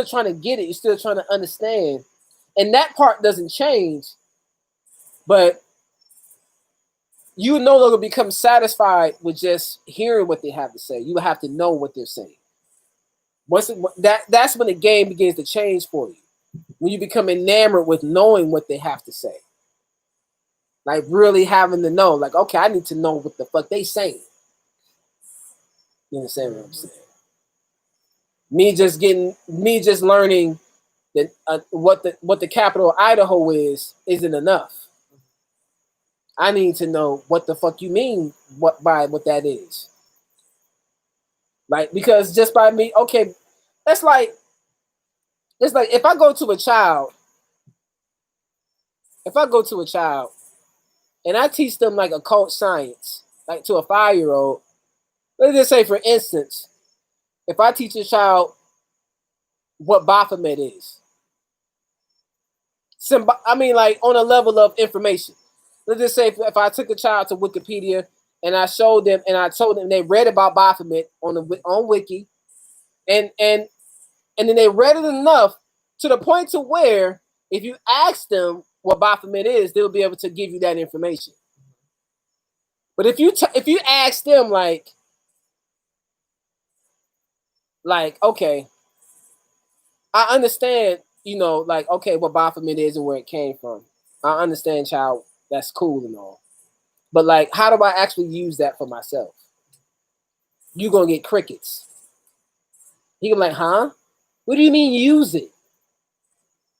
trying to get it. You're still trying to understand, and that part doesn't change. But you no longer become satisfied with just hearing what they have to say. You have to know what they're saying. That's when the game begins to change for you. When you become enamored with knowing what they have to say. Like really having to know, like, okay, I need to know what the fuck they saying. You understand what I'm saying? Me just learning that what the capital of Idaho isn't enough. I need to know what the fuck you mean by what that is. Like, because just by me, okay, it's like if I go to a child and I teach them like occult science, like to a 5-year-old, let's just say for instance, if I teach a child what Baphomet is, I mean like on a level of information. Let's just say if I took a child to Wikipedia and I showed them and I told them they read about Baphomet on Wiki, and then they read it enough to the point to where if you ask them what Baphomet is, they'll be able to give you that information. But if you ask them like okay, I understand, like okay, what Baphomet is and where it came from. I understand, child. That's cool and all. But like, how do I actually use that for myself? You gonna get crickets. He gonna be like, huh? What do you mean use it?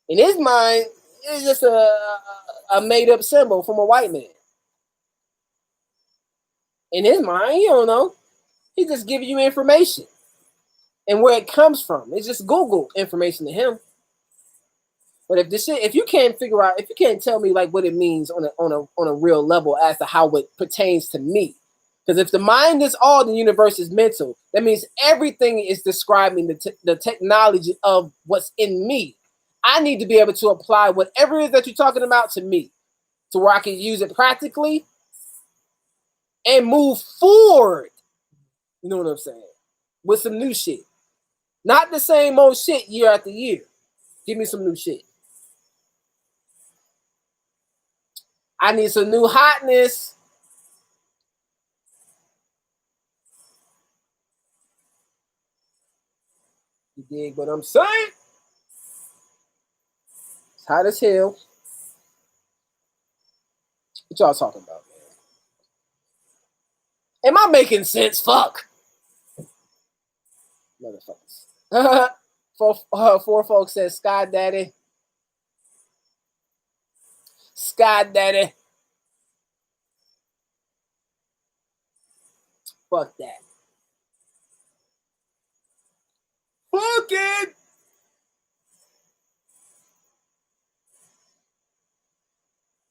In his mind, it's just a made up symbol from a white man. In his mind, you don't know. He's just giving you information and where it comes from. It's just Google information to him. But if you can't figure out, if you can't tell me like what it means on a real level as to how it pertains to me, because if the mind is all, the universe is mental. That means everything is describing the technology of what's in me. I need to be able to apply whatever it is that you're talking about to me, to where I can use it practically and move forward. You know what I'm saying? With some new shit. Not the same old shit year after year. Give me some new shit. I need some new hotness. You dig what I'm saying? It's hot as hell. What y'all talking about, man? Am I making sense? Fuck. Motherfuckers. Four folks said Sky Daddy. Sky Daddy. Fuck that. Fuck it.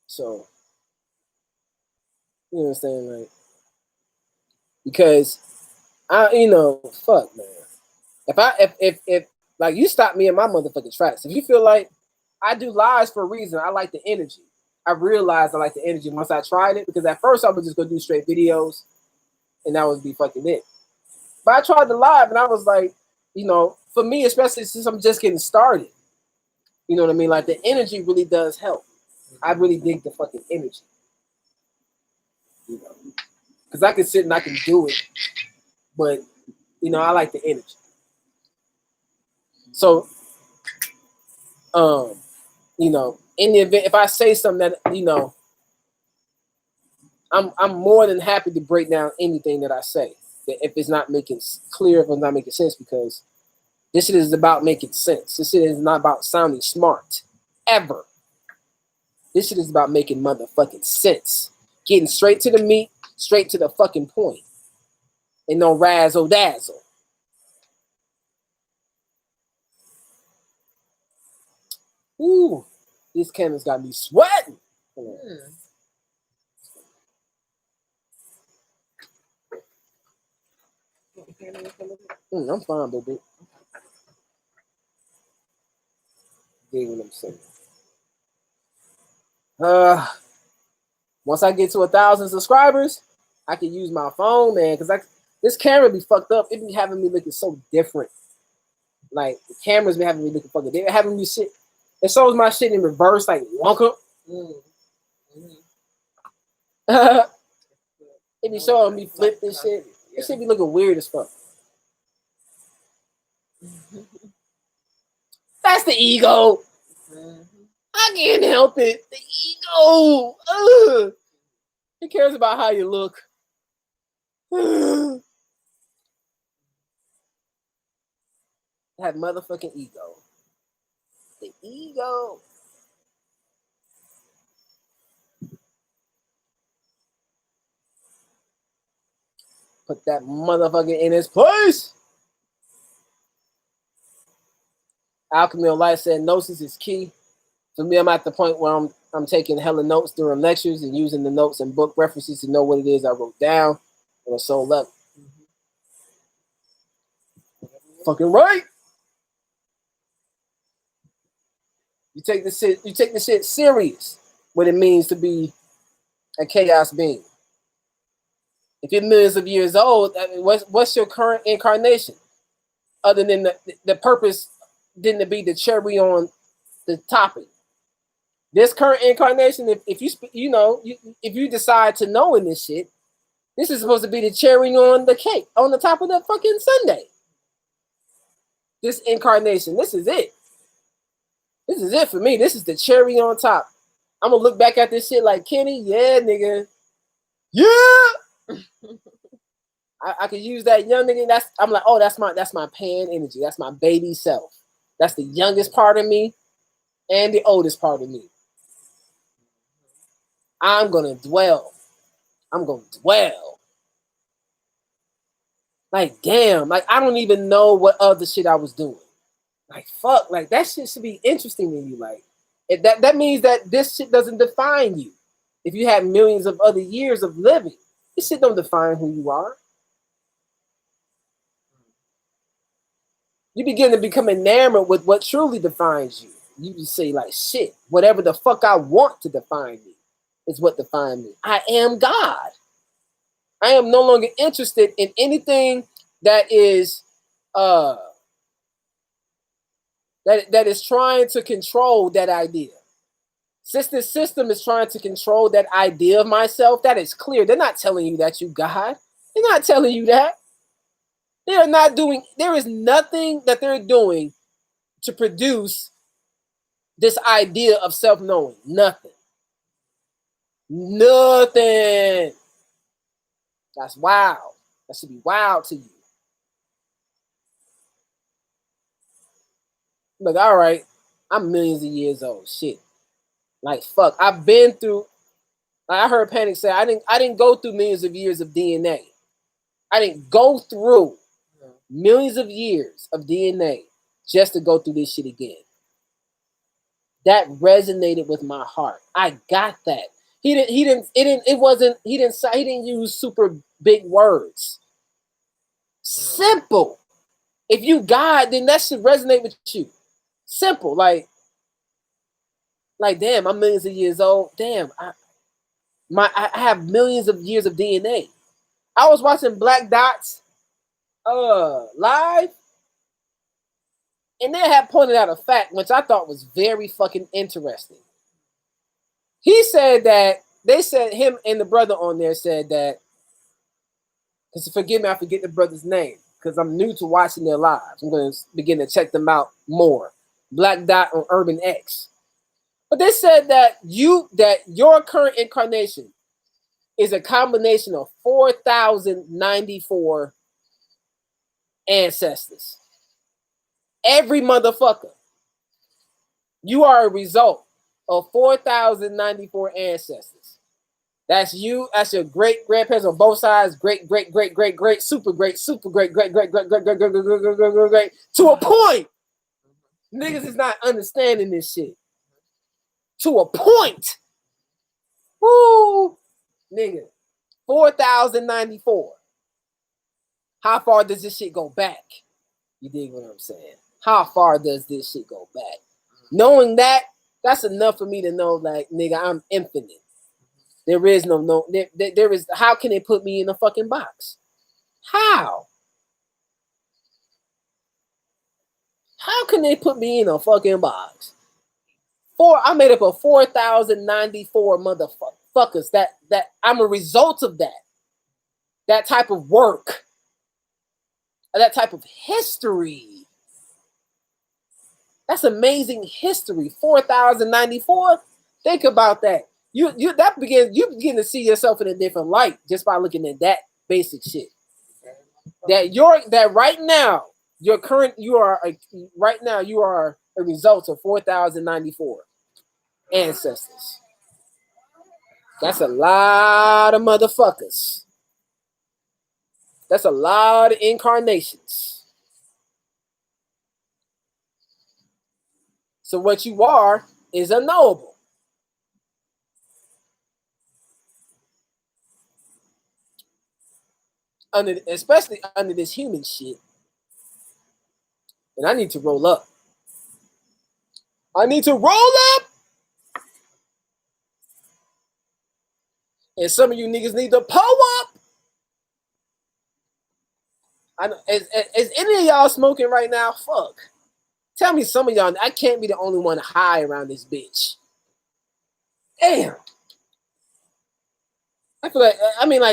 So, you know what I'm saying? Like, because fuck, man. If like you stop me in my motherfucking tracks. If you feel like I do lives for a reason, I like the energy. I realized I like the energy once I tried it, because at first I was just gonna do straight videos and that would be fucking it. But I tried the live and I was like, for me, especially since I'm just getting started, you know what I mean? Like the energy really does help. I really dig the fucking energy. Because I can sit and I can do it, but I like the energy. So, in the event if I say something that I'm more than happy to break down anything that I say, if it's not making clear, if it's not making sense, because this shit is about making sense. This shit is not about sounding smart, ever. This shit is about making motherfucking sense, getting straight to the meat, straight to the fucking point, and no razzle dazzle. Ooh, these candles got me sweating. I'm fine, baby. Dig what I'm saying. Once I get to 1,000 subscribers, I can use my phone, man, because this camera be fucked up. It be having me looking so different. Like the cameras be having me looking fucking. They be having me shit. It shows my shit in reverse, like Wonka. It be showing me flip this shit. This shit be looking weird as fuck. That's the ego. I can't help it. The ego. Ugh. Who cares about how you look? That motherfucking ego. The ego. Put that motherfucker in his place. Alchemy of Life said gnosis is key. For me, I'm at the point where I'm taking hella notes during lectures and using the notes and book references to know what it is I wrote down on a soul level. Fucking right. You take this shit serious, what it means to be a chaos being. If you're millions of years old, what's your current incarnation? Other than the purpose didn't be the cherry on the topic. This current incarnation, if you decide to know in this shit, This is supposed to be the cherry on the cake, on the top of the fucking sundae. This incarnation, this is it. This is it for me. This is the cherry on top. I'm gonna look back at this shit like, Kenny, yeah, nigga. Yeah. I could use that young nigga. I'm like, oh, that's my pan energy. That's my baby self. That's the youngest part of me and the oldest part of me. I'm gonna dwell. Like, damn, like I don't even know what other shit I was doing. Like, fuck, like that shit should be interesting to you. Like, that means that this shit doesn't define you. If you had millions of other years of living, this shit don't define who you are. You begin to become enamored with what truly defines you. You just say like, shit, whatever the fuck I want to define me is what defines me. I am God. I am no longer interested in anything that is that is trying to control that idea. Since this system is trying to control that idea of myself, that is clear. They're not telling you that you God. They're not telling you that. They are not doing, there is nothing that they're doing to produce this idea of self-knowing. Nothing. Nothing. That's wild. That should be wild to you. Like, all right, I'm millions of years old. Shit. Like, fuck. I've been through, like I heard Panic say, I didn't go through millions of years of DNA. I didn't go through millions of years of DNA just to go through this shit again. That resonated with my heart. I got that. He didn't use super big words. Simple. If you God, then that should resonate with you. Simple. Like damn, I'm millions of years old. Damn, I have millions of years of DNA. I was watching Black Dots live, and they had pointed out a fact which I thought was very fucking interesting. He said that they said him and the brother on there said that, because forgive me, I forget the brother's name because I'm new to watching their lives. I'm going to begin to check them out more. Black Dot on Urban X. But they said that your current incarnation is a combination of 4,094 ancestors. Every motherfucker. You are a result of 4,094 ancestors. That's you. That's your great grandparents on both sides. Great, great, great, great, great, super great, great, great, great, great, great, great, great, great, great, great, to a point. Niggas is not understanding this shit. To a point. Woo, nigga. 4,094. How far does this shit go back? You dig what I'm saying? How far does this shit go back? Knowing that, that's enough for me to know, like, nigga, I'm infinite. There is no, there is, how can they put me in a fucking box? How? How can they put me in a fucking box? I made up of 4,094 motherfuckers that I'm a result of that. That type of work. That type of history. That's amazing history. 4,094. Think about that. You begin to see yourself in a different light just by looking at that basic shit. That right now you are a result of 4,094 ancestors. That's a lot of motherfuckers. That's a lot of incarnations. So what you are is unknowable. Especially under this human shit. And I need to roll up. I need to roll up. And some of you niggas need to pull up. I know, is any of y'all smoking right now? Fuck. Tell me some of y'all, I can't be the only one high around this bitch. Damn. I feel like,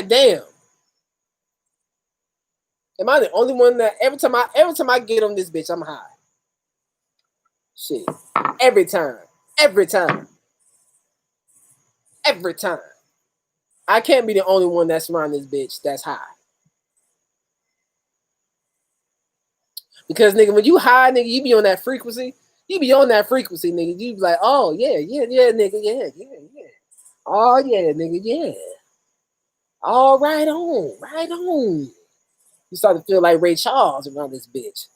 damn. Am I the only one that every time I get on this bitch, I'm high? Shit. Every time. Every time. Every time. I can't be the only one that's around this bitch that's high. Because nigga, when you high, nigga, you be on that frequency. You be on that frequency, nigga. You be like, oh yeah, nigga, yeah. Oh yeah, nigga, yeah. All right on, right on. You start to feel like Ray Charles around this bitch.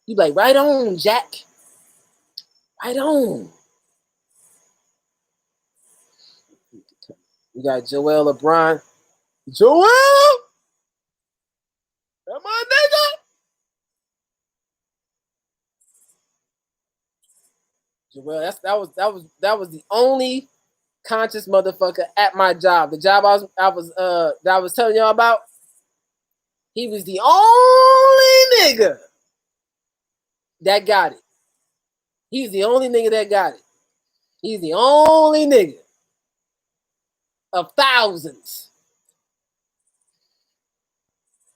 You be like, right on, Jack. Right on. We got Joel LeBron. Joel! Come on, nigga! Joel, that was the only conscious motherfucker at my job. The job I was telling y'all about. He was the only nigga that got it. He's the only nigga that got it. He's the only nigga of thousands.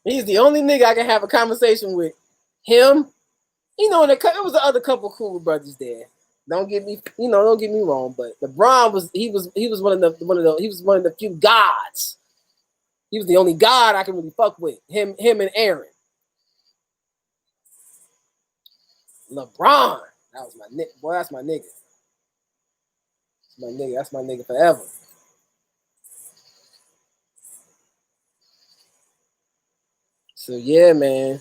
He's the only nigga I can have a conversation with. Him, you know, it was the other couple cool brothers there. Don't get me wrong, but LeBron was one of the few gods. He was the only god I can really fuck with. Him and Aaron. LeBron, that was my nigga. Boy, that's my nigga. That's my nigga forever. So yeah, man.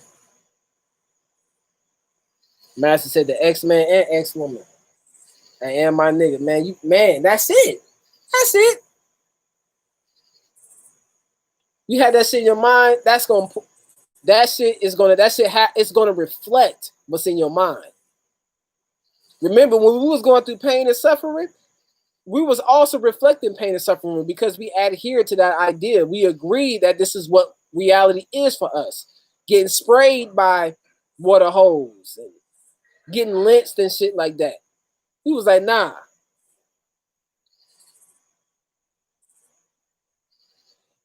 Master said the X-Man and X-Woman. I am my nigga, man. That's it. That's it. You had that shit in your mind. It's gonna reflect what's in your mind. Remember when we was going through pain and suffering, we was also reflecting pain and suffering because we adhered to that idea. We agreed that this is what reality is for us. Getting sprayed by water hose and getting lynched and shit like that. He was like, nah.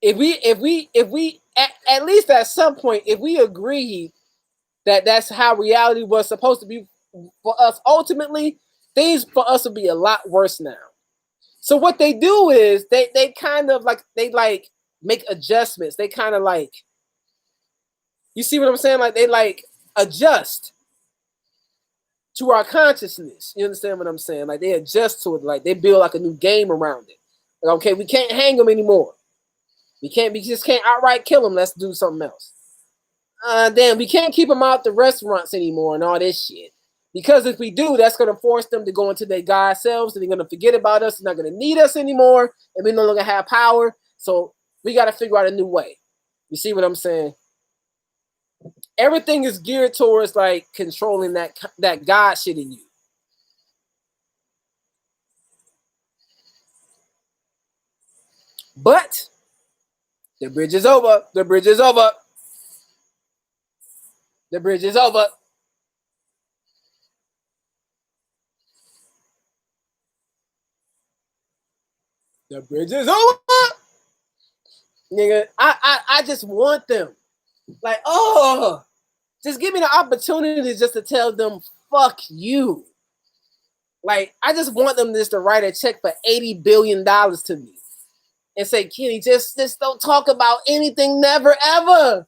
If we at least at some point, if we agreed that that's how reality was supposed to be for us, ultimately, things for us will be a lot worse now. So what they do is they kind of like make adjustments. They kind of like, you see what I'm saying? Like they like adjust to our consciousness. You understand what I'm saying? Like they adjust to it. Like they build like a new game around it. Like, okay, we can't hang them anymore. We just can't outright kill them. Let's do something else. Damn, we can't keep them out the restaurants anymore and all this shit. Because if we do, that's going to force them to go into their God selves and they're going to forget about us. They're not going to need us anymore. And we no longer have power. So we got to figure out a new way. You see what I'm saying? Everything is geared towards like controlling that God shit in you. But the bridge is over. The bridge is over. The bridge is over. The bridge is over. Nigga, I just want them. Like, oh, just give me the opportunity just to tell them, fuck you. Like, I just want them just to write a check for $80 billion to me. And say, Kenny, just don't talk about anything, never, ever.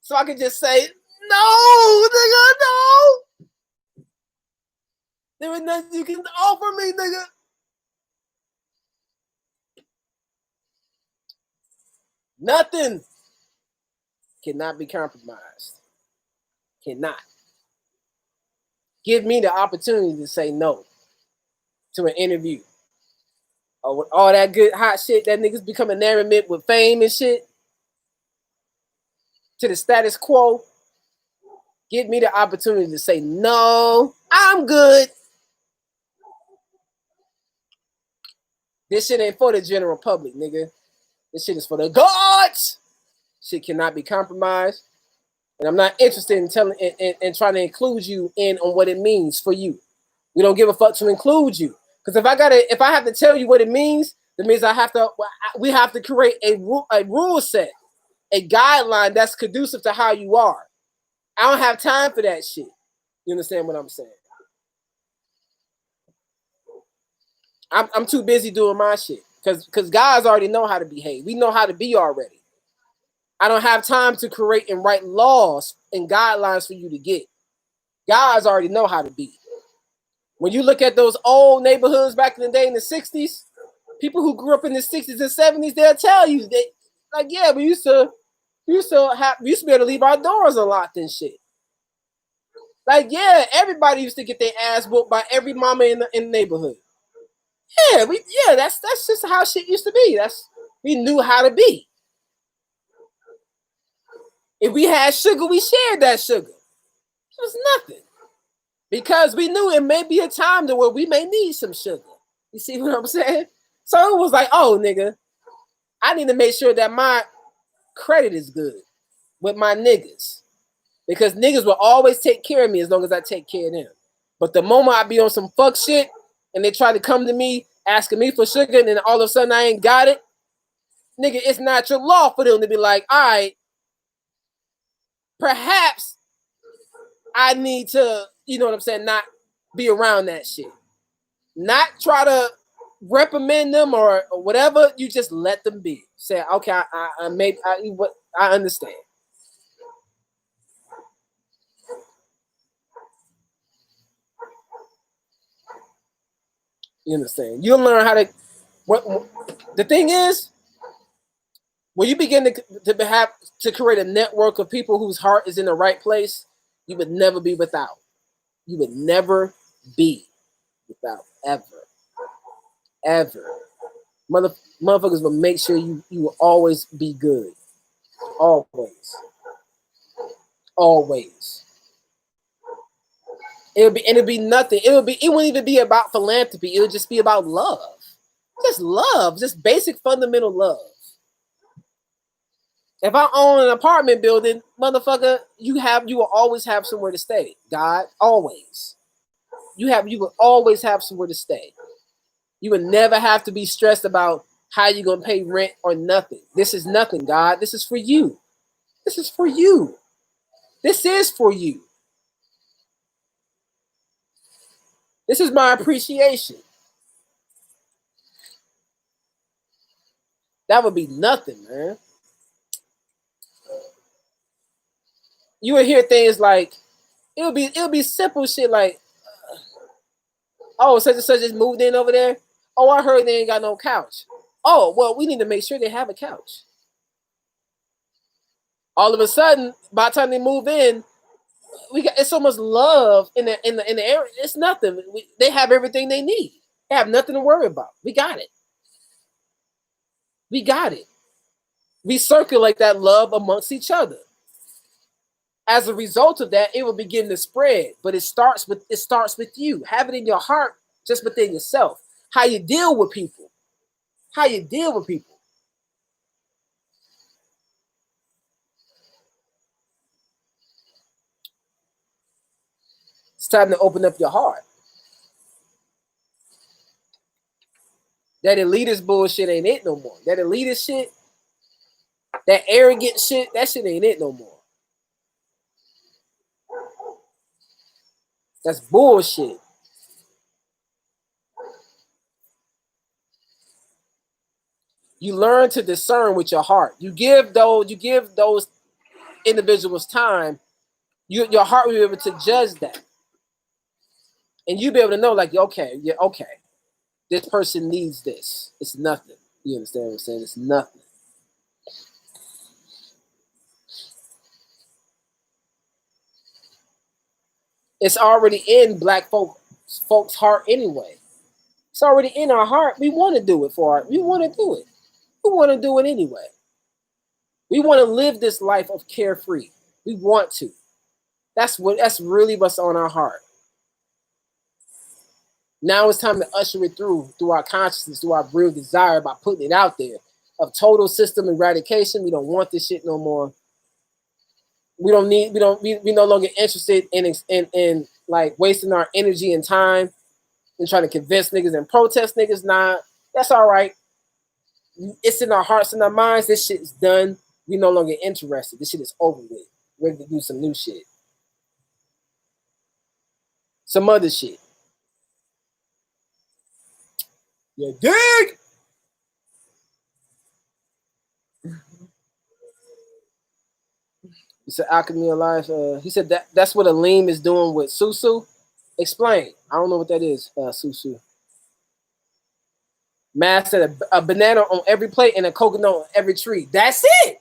So I could just say, no, nigga, no. There is nothing you can offer me, nigga. Nothing cannot be compromised. Cannot. Give me the opportunity to say no to an interview. Or with all that good hot shit that niggas become enamored with fame and shit. To the status quo. Give me the opportunity to say no, I'm good. This shit ain't for the general public, nigga. This shit is for the gods. Shit cannot be compromised. And I'm not interested in telling and trying to include you in on what it means for you. We don't give a fuck to include you. Because if I have to tell you what it means, That means we have to create a rule set, a guideline that's conducive to how you are. I don't have time for that shit. You understand what I'm saying? I'm too busy doing my shit because guys already know how to behave. We know how to be already. I don't have time to create and write laws and guidelines for you to get. Guys already know how to be. When you look at those old neighborhoods back in the day in the 60s, people who grew up in the 60s and 70s, they'll tell you yeah, we used to be able to leave our doors unlocked and shit. Like, yeah, everybody used to get their ass whooped by every mama in the neighborhood. That's just how shit used to be. We knew how to be. If we had sugar, we shared that sugar. It was nothing. Because we knew it may be a time to where we may need some sugar. You see what I'm saying? So it was like, oh, nigga, I need to make sure that my credit is good with my niggas. Because niggas will always take care of me as long as I take care of them. But the moment I be on some fuck shit and they try to come to me asking me for sugar and then all of a sudden I ain't got it, nigga, it's natural law for them to be like, all right, perhaps I need to, you know what I'm saying, not be around that shit. Not try to reprimand them or whatever. You just let them be. Say, okay, I understand. You understand? You'll learn how to. What the thing is, when you begin to create a network of people whose heart is in the right place, you would never be without. You would never be without, ever. Motherfuckers will make sure you will always be good. Always. It'll be nothing. It wouldn't even be about philanthropy. It'll just be about love. Just love. Just basic fundamental love. If I own an apartment building, motherfucker, you will always have somewhere to stay. God, always. You will always have somewhere to stay. You would never have to be stressed about how you're gonna pay rent or nothing. This is nothing, God. This is for you. This is for you. This is for you. This is my appreciation. That would be nothing, man. You would hear things like, it'll be simple shit like, oh, such and such just moved in over there. Oh, I heard they ain't got no couch. Oh, well, we need to make sure they have a couch. All of a sudden, by the time they move in, it's so much love in the area. It's nothing. They have everything they need. They have nothing to worry about. We got it. We circulate that love amongst each other. As a result of that, it will begin to spread. But it starts with you. Have it in your heart, just within yourself. How you deal with people. It's time to open up your heart. That elitist bullshit ain't it no more. That elitist shit, that arrogant shit, that shit ain't it no more. That's bullshit. You learn to discern with your heart. You give those individuals time. Your heart will be able to judge that. And you'll be able to know, like, okay, this person needs this. It's nothing. You understand what I'm saying? It's nothing. It's already in black folks' heart anyway. It's already in our heart. We want to do it we want to do it. We want to do it anyway. We want to live this life of carefree. We want to. That's really what's on our heart. Now it's time to usher it through our consciousness, through our real desire by putting it out there of total system eradication. We don't want this shit no more. We no longer interested in like wasting our energy and time and trying to convince niggas and protest niggas. Nah, that's all right. it's in our hearts and our minds. This shit is done. We no longer interested. This shit is over with. Ready to do some new shit. Some other shit. You dig? He said alchemy of life. He said that's what Aleem is doing with Susu. Explain. I don't know what that is, Susu. Matt said a banana on every plate and a coconut on every tree. That's it.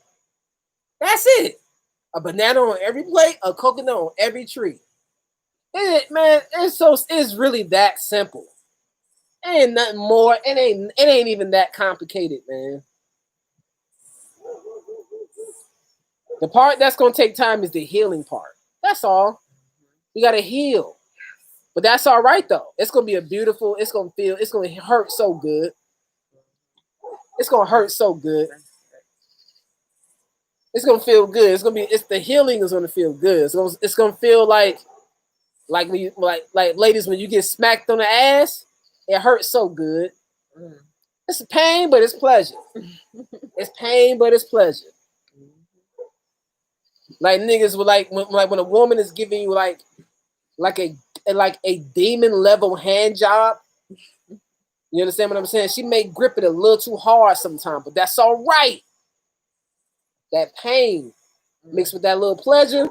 That's it. A banana on every plate, a coconut on every tree. Man, it's really that simple. It ain't nothing more. It ain't even that complicated, man. The part that's gonna take time is the healing part. That's all. You gotta heal. But that's all right though. It's gonna be a beautiful, it's gonna hurt so good. It's gonna hurt so good. It's gonna feel good. It's the healing is gonna feel good. It's gonna feel like when you like ladies when you get smacked on the ass, it hurts so good. It's pain, but it's pleasure. It's pain, but it's pleasure. Like niggas would like when a woman is giving you like a demon level hand job. You understand what I'm saying? She may grip it a little too hard sometimes, but that's all right. That pain mixed with that little pleasure,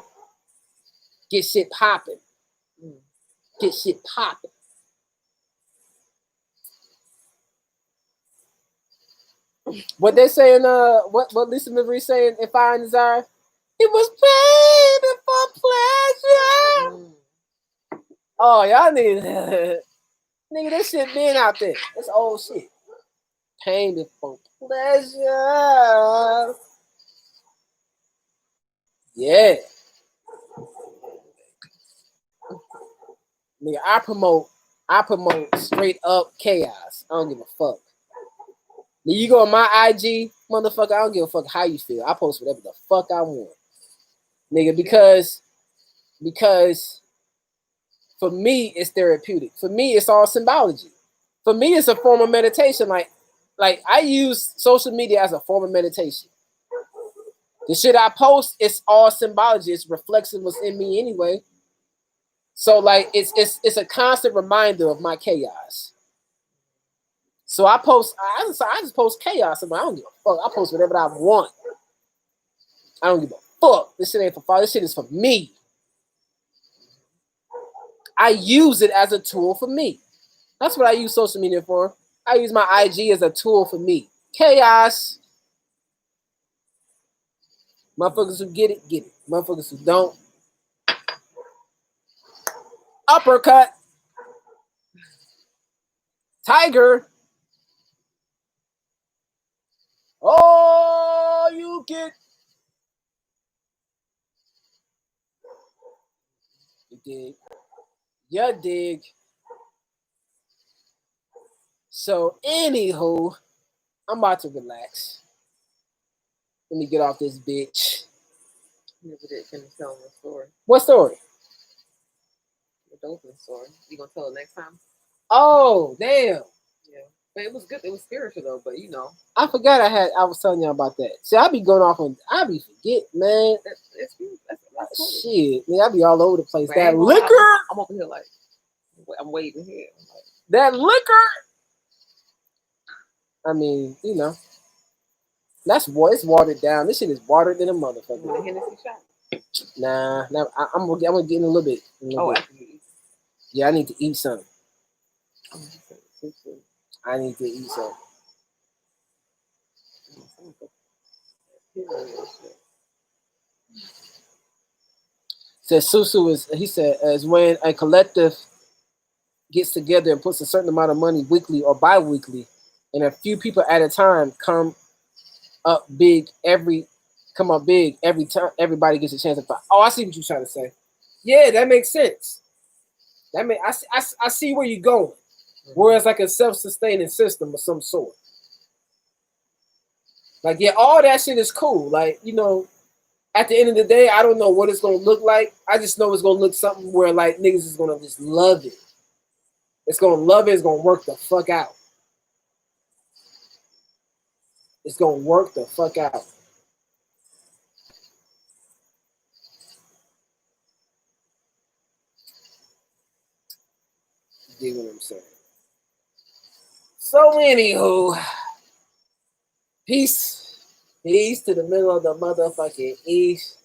get shit popping. Get shit popping. What they saying? What Lisa Marie saying in Fire and Desire? It was pain before pleasure. Oh, y'all need nigga, this shit been out there. That's old shit. Pain before pleasure. Yeah. Nigga, I promote straight up chaos. I don't give a fuck. You go on my IG, motherfucker, I don't give a fuck how you feel. I post whatever the fuck I want. Nigga, because for me, it's therapeutic. For me, it's all symbology. For me, it's a form of meditation. Like I use social media as a form of meditation. The shit I post, it's all symbology. It's reflecting what's in me anyway. So like it's a constant reminder of my chaos. So I just post chaos. I don't give a fuck. I post whatever I want. I don't give a fuck. This shit ain't for fun. This shit is for me. I use it as a tool for me. That's what I use social media for. I use my IG as a tool for me. Chaos. Motherfuckers who get it, get it. Motherfuckers who don't, uppercut. Tiger. Oh, you get. You dig. You dig. So, anywho, I'm about to relax. Let me get off this bitch. Never did finish telling the story. What story? The dolphin story. You gonna tell it next time? Oh, damn. Yeah. But it was good. It was spiritual though, but you know. I forgot I was telling you about that. See, I be going off on, I be forget, man. That's cool. Shit, man, I be all over the place. But that liquor. I'm over here like, I'm waiting here. Like, that liquor. I mean, you know, it's watered down. This shit is watered than a motherfucker. You want a Hennessy shot? Nah, I'm gonna get in a little bit. After you eat. Yeah, I need to eat something. I need to eat something. Says Susu is when a collective gets together and puts a certain amount of money weekly or bi-weekly, and a few people at a time come up big every time everybody gets a chance to fight. Oh, I see what you're trying to say. Yeah, that makes sense. I see where you're going. Whereas like a self-sustaining system of some sort. Like, yeah, all that shit is cool. Like, you know, at the end of the day, I don't know what it's gonna look like. I just know it's gonna look something where like niggas is gonna just love it. It's gonna love it, it's gonna work the fuck out. it's gonna work the fuck out. You dig what I'm saying? So anywho, peace to the middle of the motherfucking east.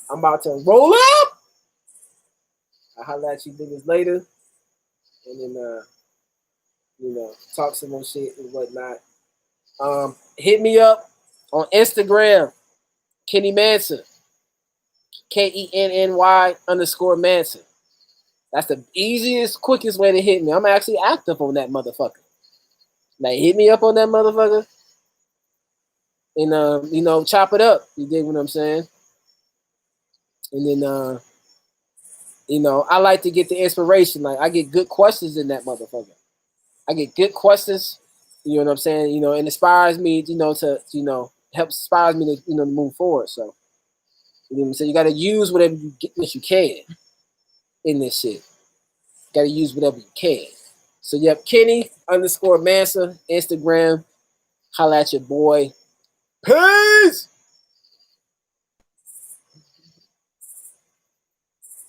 I'm about to roll up. I'll holler at you niggas later, and then talk some more shit and whatnot. Hit me up on Instagram, Kenny Mansa, KENNY_Mansa. That's the easiest, quickest way to hit me. I'm actually active on that motherfucker. Like, hit me up on that motherfucker, and chop it up. You dig what I'm saying? And then I like to get the inspiration. Like, I get good questions in that motherfucker. I get good questions. You know what I'm saying? It inspires me. To helps inspires me to move forward. So you know what I'm saying. You got to use whatever you get, what you can in this shit. Got to use whatever you can. So yep, Kenny_Mansa, Instagram. Holla at your boy. Peace.